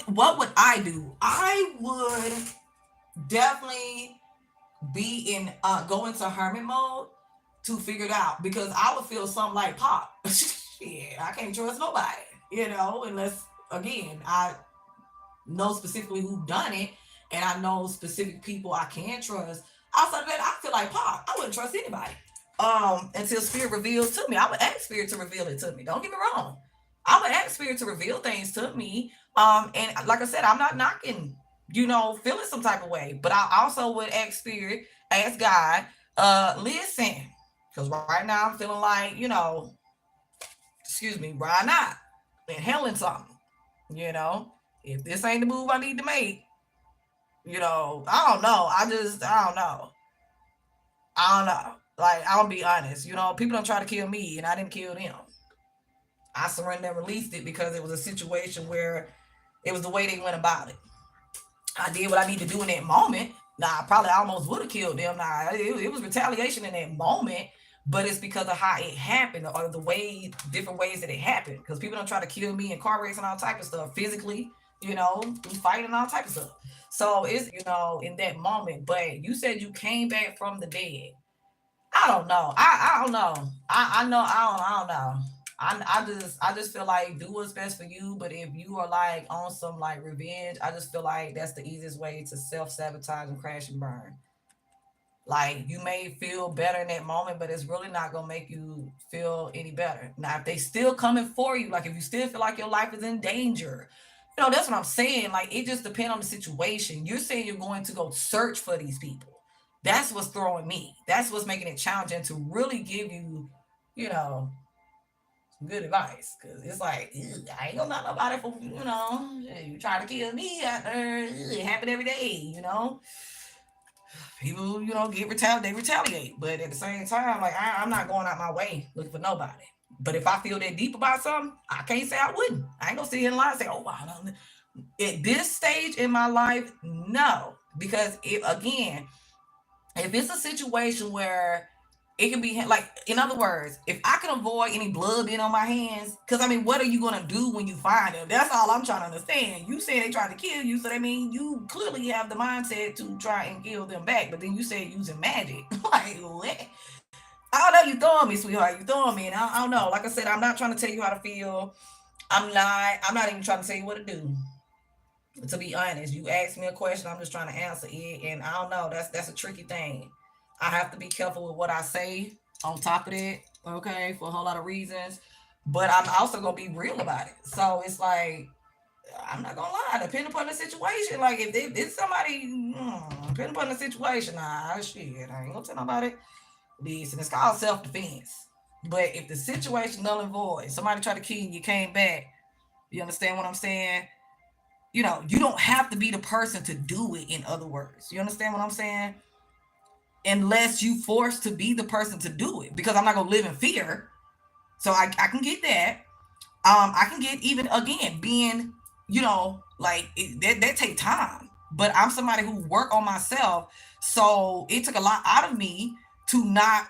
What would I do? I would definitely be in go into hermit mode to figure it out because I would feel something like pop. Shit, I can't trust nobody, unless again know specifically who done it, and I know specific people I can trust. Outside of that, I feel like Pac, I wouldn't trust anybody. Until Spirit reveals to me. I would ask Spirit to reveal it to me. Don't get me wrong. I would ask Spirit to reveal things to me. And like I said, I'm not knocking, feeling some type of way. But I also would ask Spirit, ask God, listen. Because right now I'm feeling like, excuse me, why not? Inhaling something, you know. If this ain't the move I need to make, I don't know. I don't know. I don't know. Like, I'll be honest. People don't try to kill me, and I didn't kill them. I surrendered and released it because it was a situation where it was the way they went about it. I did what I need to do in that moment. Now, I probably almost would have killed them. Now, it was retaliation in that moment, but it's because of how it happened or the different ways that it happened. Because people don't try to kill me in car wrecks and all type of stuff physically, we fight and all type of stuff. So it's, in that moment. But you said you came back from the dead. I don't know. I don't know. I know. I don't know. I just feel like do what's best for you. But if you are like on some like revenge, I just feel like that's the easiest way to self sabotage and crash and burn. Like you may feel better in that moment, but it's really not gonna make you feel any better. Now, if they still coming for you, like if you still feel like your life is in danger, that's what I'm saying. Like it just depends on the situation. You're saying you're going to go search for these people. That's what's throwing me. That's what's making it challenging to really give you, you know, some good advice. Cause it's like I ain't gonna knock nobody for you try to kill me out there. It happen every day. People, they retaliate. But at the same time, like I'm not going out my way looking for nobody. But if I feel that deep about something, I can't say I wouldn't. I ain't gonna sit here and lie and say, oh wow, no. At this stage in my life, no. Because if it's a situation where it can be like, in other words, if I can avoid any blood being on my hands, because I mean, what are you gonna do when you find them? That's all I'm trying to understand. You say they trying to kill you, so that means you clearly have the mindset to try and kill them back. But then you say using magic, like what? I don't know. You throwing me, sweetheart. You throwing me, and I don't know. Like I said, I'm not trying to tell you how to feel. I'm not. I'm not even trying to tell you what to do. To be honest, you asked me a question, I'm just trying to answer it, and I don't know. That's a tricky thing. I have to be careful with what I say. On top of that, okay, for a whole lot of reasons, but I'm also gonna be real about it. So it's like I'm not gonna lie. Depending upon the situation, like if somebody, depending upon the situation, nah, shit, I ain't gonna tell nobody this, and it's called self defense. But if the situation null and void, somebody tried to kill you, you came back. You understand what I'm saying? You don't have to be the person to do it, in other words. You understand what I'm saying? Unless you forced to be the person to do it. Because I'm not gonna live in fear. So I can get that. I can get even again being, like that take time. But I'm somebody who work on myself. So it took a lot out of me to not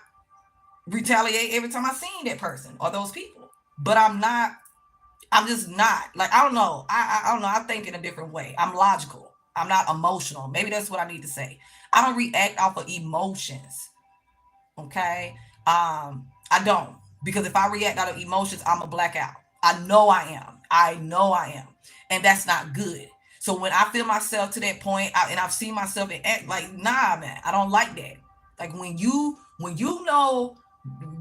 retaliate every time I seen that person or those people. But I'm just not like I don't know. I don't know. I think in a different way. I'm logical. I'm not emotional. Maybe that's what I need to say. I don't react off of emotions. Okay. I don't, because if I react out of emotions, I'm a blackout. I know I am. I know I am, and that's not good. So when I feel myself to that point, and I've seen myself and act like, nah, man, I don't like that. Like when you know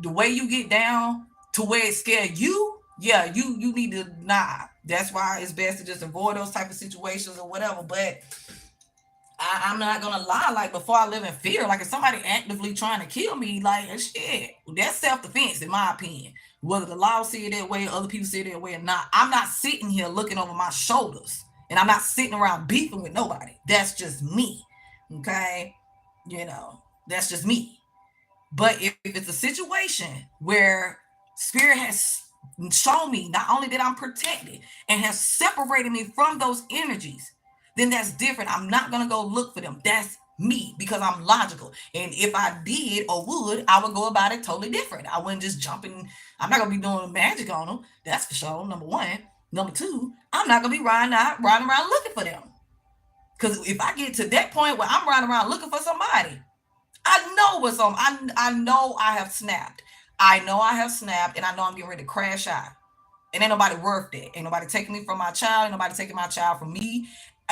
the way you get down to where it scared you, yeah, you need to nah. That's why it's best to just avoid those type of situations or whatever. But I'm not gonna lie. Like before, I live in fear. Like if somebody actively trying to kill me, like shit, that's self defense, in my opinion. Whether the law see it that way, or other people see it that way or not, I'm not sitting here looking over my shoulders, and I'm not sitting around beefing with nobody. That's just me. Okay, that's just me. But if it's a situation where spirit has shown me not only that I'm protected and has separated me from those energies, then that's different. I'm not gonna go look for them. That's me, because I'm logical. And if I did or would, I would go about it totally different. I wouldn't just jump in. I'm not gonna be doing magic on them. That's for sure. Number one. Number two, I'm not gonna be riding around looking for them. Because if I get to that point where I'm riding around looking for somebody, I know what's on. I know I have snapped. I know I have snapped, and I know I'm getting ready to crash out. And ain't nobody worth that. Ain't nobody taking me from my child. Ain't nobody taking my child from me.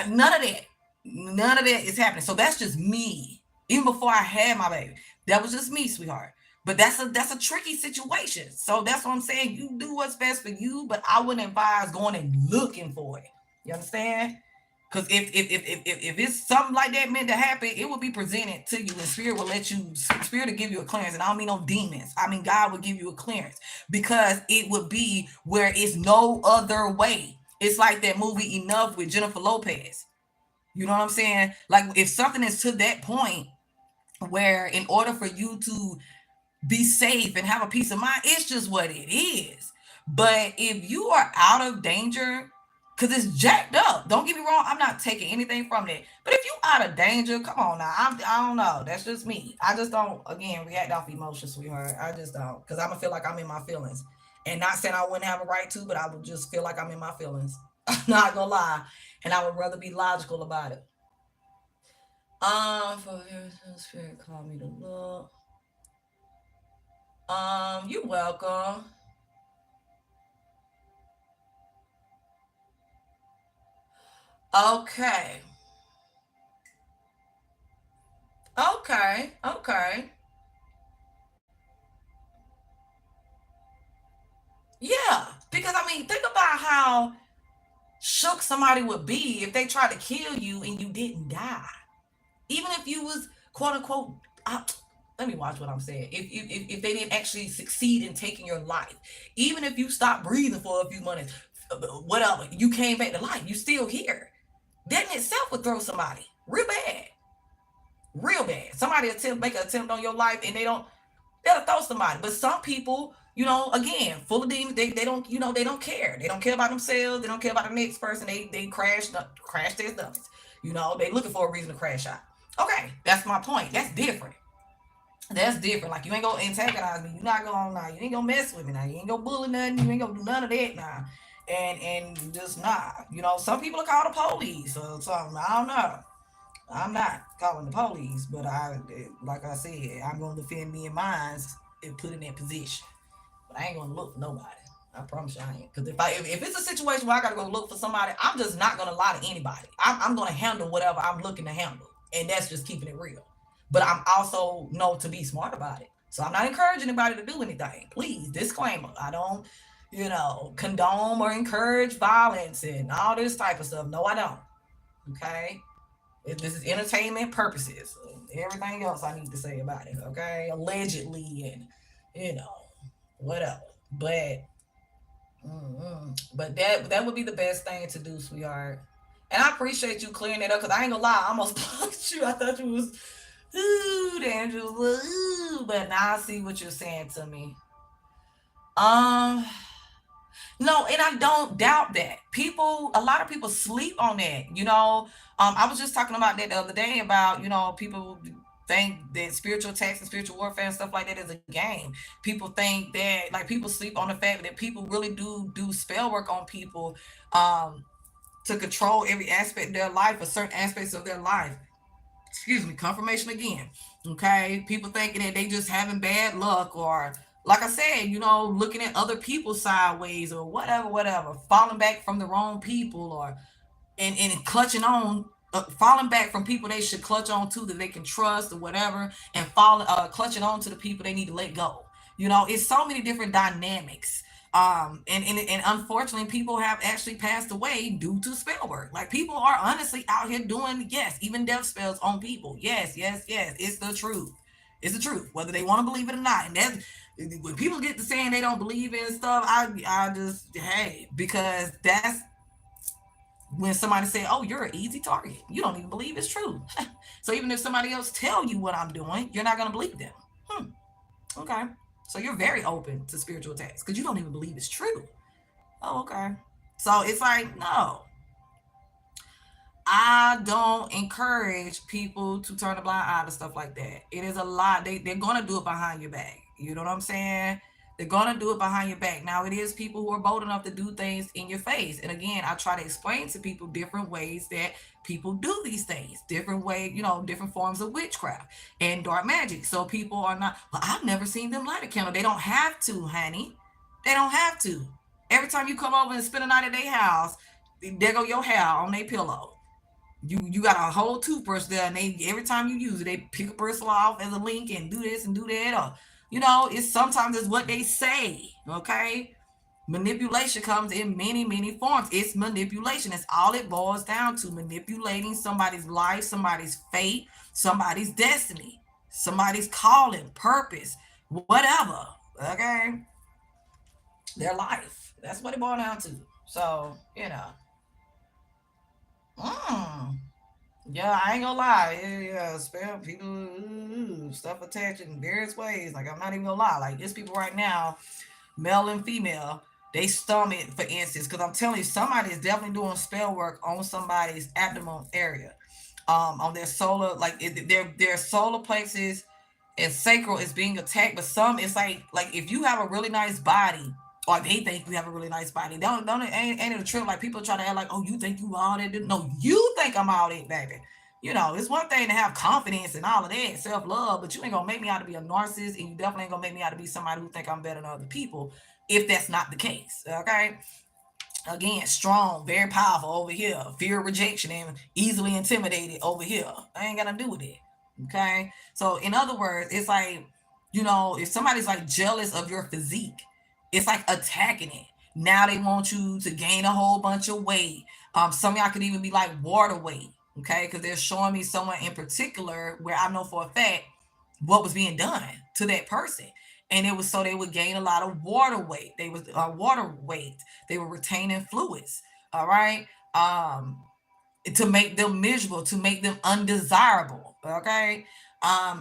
None of that. None of that is happening. So that's just me. Even before I had my baby, that was just me, sweetheart. But that's a tricky situation. So that's what I'm saying. You do what's best for you, but I wouldn't advise going and looking for it. You understand? Because if it's something like that meant to happen, it will be presented to you, and spirit will let you. Spirit will give you a clearance, and I don't mean no demons. I mean God will give you a clearance because it would be where it's no other way. It's like that movie Enough with Jennifer Lopez. You know what I'm saying? Like if something is to that point where, in order for you to be safe and have a peace of mind, it's just what it is. But if you are out of danger, because it's jacked up, don't get me wrong, I'm not taking anything from that. But if you out of danger, come on now. I don't know. That's just me. I just don't, again, react off emotions, sweetheart. I just don't. Because I'm going to feel like I'm in my feelings. And not saying I wouldn't have a right to, but I would just feel like I'm in my feelings. I'm not going to lie. And I would rather be logical about it. For spirit, call me to look. You're welcome. Okay. Okay. Okay. Yeah. Because I mean, think about how shook somebody would be if they tried to kill you and you didn't die. Even if you was quote unquote let me watch what I'm saying. If they didn't actually succeed in taking your life, even if you stopped breathing for a few minutes, whatever, you came back to life, you still here. That in itself would throw somebody real bad, real bad. Somebody make an attempt on your life and they'll throw somebody. But some people, again, full of demons, they don't, they don't care. They don't care about themselves. They don't care about the next person. They crash their stomachs. They looking for a reason to crash out. Okay, that's my point. That's different. That's different. Like you ain't gonna antagonize me. You're not gonna now. You ain't gonna mess with me now. You ain't gonna bully nothing. You ain't gonna do none of that now. And just nah. Some people are called the police or something. I don't know. I'm not calling the police, but like I said, I'm gonna defend me and mine and put in that position. But I ain't gonna look for nobody. I promise you I ain't. Because if it's a situation where I gotta go look for somebody, I'm just not gonna lie to anybody. I'm gonna handle whatever I'm looking to handle, and that's just keeping it real. But I'm also know to be smart about it. So I'm not encouraging anybody to do anything. Please, disclaimer: I don't, condone or encourage violence and all this type of stuff. No, I don't. Okay. This is entertainment purposes. Everything else I need to say about it, okay? Allegedly and whatever. But that would be the best thing to do, sweetheart. And I appreciate you clearing that up because I ain't gonna lie, I almost blocked you. I thought you was dangerous. But now I see what you're saying to me. Um, no, and I don't doubt that. A lot of people sleep on that. I was just talking about that the other day about, people think that spiritual attacks and spiritual warfare and stuff like that is a game. People think that, like, people sleep on the fact that people really do spell work on people to control every aspect of their life or certain aspects of their life. Excuse me, confirmation again. Okay, people thinking that they just having bad luck, or like I said, looking at other people sideways or whatever, falling back from the wrong people, or and clutching on, falling back from people they should clutch on to that they can trust or whatever, and falling clutching on to the people they need to let go. It's so many different dynamics. And unfortunately, people have actually passed away due to spell work. Like, people are honestly out here doing, yes, even death spells on people. Yes, yes, yes. It's the truth. It's the truth, whether they want to believe it or not. And that's when people get to saying they don't believe in stuff. I just, hey, because that's when somebody say, "Oh, you're an easy target. You don't even believe it's true." So even if somebody else tell you what I'm doing, you're not gonna believe them. Okay. So you're very open to spiritual attacks because you don't even believe it's true. Oh, okay. So it's like, no, I don't encourage people to turn a blind eye to stuff like that. It is a lot. They're going to do it behind your back. You know what I'm saying? They're going to do it behind your back. Now, it is people who are bold enough to do things in your face. And again, I try to explain to people different ways that people do these things, different ways, different forms of witchcraft and dark magic. So people are not, well, I've never seen them light a candle. They don't have to, honey. They don't have to. Every time you come over and spend a night at their house, there go your hair on their pillow. You got a whole toothbrush there, and they every time you use it, they pick a bristle off as a link and do this and do that, or it's sometimes it's what they say. Okay, manipulation comes in many forms. It's manipulation. It's all it boils down to: manipulating somebody's life, somebody's fate, somebody's destiny, somebody's calling, purpose, whatever. Okay, their life. That's what it boils down to. So Mm. Yeah, I ain't gonna lie. Yeah, spell people stuff attached in various ways. Like I'm not even gonna lie. Like there's people right now, male and female, they stomach, for instance, because I'm telling you, somebody is definitely doing spell work on somebody's abdomen area, on their solar, like their solar plexus and sacral is being attacked. But some, it's like if you have a really nice body, or they think you have a really nice body, don't ain't it a trip? Like people try to act like, oh, you think you all that? No, you think I'm all that, baby. It's one thing to have confidence and all of that, self love, but you ain't gonna make me out to be a narcissist, and you definitely ain't gonna make me out to be somebody who think I'm better than other people, if that's not the case. Okay. Again, strong, very powerful over here. Fear of rejection and easily intimidated over here. I ain't got to do with it. Okay. So, in other words, it's like, if somebody's like jealous of your physique, it's like attacking it. Now they want you to gain a whole bunch of weight. Some of y'all could even be like water weight. Okay. Because they're showing me someone in particular where I know for a fact what was being done to that person. And it was so they would gain a lot of water weight. They was water weight. They were retaining fluids. All right. To make them miserable, to make them undesirable. Okay.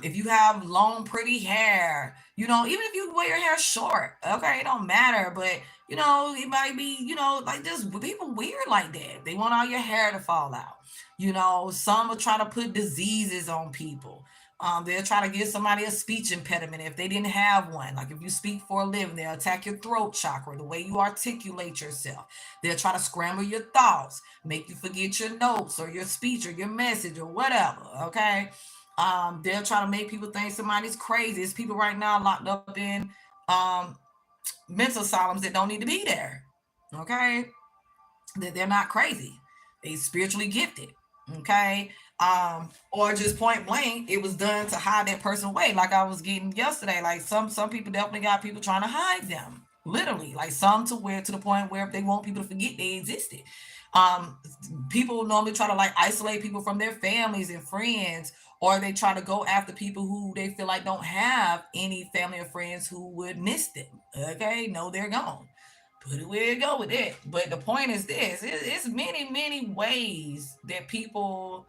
If you have long, pretty hair, even if you wear your hair short, okay, it don't matter. But it might be, like just people weird like that. They want all your hair to fall out. Some will try to put diseases on people. They'll try to give somebody a speech impediment if they didn't have one. Like if you speak for a living, they'll attack your throat chakra, the way you articulate yourself. They'll try to scramble your thoughts, make you forget your notes or your speech or your message or whatever. Okay. They'll try to make people think somebody's crazy. There's people right now locked up in um, mental asylums that don't need to be there. Okay. That they're not crazy. They spiritually gifted. Okay. Or just point blank, it was done to hide that person away. Like I was getting yesterday. Like some people definitely got people trying to hide them. Literally. Like some to the point where if they want people to forget they existed. Um, People normally try to like isolate people from their families and friends, or they try to go after people who they feel like don't have any family or friends who would miss them. Okay, no, they're gone. Put it where it go with it. But the point is this: it's many ways that people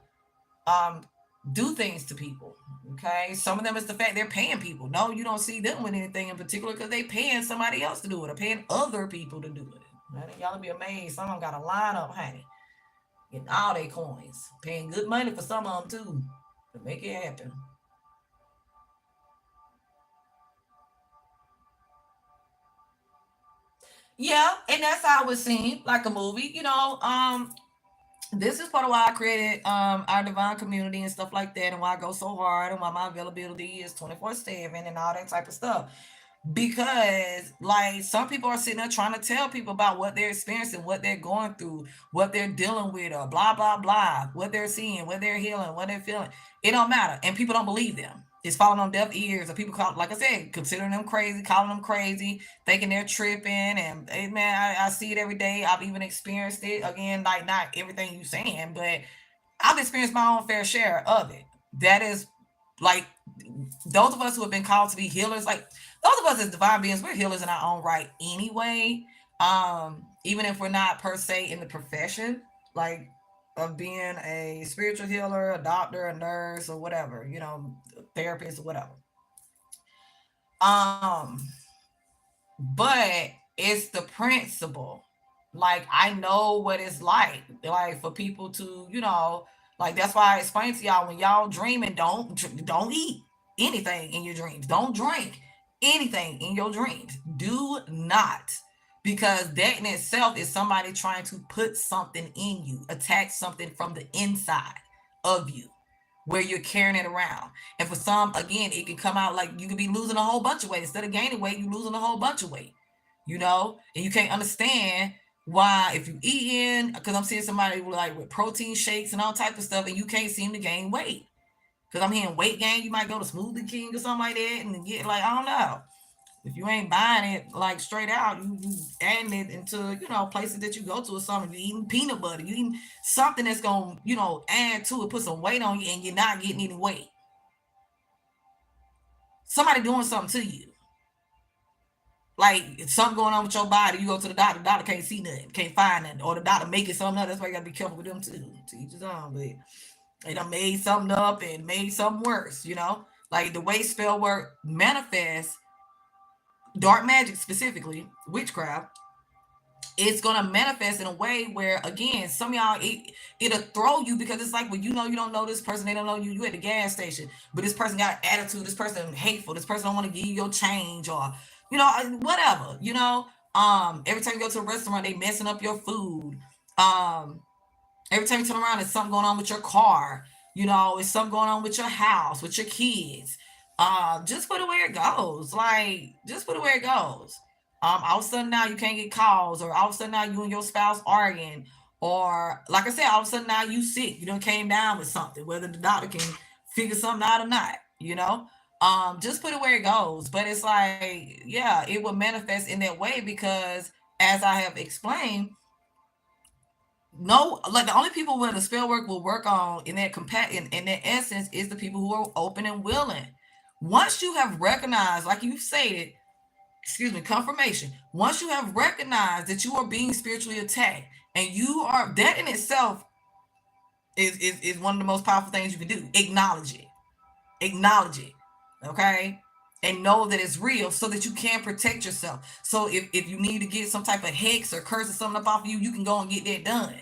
um do things to people. Okay, some of them is the fact they're paying people. No, you don't see them with anything in particular because they paying somebody else to do it or paying other people to do it. Man, y'all be amazed. Some of them got a lineup, honey, getting all their coins, paying good money for some of them too to make it happen. Yeah, and that's how it would seem like a movie. This is part of why I created our divine community and stuff like that, and why I go so hard, and why my availability is 24/7 and all that type of stuff. Because like some people are sitting there trying to tell people about what they're experiencing, what they're going through, what they're dealing with, or blah blah blah, what they're seeing, what they're healing, what they're feeling. It don't matter, and people don't believe them. It's falling on deaf ears, or people call, like I said, considering them crazy, calling them crazy, thinking they're tripping. And hey, man, I see it every day. I've even experienced it. Again, like not everything you saying, but I've experienced my own fair share of it. That is like those of us who have been called to be healers, like those of us as divine beings, we're healers in our own right anyway. Even if we're not per se in the profession, like of being a spiritual healer, a doctor, a nurse, or whatever, a therapist or whatever. Um, but it's the principle. Like I know what it's like for people to, like that's why I explained to y'all, when y'all dreaming, don't eat anything in your dreams. Don't drink anything in your dreams. Do not, because that in itself is somebody trying to put something in you, attack something from the inside of you, where you're carrying it around. And for some, again, it can come out like you could be losing a whole bunch of weight. Instead of gaining weight, you're losing a whole bunch of weight. and you can't understand why if you eating, because I'm seeing somebody with protein shakes and all type of stuff, and you can't seem to gain weight. Because I'm hearing weight gain, you might go to Smoothie King or something like that and get I don't know. If you ain't buying it straight out, you adding it into places that you go to or something. You eating peanut butter, you eating something that's gonna add to it, put some weight on you, and you're not getting any weight. Somebody doing something to you. Like something going on with your body, you go to the doctor can't see nothing, can't find nothing, or the doctor making something up. That's why you gotta be careful with them too. To each his own, but they done made something up and made something worse. Like the way spell work manifests, dark magic specifically, witchcraft, it's gonna manifest in a way where, again, some of y'all, it'll throw you, because it's like, well, you don't know this person, they don't know you. You at the gas station, but this person got an attitude. This person hateful. This person don't want to give you your change, or whatever. Every time you go to a restaurant, they messing up your food. Every time you turn around, there's something going on with your car. It's something going on with your house, with your kids. Just put it where it goes. Just put it where it goes. All of a sudden now you can't get calls, or all of a sudden now you and your spouse arguing, or like I said, all of a sudden now you sick. You done came down with something, whether the doctor can figure something out or not. Just put it where it goes. But it's yeah, it will manifest in that way because, as I have explained, the only people where the spell work will work on in that in that essence is the people who are open and willing. Once you have recognized, like you stated, confirmation. Once you have recognized that you are being spiritually attacked, and you are, that in itself is one of the most powerful things you can do. Acknowledge it. Okay. And know that it's real, so that you can protect yourself. So if you need to get some type of hex or curse or something up off of you, you can go and get that done.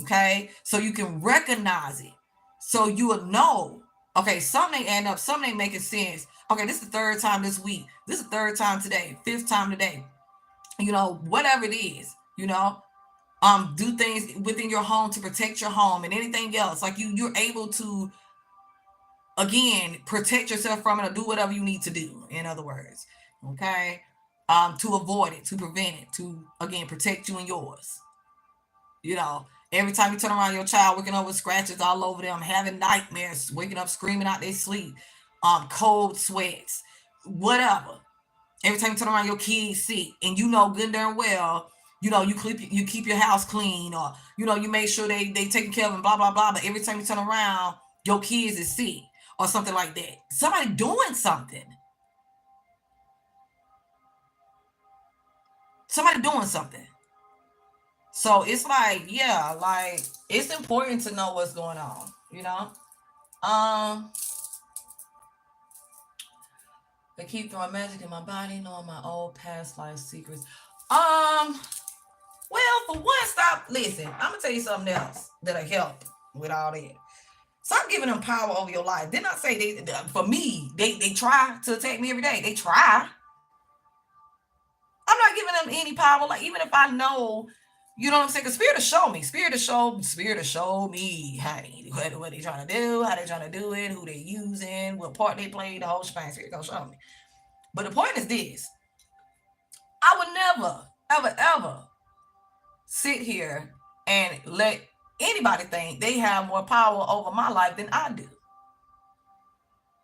Okay. So you can recognize it. So you will know, okay, something ain't adding up, something ain't making sense. Okay, this is the third time this week. This is the third time today, fifth time today. Whatever it is, do things within your home to protect your home, and anything else. Like you're able to, again, protect yourself from it, or do whatever you need to do, in other words. Okay. To avoid it, to prevent it, to, again, protect you and yours. Every time you turn around, your child waking up with scratches all over them, having nightmares, waking up screaming out their sleep, cold sweats, whatever. Every time you turn around, your kids sick, and good and darn well, you keep your house clean, or you make sure they taking care of them, blah blah blah. But every time you turn around, your kids is sick or something like that. Somebody doing something. So it's it's important to know what's going on, They keep throwing magic in my body, knowing my old past life secrets. Well, for one, listen, I'm gonna tell you something else that'll help with all that. Stop giving them power over your life. Didn't I say for me, they try to attack me every day. They try. I'm not giving them any power. Even if I know, you know what I'm saying? Because Spirit will show me. Spirit will show me, hey, what they trying to do, how they trying to do it, who they using, what part they play, the whole shebang. Spirit gonna show me. But the point is this: I would never, ever, ever sit here and let anybody think they have more power over my life than I do.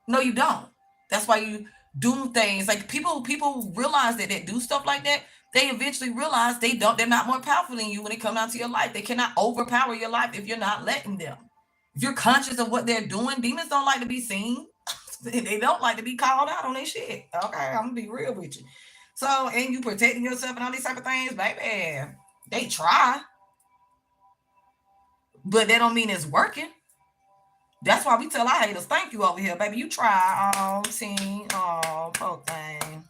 No, you don't. That's why you do things like people realize that they do stuff like that. They eventually realize they're not more powerful than you when it comes down to your life. They cannot overpower your life if you're not letting them. If you're conscious of what they're doing, demons don't like to be seen. They don't like to be called out on their shit. Okay, I'm gonna be real with you. So, and you protecting yourself and all these type of things, baby. They try, but that don't mean it's working. That's why we tell our haters, thank you over here, baby. You try, team, poor thing.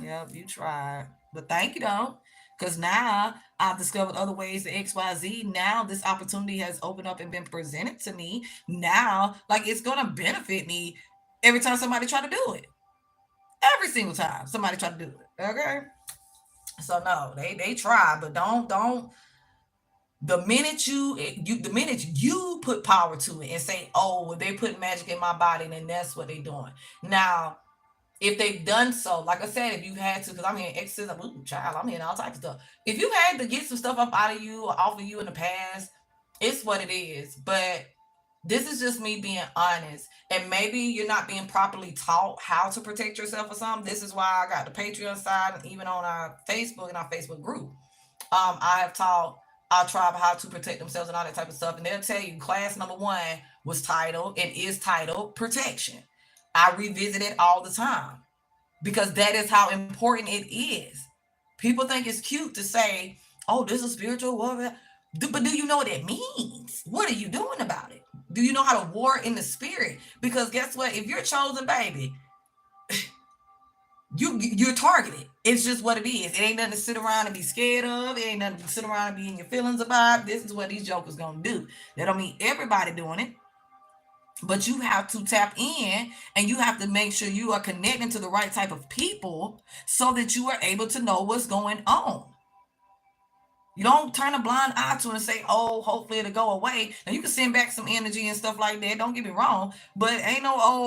Yep, you tried. But thank you, though. Because now I've discovered other ways to XYZ. Now this opportunity has opened up and been presented to me. Now, it's going to benefit me every time somebody try to do it. Every single time somebody try to do it. Okay? So, no, they try, but don't. The minute you put power to it and say, oh, well, they put magic in my body, then that's what they doing. Now, If they've done so, like I said, if you had to, because I'm hearing exorcism, ooh, child, I'm hearing all types of stuff. If you had to get some stuff up out of you or off of you in the past, it's what it is. But this is just me being honest. And maybe you're not being properly taught how to protect yourself or something. This is why I got the Patreon side and even on our Facebook and our Facebook group. I have taught our tribe how to protect themselves and all that type of stuff. And they'll tell you class number one was titled and is titled protection. I revisit it all the time because that is how important it is. People think it's cute to say, oh, this is spiritual warfare. But do you know what it means? What are you doing about it? Do you know how to war in the spirit? Because guess what? If you're chosen, baby, you're targeted. It's just what it is. It ain't nothing to sit around and be scared of. It ain't nothing to sit around and be in your feelings about. This is what these jokers gonna do. That don't mean everybody doing it, but you have to tap in and you have to make sure you are connecting to the right type of people so that you are able to know what's going on. You don't turn a blind eye to it and say, oh, hopefully it'll go away. Now, you can send back some energy and stuff like that. Don't get me wrong. But ain't no, I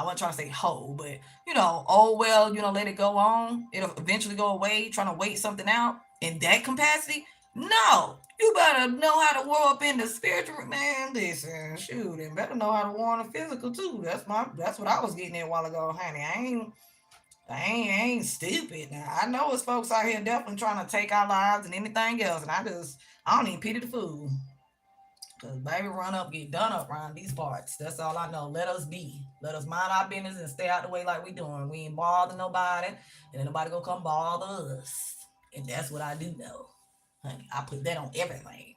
wasn't trying to say ho, but, oh, well, let it go on. It'll eventually go away, trying to wait something out in that capacity. No, you better know how to war up in the spiritual, man. Listen, shoot, and better know how to war in the physical too. That's what I was getting at a while ago, honey. I ain't stupid. Now I know it's folks out here definitely trying to take our lives and anything else, and I don't even pity the fool. Cause baby, run up, get done up around these parts. That's all I know. Let us be. Let us mind our business and stay out the way like we doing. We ain't bother nobody, and ain't nobody gonna come bother us. And that's what I do know, honey. I put that on everything.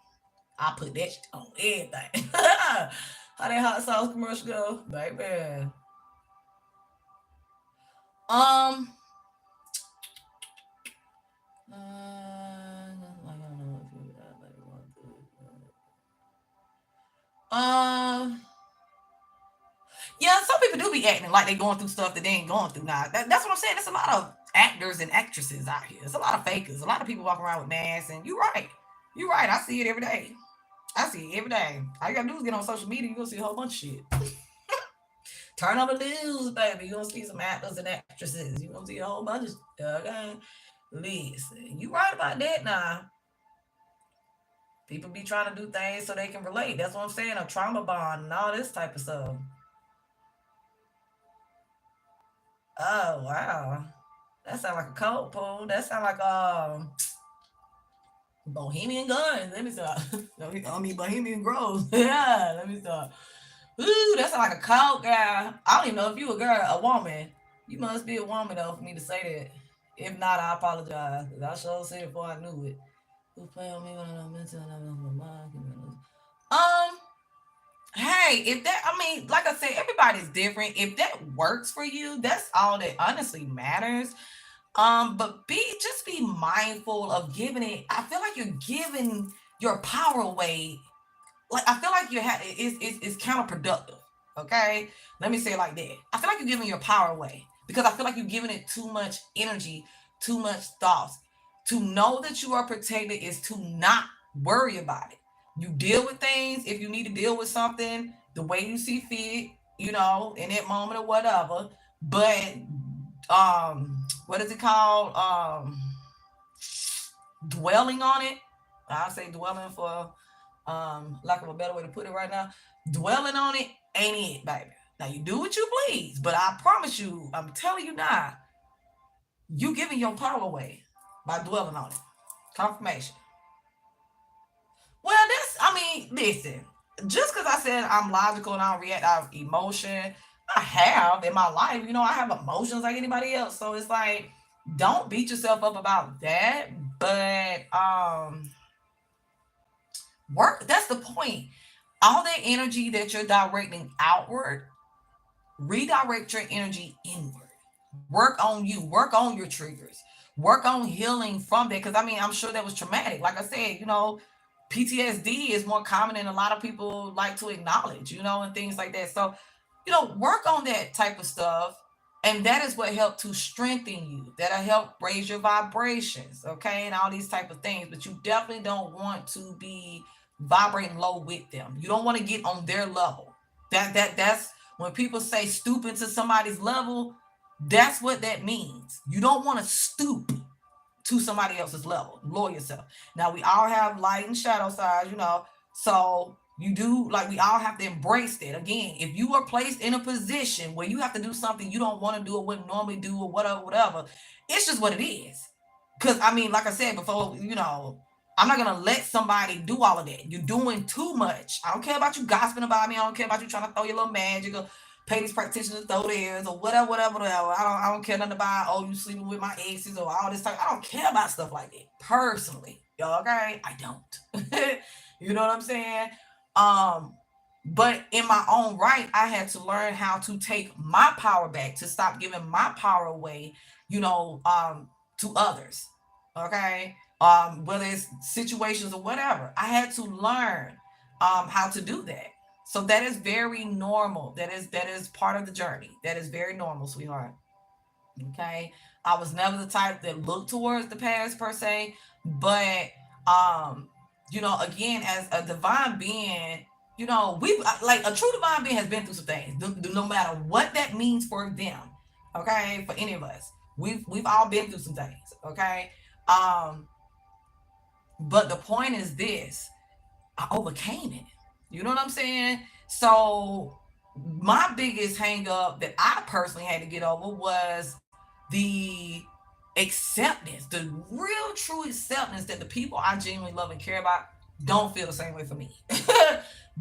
I put that on everything. How that hot sauce commercial go, baby? Um, I don't know if you like want to. Yeah, some people do be acting like they going through stuff that they ain't going through. Now, that's what I'm saying. There's a lot of actors and actresses out here. There's a lot of fakers. A lot of people walking around with masks. And you're right. You're right. I see it every day. I see it every day. All you gotta do is get on social media. You're gonna see a whole bunch of shit. Turn on the news, baby. You're gonna see some actors and actresses. You're gonna see a whole bunch of stuff. Okay. Listen, you right about that now. People be trying to do things so they can relate. That's what I'm saying. A trauma bond and all this type of stuff. Oh wow. That sound like a cold pool. That sound like Bohemian Guns. Let me stop. I mean Bohemian Groves. Yeah, let me stop. Ooh, that sound like a cold guy. I don't even know if you a girl, a woman. You must be a woman though for me to say that. If not, I apologize. I sure said it before I knew it. Who play on me when I'm mental and I'm my mind? Um, hey, if that, I mean, like I said, everybody's different. If that works for you, that's all that honestly matters. But be mindful of giving it. I feel like you're giving your power away. Like I feel like it's counterproductive. Okay, let me say it like that. I feel like you're giving your power away because I feel like you're giving it too much energy, too much thoughts. To know that you are protected is to not worry about it. You deal with things if you need to deal with something the way you see fit, in that moment or whatever. But what is it called? Dwelling on it. I'll say dwelling for lack of a better way to put it right now. Dwelling on it ain't it, baby. Now you do what you please, but I promise you, I'm telling you now, you giving your power away by dwelling on it. Confirmation. Well, listen, just because I said I'm logical and I don't react out of emotion, I have in my life, I have emotions like anybody else. So it's like, don't beat yourself up about that. But work, that's the point. All that energy that you're directing outward, redirect your energy inward. Work on you, work on your triggers, work on healing from that. Because I'm sure that was traumatic. Like I said, PTSD is more common than a lot of people like to acknowledge, and things like that. So, work on that type of stuff. And that is what helped to strengthen you. That'll help raise your vibrations, okay, and all these type of things. But you definitely don't want to be vibrating low with them. You don't want to get on their level. That's When people say stooping to somebody's level, that's what that means. You don't want to stoop to somebody else's level. Lower yourself. Now, we all have light and shadow sides, so you do, like, we all have to embrace that. Again, if you are placed in a position where you have to do something you don't want to do or wouldn't normally do or whatever, it's just what it is. Because, I mean, like I said before, I'm not going to let somebody do all of that. You're doing too much. I don't care about you gossiping about me. I don't care about you trying to throw your little magic or pay these practitioners to throw theirs or whatever. I don't care nothing about, you sleeping with my exes or all this stuff. I don't care about stuff like that. Personally. Okay? I don't. You know what I'm saying? But in my own right, I had to learn how to take my power back, to stop giving my power away, to others. Okay? Whether it's situations or whatever. I had to learn how to do that. So that is very normal. That is part of the journey. That is very normal, sweetheart. Okay. I was never the type that looked towards the past per se, but again, as a divine being, we, like, a true divine being has been through some things, no matter what that means for them. Okay, for any of us, we've all been through some things. Okay, but the point is this: I overcame it. You know what I'm saying? So my biggest hang up that I personally had to get over was the acceptance, the real true acceptance that the people I genuinely love and care about don't feel the same way for me.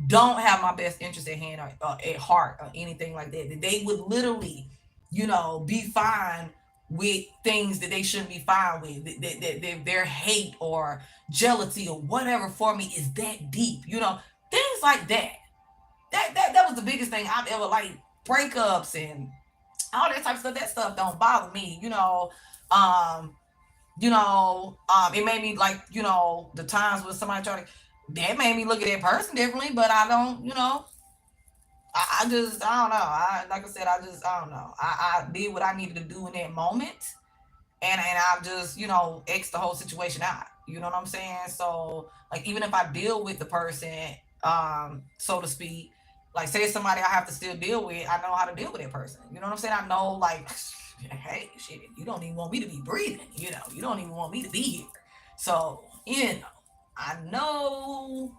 Don't have my best interest at hand or at heart or anything like that. That they would literally, be fine with things that they shouldn't be fine with. That their hate or jealousy or whatever for me is that deep. Things like that. That was the biggest thing I've ever, like, breakups and all that type of stuff. That stuff don't bother me. It made me, like, the times when somebody tried to, that made me look at that person differently, but I don't, I just, I don't know. Like I said, I don't know. I did what I needed to do in that moment. And I just, X the whole situation out. You know what I'm saying? So, like, even if I deal with the person, so to speak, like, say it's somebody I have to still deal with, I know how to deal with that person. You know what I'm saying? I know, like, hey, shit, you don't even want me to be breathing. You don't even want me to be here. So, I know,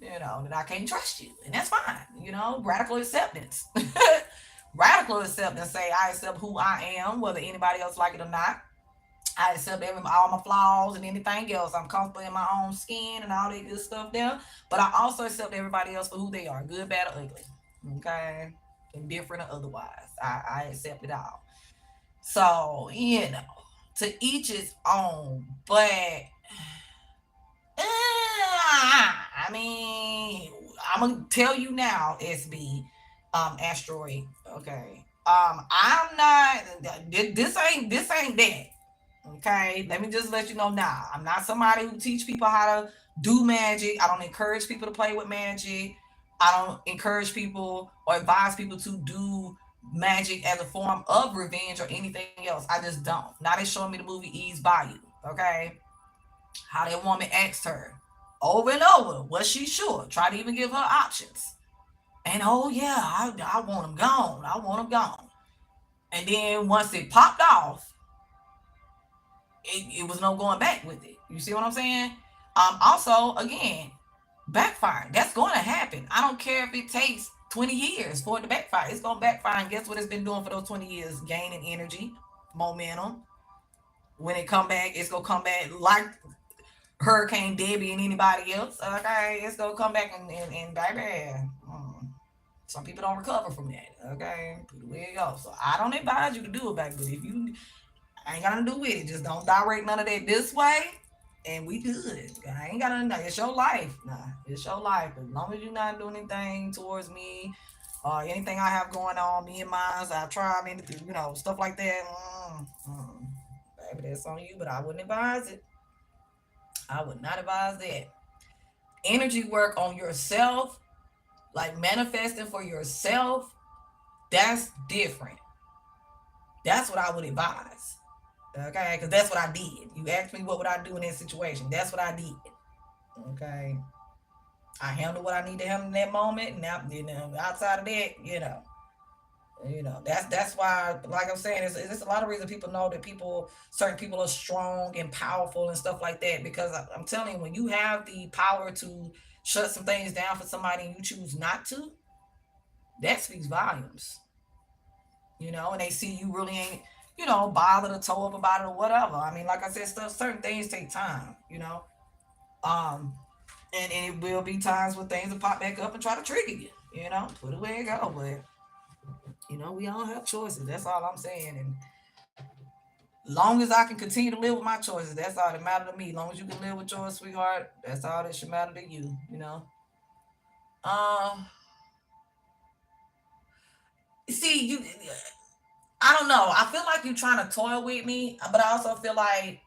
that I can't trust you. And that's fine. Radical acceptance. Radical acceptance say I accept who I am, whether anybody else like it or not. I accept all my flaws and anything else. I'm comfortable in my own skin and all that good stuff there. But I also accept everybody else for who they are, good, bad, or ugly. Okay? Indifferent or otherwise. I accept it all. So, to each his own. But, I mean, I'm going to tell you now, SB, Asteroid. Okay? I'm not, this ain't that. Okay, let me just let you know now. I'm not somebody who teach people how to do magic. I don't encourage people to play with magic. I don't encourage people or advise people to do magic as a form of revenge or anything else. I just don't. Now they showing me the movie Eve's Bayou. Okay, how that woman asked her over and over, was she sure? Try to even give her options. And oh yeah, I want him gone. I want him gone. And then once it popped off, it was no going back with it. You see what I'm saying? Also, again, backfire. That's going to happen. I don't care if it takes 20 years for it to backfire. It's going to backfire. And guess what it's been doing for those 20 years? Gaining energy, momentum. When it come back, it's going to come back like Hurricane Debbie and anybody else. Okay, it's going to come back and baby. Some people don't recover from that. Okay, there you go. So I don't advise you to do it back. But if you ain't got nothing to do with it. Just don't direct none of that this way, and we good. I ain't got nothing. It's your life. Nah, it's your life. As long as you're not doing anything towards me or anything I have going on, me and mine, I try, stuff like that. Baby, that's on you, but I wouldn't advise it. I would not advise that. Energy work on yourself, like manifesting for yourself, that's different. That's what I would advise. Okay, because that's what I did. You asked me what would I do in that situation. That's what I did. Okay, I handled what I need to handle in that moment, and now, outside of that, That's why, like I'm saying, it's a lot of reasons people know that certain people are strong and powerful and stuff like that, because I'm telling you, when you have the power to shut some things down for somebody and you choose not to, that speaks volumes. And they see you really ain't, bother to toe up about it or whatever. I mean, like I said, certain things take time. Um, and it will be times when things will pop back up and try to trigger you. Put it where it go, but we all have choices. That's all I'm saying. And long as I can continue to live with my choices, that's all that matter to me. Long as you can live with yours, sweetheart, that's all that should matter to you. Um, see, I don't know. I feel like you're trying to toy with me, but I also feel like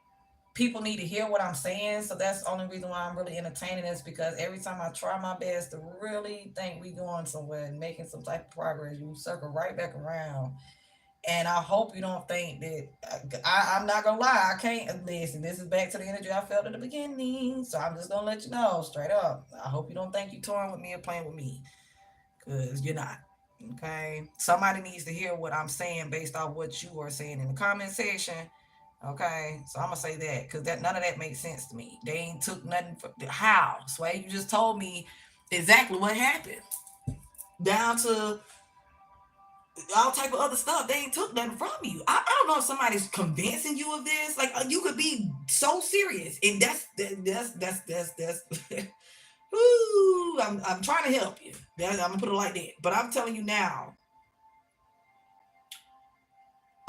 people need to hear what I'm saying. So that's the only reason why I'm really entertaining this, because every time I try my best to really think we going somewhere and making some type of progress, you circle right back around. And I hope you don't think that I'm not gonna lie. I can't listen. This is back to the energy I felt at the beginning. So I'm just gonna let you know straight up. I hope you don't think you're toying with me or playing with me, because you're not. Okay. Somebody needs to hear what I'm saying based off what you are saying in the comment section. Okay, so I'm gonna say that because that none of that makes sense to me. They ain't took nothing for how. Sway, you just told me exactly what happened. Down to all type of other stuff. They ain't took nothing from you. I don't know if somebody's convincing you of this. Like you could be so serious, and that's. Woo, I'm trying to help you. I'm gonna put it like that. But I'm telling you now,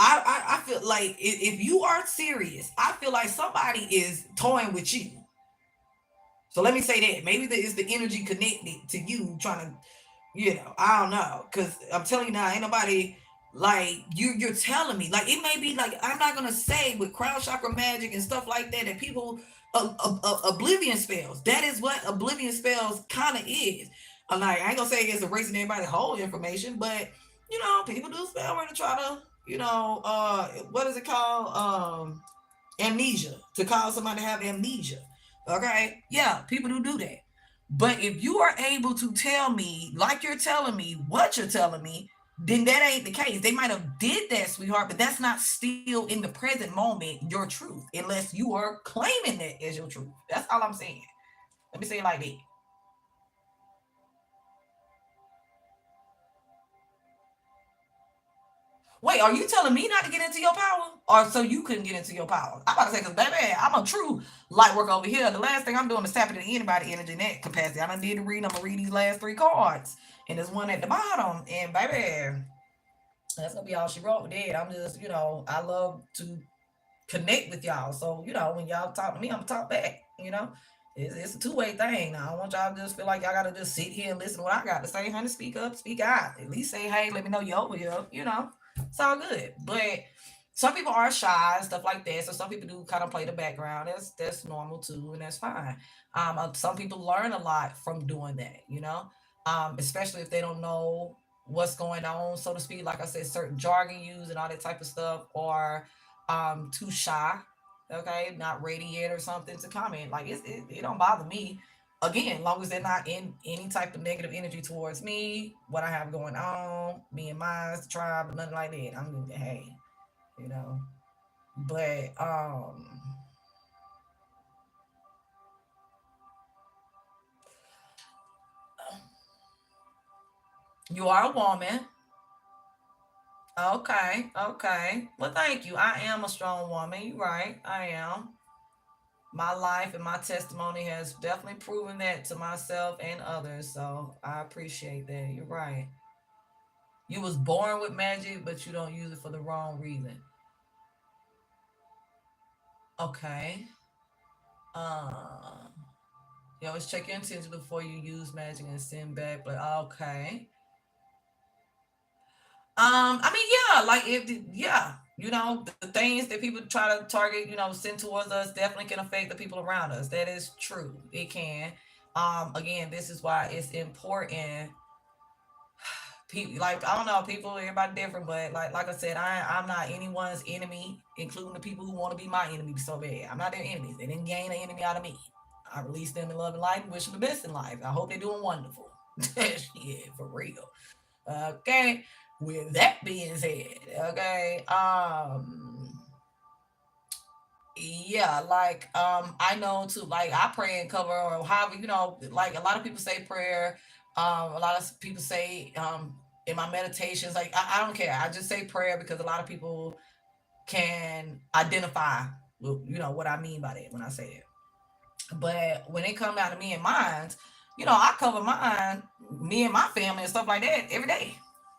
I feel like if you are serious, I feel like somebody is toying with you. So let me say that maybe it's the energy connected to you trying to, I don't know, because I'm telling you now, ain't nobody like you. You're telling me like it may be like I'm not gonna say with crown chakra magic and stuff like that that people oblivion spells. That is what oblivion spells kind of is. I'm like I ain't gonna say it's erasing everybody's whole information, but people do spell where to try to what is it called amnesia, to cause somebody to have amnesia. Okay, yeah, people do that. But if you are able to tell me, like you're telling me, what you're telling me, then that ain't the case. They might have did that, sweetheart, but that's not still in the present moment your truth, unless you are claiming that as your truth. That's all I'm saying. Let me say it like that. Wait, are you telling me not to get into your power? Or so you couldn't get into your power? I'm about to say, because baby, I'm a true light work over here. The last thing I'm doing is tapping into anybody energy in that capacity. I done did the reading. I'm going to read these last three cards. And there's one at the bottom. And baby, that's going to be all she wrote with that. I'm just, I love to connect with y'all. So, when y'all talk to me, I'm going to talk back, It's a two-way thing. Now, I don't want y'all to just feel like y'all got to just sit here and listen to what I got to say. Honey, speak up, speak out. At least say, hey, let me know you're over here. It's all good. But some people are shy and stuff like that. So some people do kind of play the background. That's normal too, and that's fine. Some people learn a lot from doing that. Especially if they don't know what's going on, so to speak. Like I said, certain jargon used and all that type of stuff, or too shy. Okay, not ready yet or something to comment. Like it don't bother me. Again, long as they're not in any type of negative energy towards me, what I have going on, me and mine, the tribe, nothing like that. I'm hey, you know. But you are a woman. Okay, okay. Well, thank you. I am a strong woman. You're right. I am. My life and my testimony has definitely proven that to myself and others. So I appreciate that. You're right. You was born with magic, but you don't use it for the wrong reason. Okay. Uh, you always check your intentions before you use magic and send back. But okay. I mean, yeah, like yeah, the things that people try to target, send towards us definitely can affect the people around us. That is true. It can. Again, this is why it's important. People, like, I don't know, people, everybody different, but like I said, I'm not anyone's enemy, including the people who want to be my enemy so bad. I'm not their enemies. They didn't gain an enemy out of me. I release them in love and light and wish them the best in life. I hope they're doing wonderful. Yeah, for real. Okay. With that being said, okay, yeah, like I know too, like I pray and cover or however, like a lot of people say prayer. A lot of people say in my meditations, like I don't care. I just say prayer because a lot of people can identify what I mean by that when I say it. But when it comes down to me and mine, I cover mine, me and my family and stuff like that every day,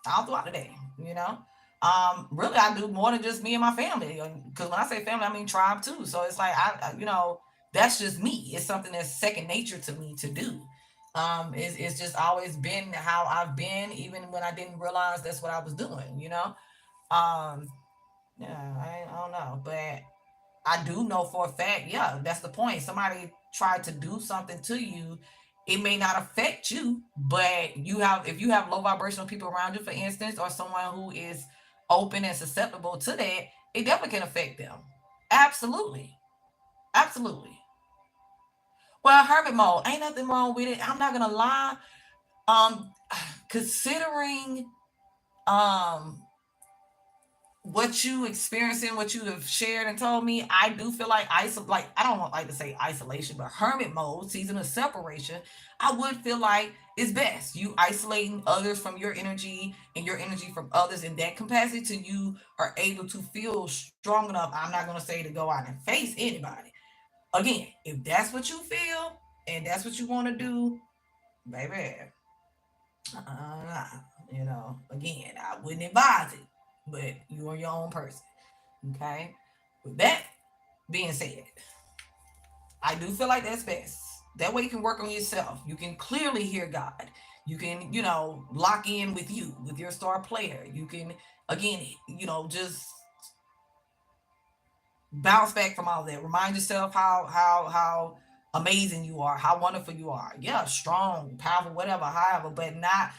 all throughout the day. You know, really, I do more than just me and my family. Because when I say family, I mean tribe too. So it's like that's just me. It's something that's second nature to me to do. It's just always been how I've been, even when I didn't realize that's what I was doing. Um, yeah, I don't know, but I do know for a fact, yeah, that's the point. Somebody tried to do something to you, it may not affect you, but if you have low vibrational people around you, for instance, or someone who is open and susceptible to that, it definitely can affect them. Absolutely. Absolutely. Well, hermit mode, ain't nothing wrong with it. I'm not gonna lie. Um, considering um what you experiencing, what you have shared and told me, I do feel like like I don't want like to say isolation, but hermit mode, season of separation, I would feel like it's best. You isolating others from your energy and your energy from others in that capacity till you are able to feel strong enough. I'm not gonna say to go out and face anybody. Again, if that's what you feel and that's what you want to do, baby, uh, again, I wouldn't advise it, but you are your own person. Okay. With that being said, I do feel like that's best. That way you can work on yourself. You can clearly hear God. You can, lock in with you, with your star player. You can, again, just bounce back from all that. Remind yourself how amazing you are, how wonderful you are. Yeah, strong, powerful, whatever, however, but not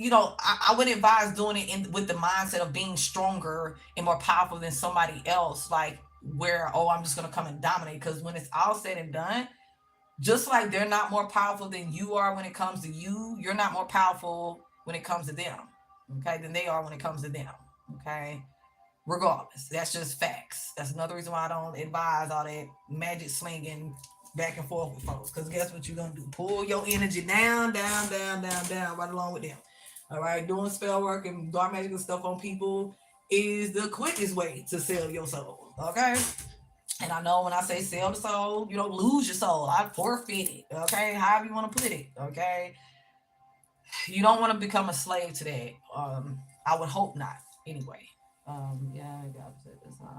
I would advise doing it with the mindset of being stronger and more powerful than somebody else, like where, oh, I'm just gonna come and dominate. Because when it's all said and done, just like they're not more powerful than you are when it comes to you, you're not more powerful when it comes to them, okay, than they are when it comes to them, okay. Regardless, that's just facts. That's another reason why I don't advise all that magic slinging back and forth with folks. Because guess what you're gonna do? Pull your energy down, down, down, down, down, right along with them. All right, doing spell work and dark magic and stuff on people is the quickest way to sell your soul. Okay. And I know when I say sell the soul, you don't lose your soul. I forfeit it. Okay, however you want to put it. Okay, you don't want to become a slave to that. I would hope not. Anyway. Yeah, I got this. No,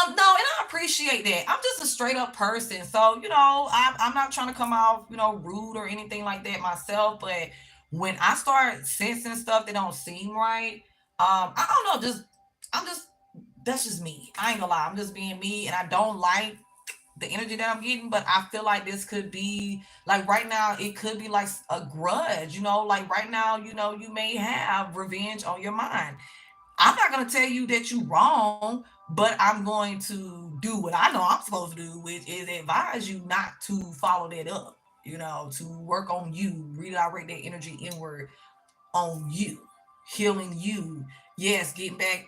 and I appreciate that. I'm just a straight up person, so I'm not trying to come off, rude or anything like that myself. But when I start sensing stuff that don't seem right, I don't know. I'm just that's just me. I ain't gonna lie. I'm just being me, and I don't like the energy that I'm getting. But I feel like this could be like right now. It could be like a grudge, Like right now, you may have revenge on your mind. I'm not gonna tell you that you wrong, but I'm going to do what I know I'm supposed to do, which is advise you not to follow that up. To work on you, redirect that energy inward on you, healing you. Yes, getting back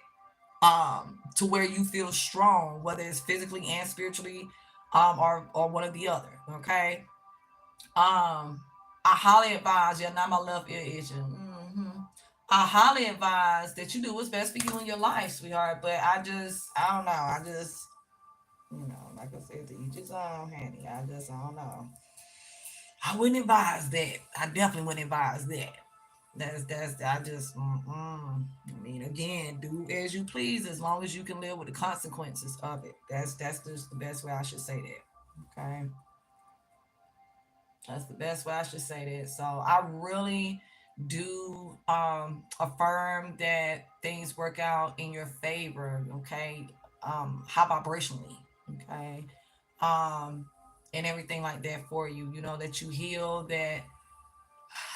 to where you feel strong, whether it's physically and spiritually, or one or the other. Okay. I highly advise. Yeah, not my left ear itching. I highly advise that you do what's best for you in your life, sweetheart. But I don't know. Like I said, to each his own, honey. I don't know. I wouldn't advise that. I definitely wouldn't advise that. I just, I mean, again, do as you please as long as you can live with the consequences of it. That's just the best way I should say that. Okay. That's the best way I should say that. So I really do affirm that things work out in your favor, okay? High vibrationally, okay? Um and everything like that for you, that you heal that.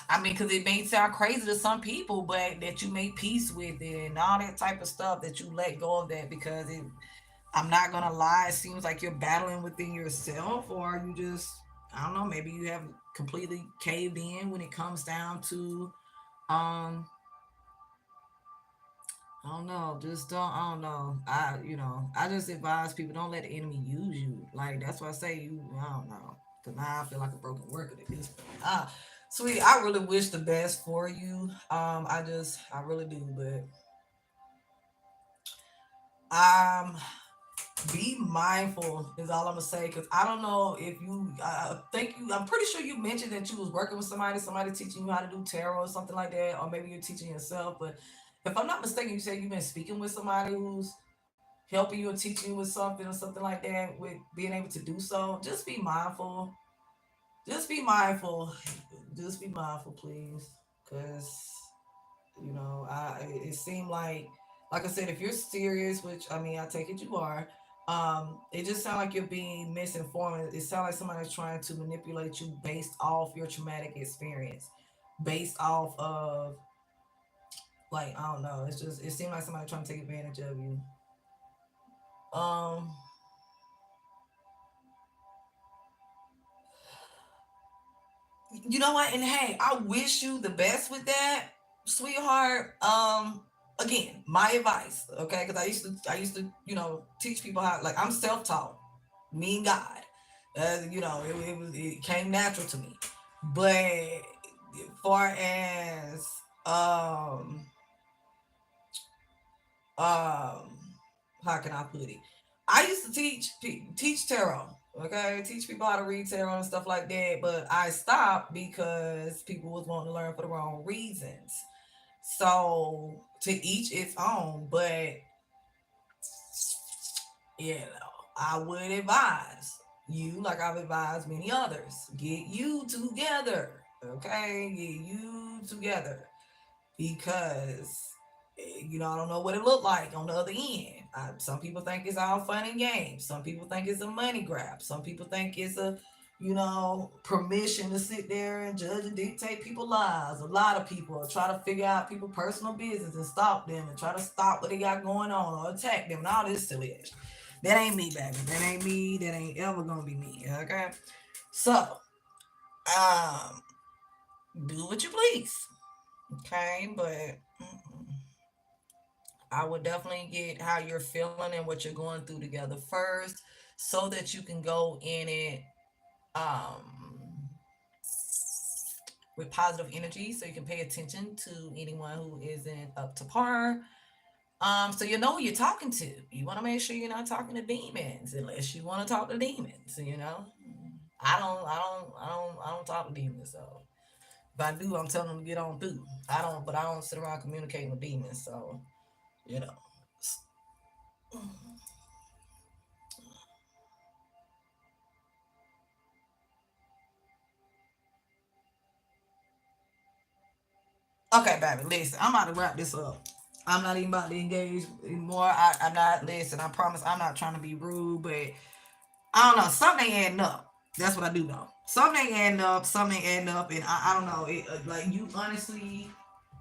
I mean, because it may sound crazy to some people, but that you make peace with it and all that type of stuff, that you let go of that because I'm not gonna lie, it seems like you're battling within yourself, or you just, I don't know, maybe you have completely caved in when it comes down to um I don't know. Just don't. I don't know. I just advise people don't let the enemy use you. Like that's why I say you. I don't know. Cause now I feel like a broken record at this point. Sweetie, I really wish the best for you. I really do. But um, be mindful is all I'm gonna say. Cause I don't know if you. Think you. I'm pretty sure you mentioned that you was working with somebody teaching you how to do tarot or something like that, or maybe you're teaching yourself. But if I'm not mistaken, you said you've been speaking with somebody who's helping you or teaching you with something or something like that, with being able to do so. Just be mindful. Just be mindful. Just be mindful, please. Because, it seemed like I said, if you're serious, which I mean, I take it you are, it just sounds like you're being misinformed. It sounds like somebody's trying to manipulate you based off your traumatic experience, based off of, like, I don't know. It seemed like somebody trying to take advantage of you. Um, You know what? And hey, I wish you the best with that, sweetheart. Again, my advice, okay? Because I used to, teach people how. Like I'm self-taught, me and God. It came natural to me. But far as um um how can I put it? I used to teach tarot. Okay, teach people how to read tarot and stuff like that. But I stopped because people was wanting to learn for the wrong reasons. So to each its own. But I would advise you, like I've advised many others, get you together. Okay, get you together because I don't know what it looked like on the other end. Some people think it's all fun and games. Some people think it's a money grab. Some people think it's a permission to sit there and judge and dictate people's lives. A lot of people try to figure out people's personal business and stop them and try to stop what they got going on or attack them and all this silly ass. That ain't me, baby. That ain't me. That ain't ever gonna be me. Okay. So, um, do what you please. Okay, but I would definitely get how you're feeling and what you're going through together first so that you can go in it um, with positive energy so you can pay attention to anyone who isn't up to par. So you know who you're talking to. You want to make sure you're not talking to demons unless you want to talk to demons. I don't talk to demons, so if I do, I'm telling them to get on through. But I don't sit around communicating with demons, so you know. Okay, baby, listen. I'm about to wrap this up. I'm not even about to engage anymore. I'm not. Listen, I promise I'm not trying to be rude, but I don't know. Something ain't adding up. That's what I do know. Something ain't adding up. Something ain't adding up, and I don't know. Like you honestly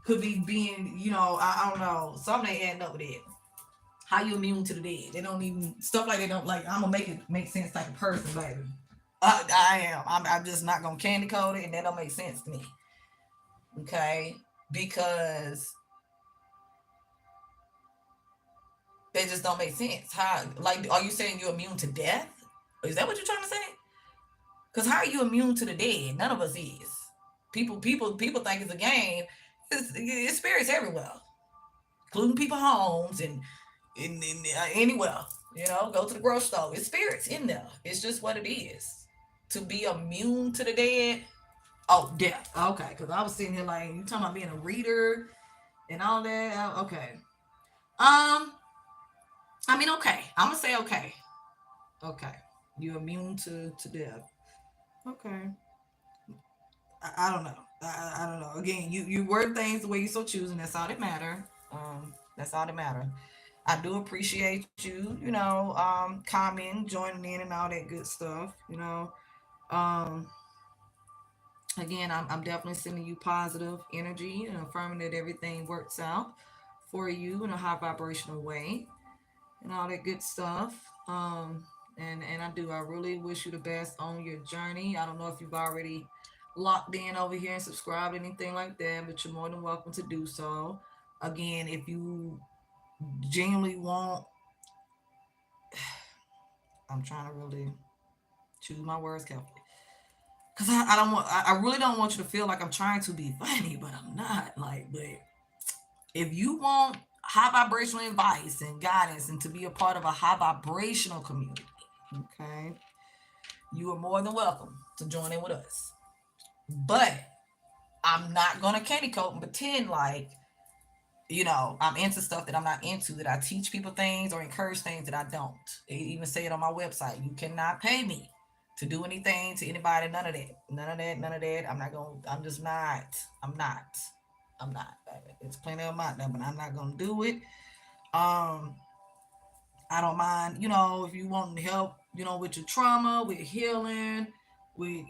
could be being, I don't know. Something ain't adding up with it. How you immune to the dead? They don't even stuff like they don't like. I'm gonna make it make sense type of person, baby. I am. I'm just not gonna candy code it, and that don't make sense to me. Okay, because they just don't make sense. How, like, are you saying you're immune to death? Is that what you're trying to say? Because how are you immune to the dead? None of us is. People think it's a game. It's spirits everywhere, including people homes and anywhere. Go to the grocery store. It's spirits in there. It's just what it is. To be immune to the dead. Oh, death. Okay, because I was sitting here like you talking about being a reader and all that. Okay. I mean, okay. I'm gonna say okay. Okay. You're immune to death. Okay. I don't know. I don't know. Again, you word things the way you so choosing. That's all that matter. That's all that matter. I do appreciate you, commenting, joining in, and all that good stuff. Um, again, I'm definitely sending you positive energy and affirming that everything works out for you in a high vibrational way and all that good stuff. And I really wish you the best on your journey. I don't know if you've already locked in over here and subscribed anything like that, but you're more than welcome to do so. Again, if you genuinely want, I'm trying to really choose my words carefully. Cause I don't want, I really don't want you to feel like I'm trying to be funny, but I'm not. Like, but if you want high vibrational advice and guidance and to be a part of a high vibrational community, okay, you are more than welcome to join in with us. But I'm not gonna candy coat and pretend like, I'm into stuff that I'm not into, that I teach people things or encourage things that I don't. They even say it on my website. You cannot pay me to do anything to anybody, none of that. None of that, none of that. I'm just not. I'm not. I'm not. It's plenty of them out there, but I'm not gonna do it. Um, I don't mind, if you want help, with your trauma, with healing, with,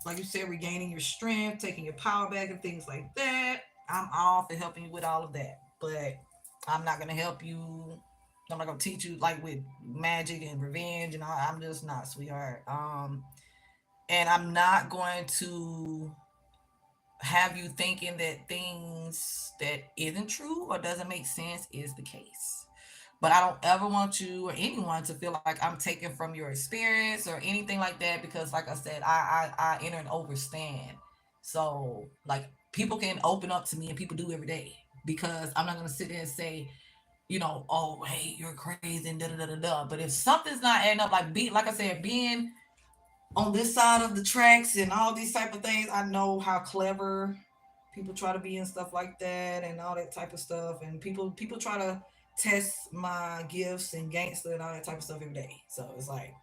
like you said, regaining your strength, taking your power back and things like that. I'm all for helping you with all of that. But I'm not going to help you. I'm not going to teach you like with magic and revenge and all. I'm just not, sweetheart. And I'm not going to have you thinking that things that isn't true or doesn't make sense is the case. But I don't ever want you or anyone to feel like I'm taking from your experience or anything like that, because like I said, I enter and overstand. So like, people can open up to me, and people do every day, because I'm not gonna sit there and say, oh hey, you're crazy and da da da da da. But if something's not adding up, like I said, being on this side of the tracks and all these type of things, I know how clever people try to be and stuff like that and all that type of stuff. And people try to test my gifts and gangster and all that type of stuff every day. So it's like,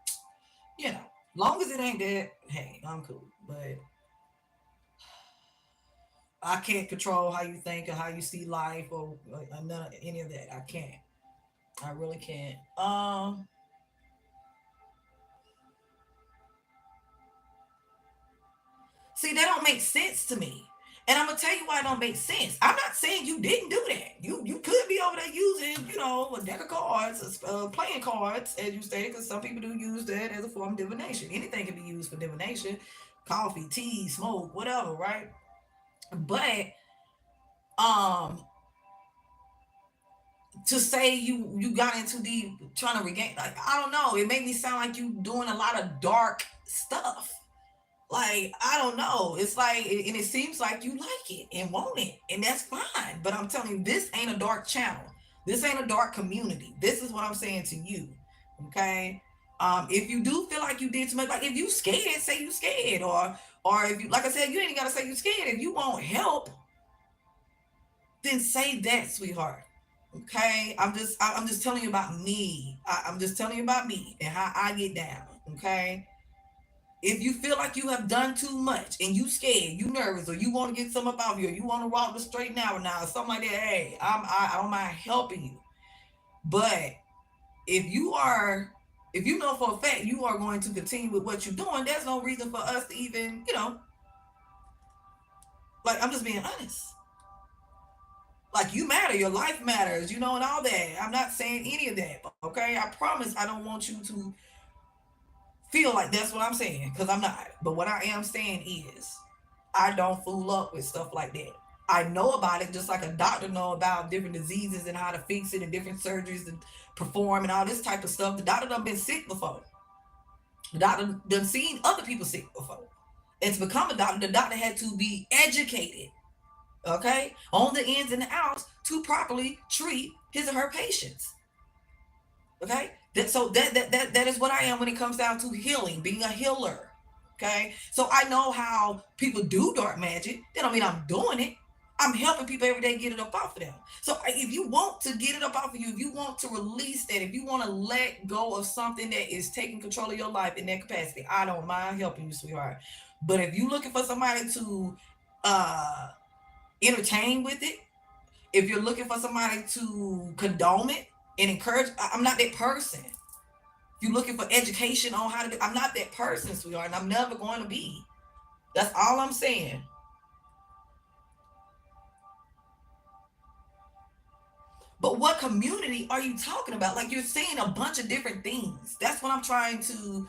long as it ain't that, hey, I'm cool. But I can't control how you think or how you see life or none of any of that. I can't. I really can't. See, that don't make sense to me. And I'm gonna tell you why it don't make sense. I'm not saying you didn't do that. You could be over there using, a deck of cards, playing cards, as you stated, because some people do use that as a form of divination. Anything can be used for divination, coffee, tea, smoke, whatever, right? But um, to say you got into deep trying to regain, like, I don't know, it made me sound like you doing a lot of dark stuff. Like, I don't know. It's like, and it seems like you like it and want it, and that's fine. But I'm telling you, this ain't a dark channel. This ain't a dark community. This is what I'm saying to you. Okay. If you do feel like you did too much, like if you scared, say you scared, or if you, like I said, you ain't gotta say you scared. If you want help, then say that, sweetheart. Okay. I'm just telling you about me. I'm just telling you about me and how I get down. Okay. If you feel like you have done too much and you scared, you nervous, or you want to get some up out of you, or you want to walk the straight now, or something like that, hey, I don't mind helping you. But if if you know for a fact you are going to continue with what you're doing, there's no reason for us to even, like, I'm just being honest. Like, you matter, your life matters, and all that. I'm not saying any of that, okay? I promise I don't want you to feel like that's what I'm saying, because I'm not. But what I am saying is, I don't fool up with stuff like that. I know about it just like a doctor know about different diseases and how to fix it and different surgeries to perform and all this type of stuff. The doctor done been sick before. The doctor done seen other people sick before. And to become a doctor, the doctor had to be educated, okay, on the ins and the outs to properly treat his or her patients. Okay? That is what I am when it comes down to healing, being a healer. Okay? So I know how people do dark magic. That don't mean I'm doing it. I'm helping people every day get it up off of them. So if you want to get it up off of you, if you want to release that, if you want to let go of something that is taking control of your life in that capacity, I don't mind helping you, sweetheart. But if you're looking for somebody to entertain with it, if you're looking for somebody to condone it and encourage, I'm not that person. If you're looking for education on how to do, I'm not that person, sweetheart, and I'm never going to be. That's all I'm saying. But what community are you talking about? Like, you're saying a bunch of different things. That's what I'm trying to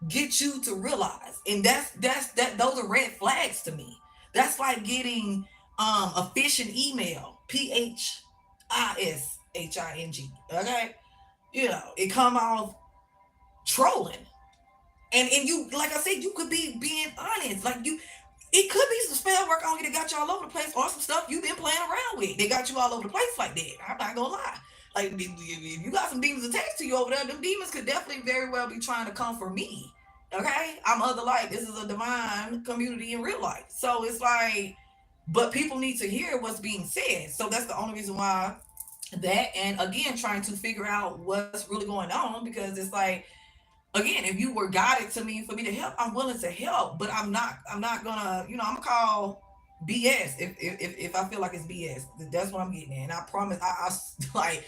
get you to realize. And those are red flags to me. That's like getting a phishing email, PHISING H-I-N-G. Okay? You know, it come off trolling. And you, like I said, you could be being honest. Like you, it could be some spell work on you that got you all over the place, or some stuff you've been playing around with. They got you all over the place like that. I'm not gonna lie. Like if you got some demons attached to you over there, them demons could definitely very well be trying to come for me. Okay, I'm other light. This is a divine community in real life. So it's like, but people need to hear what's being said. So that's the only reason why that. And again, trying to figure out what's really going on, because it's like, again, if you were guided to me for me to help, I'm willing to help, but I'm not gonna, I'm gonna call BS if I feel like it's BS. That's what I'm getting at. And I promise, like,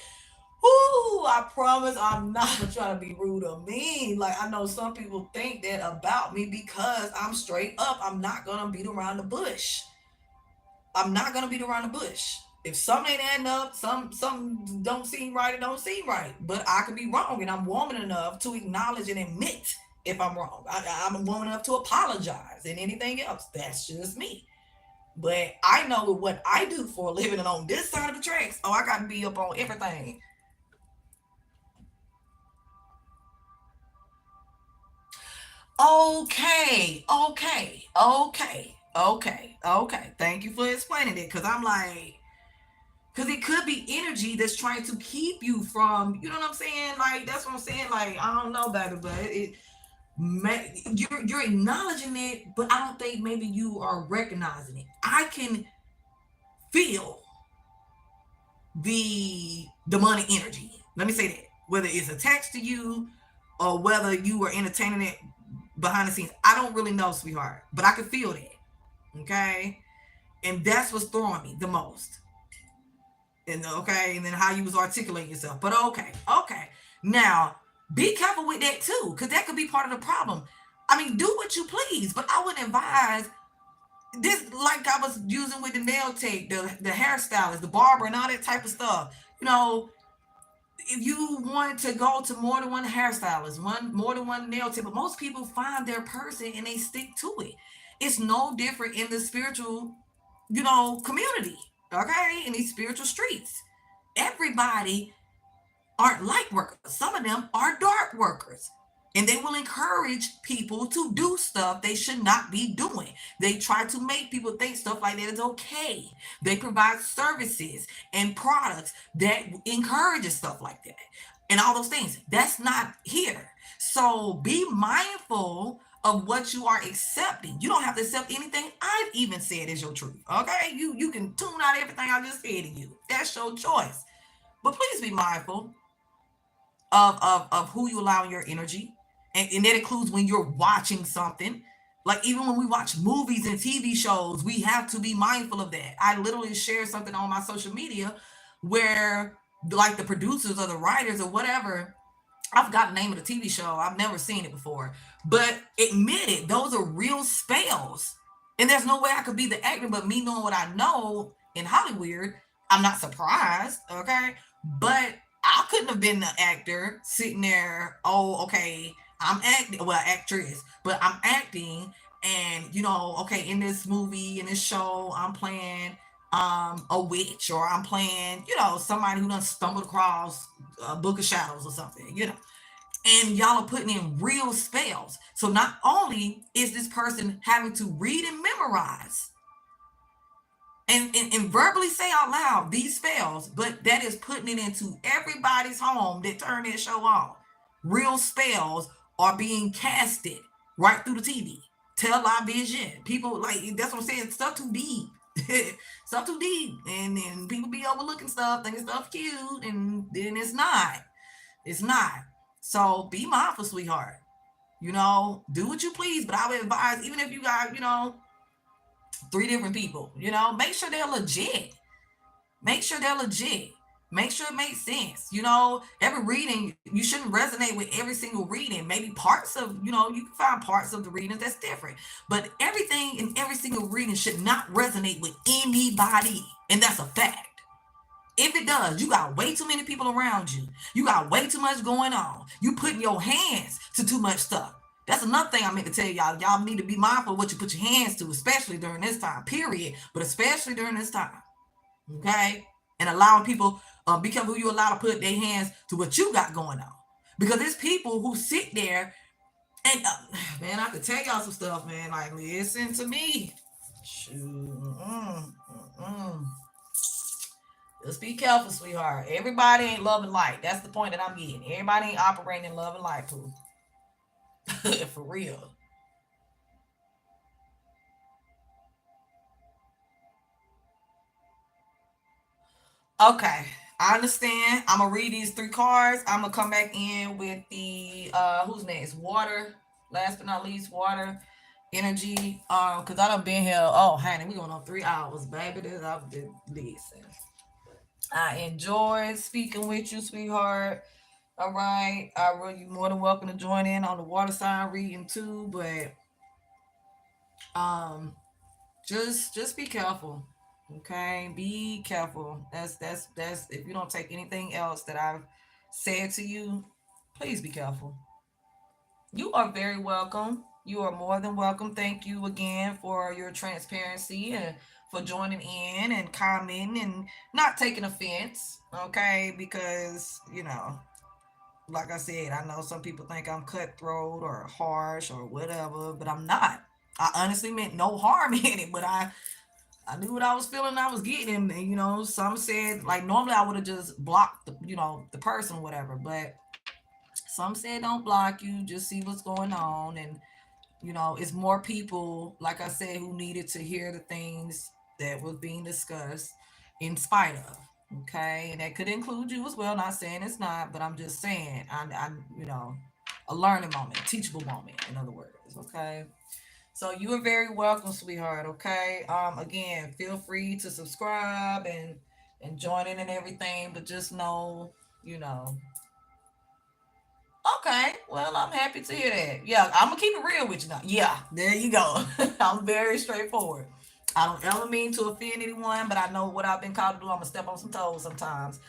whoo, I promise I'm not trying to be rude or mean. Like, I know some people think that about me because I'm straight up. I'm not gonna beat around the bush. I'm not gonna beat around the bush. If something ain't adding up, some don't seem right, it don't seem right. But I could be wrong, and I'm woman enough to acknowledge and admit if I'm wrong. I'm woman enough to apologize, and anything else. That's just me. But I know what I do for a living, and on this side of the tracks, oh, I got to be up on everything. Okay, okay. Thank you for explaining it, because I'm like, because it could be energy that's trying to keep you from, you know what I'm saying? Like, that's what I'm saying. Like, I don't know, baby, but you're acknowledging it, but I don't think maybe you are recognizing it. I can feel the demonic energy. Let me say that. Whether it's attached to you or whether you were entertaining it behind the scenes, I don't really know, sweetheart, but I can feel that. Okay. And that's what's throwing me the most. And okay, and then how you was articulating yourself. But okay. Now, be careful with that too, because that could be part of the problem. I mean, do what you please, but I wouldn't advise this, like I was using with the nail tape, the hairstylist, the barber, and all that type of stuff. You know, if you want to go to more than one hairstylist, more than one nail tip, but most people find their person and they stick to it. It's no different in the spiritual, community. Okay, in these spiritual streets, everybody aren't light workers. Some of them are dark workers. And they will encourage people to do stuff they should not be doing. They try to make people think stuff like that is okay. They provide services and products that encourages stuff like that. And all those things. That's not here. So be mindful of what you are accepting. You don't have to accept anything I've even said is your truth. Okay? You can tune out everything I just said to you. That's your choice. But please be mindful of who you allow in your energy. And that includes when you're watching something. Like, even when we watch movies and TV shows, we have to be mindful of that. I literally shared something on my social media where, like, the producers or the writers or whatever, I forgot the name of the TV show. I've never seen it before. But admitted those are real spells. And there's no way I could be the actor, but me knowing what I know in Hollywood, I'm not surprised, okay? But I couldn't have been the actor sitting there, oh, okay, I'm acting, well, actress, but I'm acting, and, okay, in this movie, in this show, I'm playing a witch, or I'm playing, somebody who done stumbled across a book of shadows or something, and y'all are putting in real spells. So not only is this person having to read and memorize and verbally say out loud these spells, but that is putting it into everybody's home that turn that show on. Real spells are being casted right through the TV. Television. People, like, that's what I'm saying, stuff too deep. Stuff too deep. And then people be overlooking stuff, thinking stuff cute, and then it's not. It's not. So be mindful, sweetheart. Do what you please, but I would advise, even if you got, 3 different people, make sure they're legit. Make sure they're legit. Make sure it makes sense. Every reading, you shouldn't resonate with every single reading. Maybe parts of, you can find parts of the readings that's different. But everything in every single reading should not resonate with anybody. And that's a fact. If it does, you got way too many people around you. You got way too much going on. You putting your hands to too much stuff. That's another thing I meant to tell y'all. Y'all need to be mindful of what you put your hands to, especially during this time, period. But especially during this time. Okay? And allowing people Be careful who you allow to put their hands to what you got going on. Because there's people who sit there and, man, I could tell y'all some stuff, man. Like, listen to me. Shoot. Just be careful, sweetheart. Everybody ain't love and light. That's the point that I'm getting. Everybody ain't operating in love and light, poo. For real. Okay. I understand. I'm gonna read these three cards. I'm gonna come back in with the who's next? Water. Last but not least, water. Energy. Cause I done been here. Oh, honey, we going on 3 hours, baby. This I've been listen. I enjoyed speaking with you, sweetheart. All right. I really you more than welcome to join in on the water sign reading too, but um just be careful. Okay? Be careful. That's if you don't take anything else that I've said to you, please be careful. You are very welcome. You are more than welcome. Thank you again for your transparency and for joining in and commenting and not taking offense, okay? Because, like I said, I know some people think I'm cutthroat or harsh or whatever, but I'm not. I honestly meant no harm in it, but I knew what I was feeling. I was getting, and some said like normally I would have just blocked the person or whatever, but some said don't block you, just see what's going on, and it's more people like I said who needed to hear the things that was being discussed in spite of. Okay, and that could include you as well. Not saying it's not, but I'm just saying I a learning moment, teachable moment, in other words. Okay. So you are very welcome, sweetheart. Okay. Again, feel free to subscribe and join in and everything, but just know, you know. Okay. Well, I'm happy to hear that. Yeah, I'm gonna keep it real with you now. Yeah, there you go. I'm very straightforward. I don't ever mean to offend anyone, but I know what I've been called to do. I'm gonna step on some toes sometimes.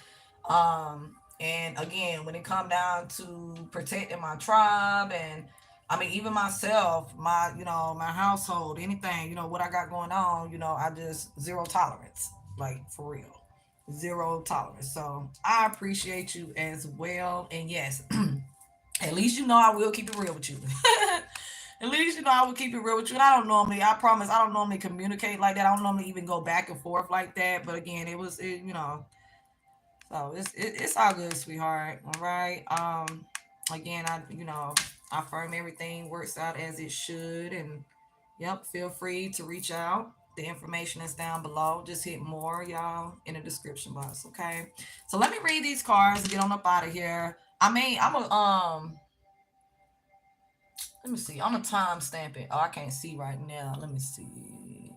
And again, when it come down to protecting my tribe and I mean even myself, my my household, anything, what I got going on, I just zero tolerance. Like for real. Zero tolerance. So I appreciate you as well. And yes, at least I will keep it real with you. At least I will keep it real with you. And I promise, I don't normally communicate like that. I don't normally even go back and forth like that. But again, so it's all good, sweetheart. All right. Again, I affirm everything works out as it should, and yep, feel free to reach out. The information is down below. Just hit more, y'all, in the description box. Okay. So let me read these cards and get on up out of here. I mean, I'm a let me see. I'm a time stamp it. Oh, I can't see right now. Let me see.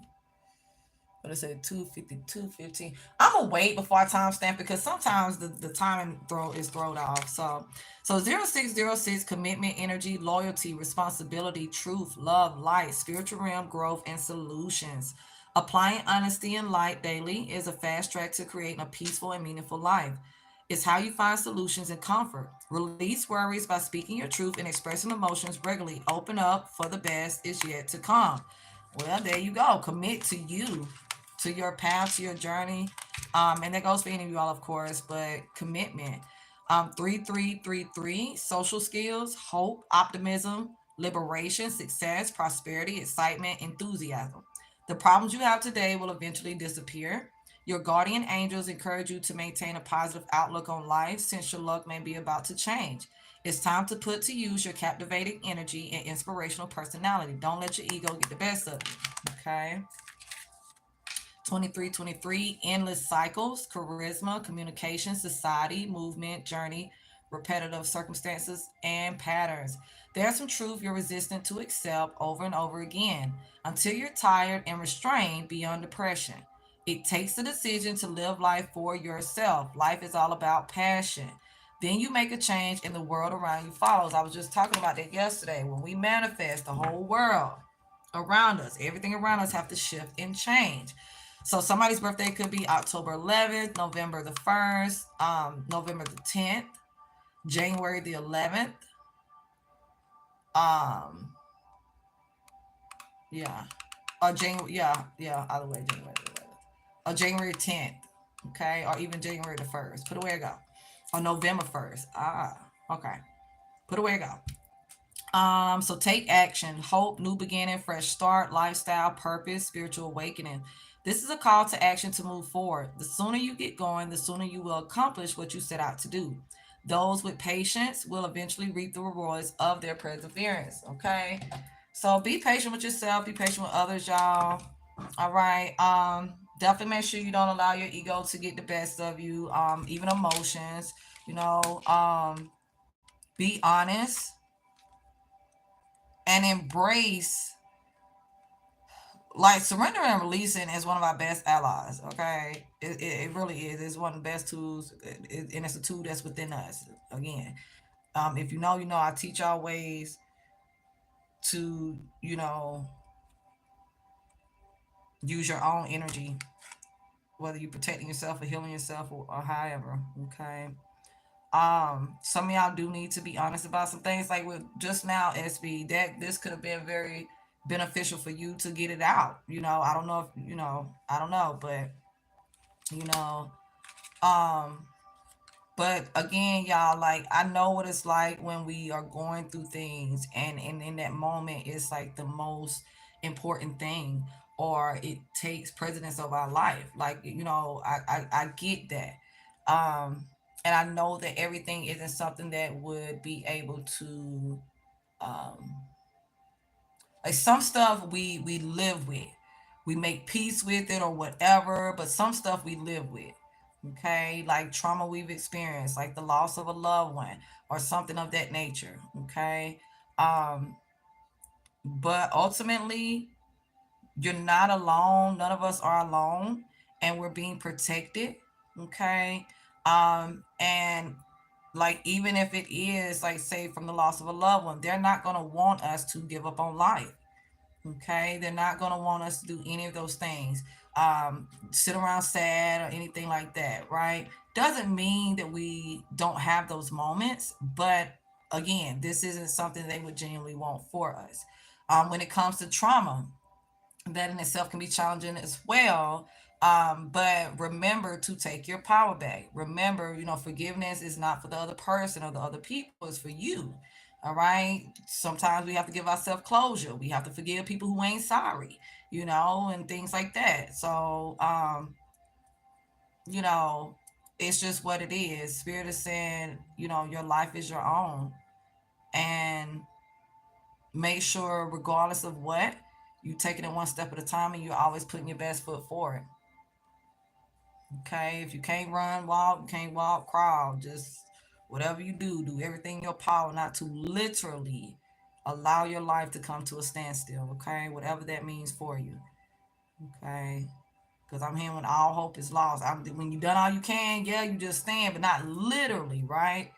But it said 2:52:15. I'm gonna wait before I timestamp it because sometimes the timing throw is thrown off. So 0606 commitment, energy, loyalty, responsibility, truth, love, light, spiritual realm, growth, and solutions. Applying honesty and light daily is a fast track to creating a peaceful and meaningful life. It's how you find solutions and comfort. Release worries by speaking your truth and expressing emotions regularly. Open up for the best is yet to come. Well, there you go. Commit to you, to your path, to your journey. And that goes for any of you all, of course, but commitment. 3333, social skills, hope, optimism, liberation, success, prosperity, excitement, enthusiasm. The problems you have today will eventually disappear. Your guardian angels encourage you to maintain a positive outlook on life since your luck may be about to change. It's time to put to use your captivating energy and inspirational personality. Don't let your ego get the best of you. Okay. 2323, endless cycles, charisma, communication, society, movement, journey, repetitive circumstances, and patterns. There's some truth you're resistant to accept over and over again until you're tired and restrained beyond depression. It takes a decision to live life for yourself. Life is all about passion. Then you make a change and the world around you follows. I was just talking about that yesterday. When we manifest, the whole world around us, everything around us have to shift and change. So somebody's birthday could be October 11th, November the 1st, November the 10th, January the 11th. Um, yeah. January, yeah, either way, January the 11th. January 10th. Okay, or even January the 1st. Put it where it go. Or November 1st. Okay. Put it where it go. So take action, hope, new beginning, fresh start, lifestyle, purpose, spiritual awakening. This is a call to action to move forward. The sooner you get going, the sooner you will accomplish what you set out to do. Those with patience will eventually reap the rewards of their perseverance. Okay. So be patient with yourself, be patient with others, y'all. All right. Definitely make sure you don't allow your ego to get the best of you. Even emotions, you know, be honest and embrace, like, surrendering and releasing is one of our best allies. Okay, it really is. It's one of the best tools, and it's a tool that's within us. Again, if you know, you know. I teach y'all ways to, use your own energy, whether you're protecting yourself or healing yourself, or however. Okay. Some of y'all do need to be honest about some things, like with just now, SB, that this could have been very beneficial for you to get it out. I don't know if I don't know, but you know, um, but again, y'all, like, I know what it's like when we are going through things, and in that moment, it's like the most important thing, or it takes precedence of our life. Like, I get that. Um, and I know that everything isn't something that would be able to, um, like, some stuff we live with, we make peace with it or whatever, but some stuff we live with. Okay, like trauma we've experienced, like the loss of a loved one or something of that nature. Okay, um, but ultimately, you're not alone. None of us are alone, and we're being protected. Okay, and like, even if it is, like, say, from the loss of a loved one, they're not gonna want us to give up on life. Okay, they're not going to want us to do any of those things, sit around sad or anything like that, right? Doesn't mean that we don't have those moments, but again, this isn't something they would genuinely want for us. When it comes to trauma, that in itself can be challenging as well. But remember to take your power back. Remember, forgiveness is not for the other person or the other people, it's for you. All right. Sometimes we have to give ourselves closure. We have to forgive people who ain't sorry, and things like that. So, you know, it's just what it is. Spirit is saying, your life is your own. And make sure, regardless of what, you taking it one step at a time, and you're always putting your best foot forward. Okay, if you can't run, walk. You can't walk, crawl. Just whatever you do, do everything in your power not to literally allow your life to come to a standstill. Okay, whatever that means for you. Okay, because I'm hearing when all hope is lost. When you done all you can, yeah, you just stand, but not literally, right?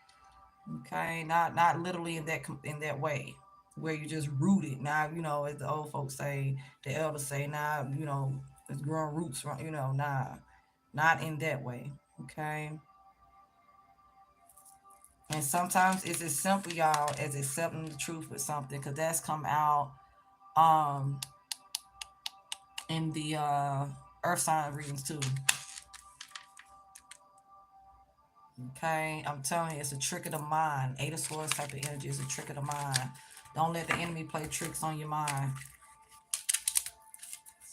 Okay, not literally in that way where you just rooted. Now, as the old folks say, the elders say, now, it's growing roots, right? Nah, not in that way. Okay. And sometimes it's as simple, y'all, as accepting the truth with something, because that's come out um in the earth sign readings too. Okay, I'm telling you, it's a trick of the mind. Eight of Swords type of energy is a trick of the mind. Don't let the enemy play tricks on your mind.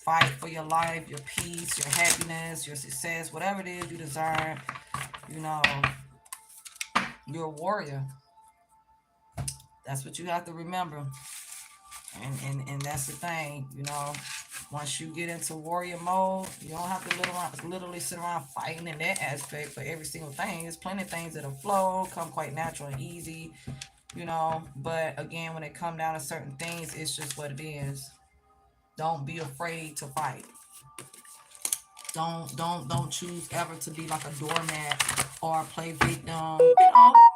Fight for your life, your peace, your happiness, your success, whatever it is you desire. You know, you're a warrior. That's what you have to remember. And that's the thing, once you get into warrior mode, you don't have to literally sit around fighting in that aspect for every single thing. There's plenty of things that'll flow, come quite natural and easy, but again, when it come down to certain things, it's just what it is. Don't be afraid to fight. Don't choose ever to be like a doormat or play victim.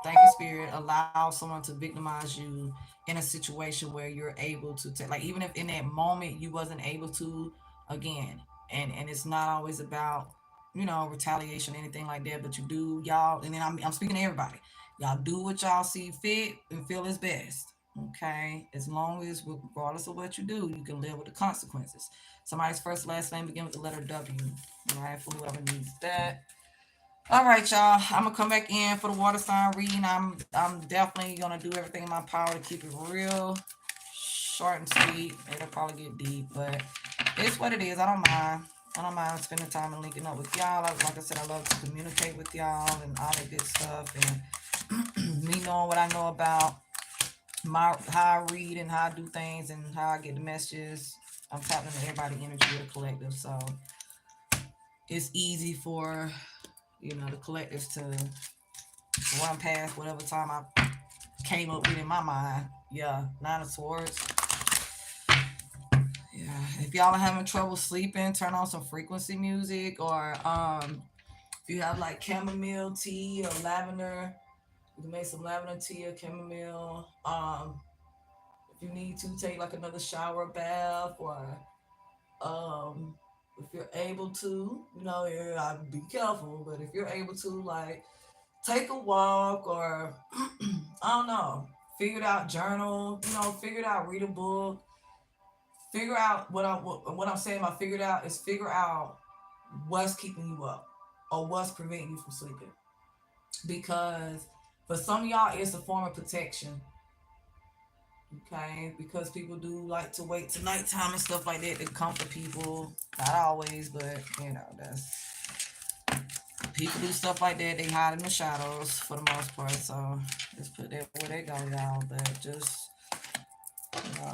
Thank you, Spirit. Allow someone to victimize you in a situation where you're able to take, like, even if in that moment you wasn't able to, again, and it's not always about, retaliation or anything like that, but you do, y'all, and then I'm speaking to everybody. Y'all do what y'all see fit and feel is best. Okay, as long as, regardless of what you do, you can live with the consequences. Somebody's first last name begin with the letter W. All right, for whoever needs that. All right, y'all. I'm gonna come back in for the water sign reading. I'm definitely gonna do everything in my power to keep it real short and sweet. It'll probably get deep, but it's what it is. I don't mind. I don't mind spending time and linking up with y'all. Like I said, I love to communicate with y'all and all that good stuff. And me knowing what I know about how I read and how I do things and how I get the messages. I'm tapping into everybody's energy of the collective, so it's easy for the collectives to run past whatever time I came up with in my mind. Yeah, Nine of Swords. Yeah, if y'all are having trouble sleeping, turn on some frequency music, or if you have like chamomile tea or lavender, you can make some lavender tea or chamomile. If you need to take like another shower bath, or um, if you're able to, yeah, be careful. But if you're able to, like, take a walk, or I don't know, figure it out, journal, figure it out, read a book, figure out what I'm saying by figure it out is figure out what's keeping you up or what's preventing you from sleeping. Because for some of y'all, it's a form of protection. Okay, because people do like to wait till nighttime and stuff like that to comfort people. Not always, but that's people do stuff like that. They hide in the shadows for the most part. So just put that where they go, y'all. But just you know,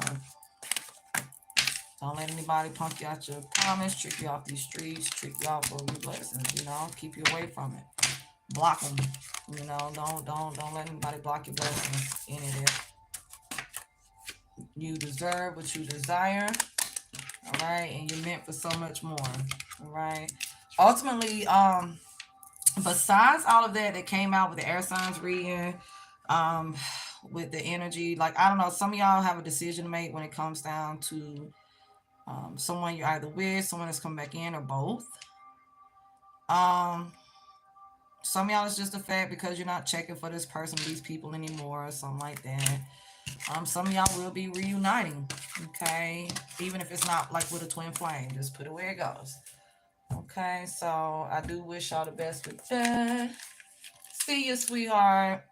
don't let anybody punk you out your promise, trick you off these streets, trick you off of your blessings. Keep you away from it. Block them. Don't let anybody block your blessings. Any of that. You deserve what you desire. All right, and you're meant for so much more. All right. Ultimately, besides all of that came out with the air signs reading, um, with the energy, like I don't know, some of y'all have a decision to make when it comes down to someone you're either with, someone that's come back in, or both. Um, some of y'all is just a fact because you're not checking for this person, these people anymore, or something like that. Some of y'all will be reuniting, okay? Even if it's not like with a twin flame, just put it where it goes. Okay, so I do wish y'all the best with that. See you, sweetheart.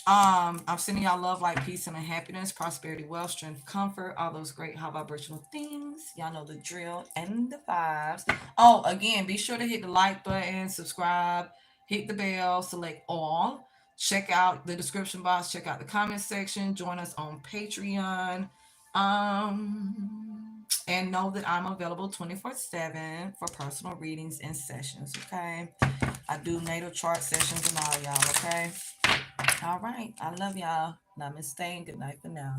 I'm sending y'all love, light, peace, and happiness, prosperity, wealth, strength, comfort, all those great high vibrational things. Y'all know the drill and the vibes. Oh, again, be sure to hit the like button, subscribe, hit the bell, select all. Check out the description box, check out the comment section, join us on Patreon. And know that I'm available 24/7 for personal readings and sessions, okay? I do natal chart sessions and all y'all, okay? All right. I love y'all. Namaste. Good night for now.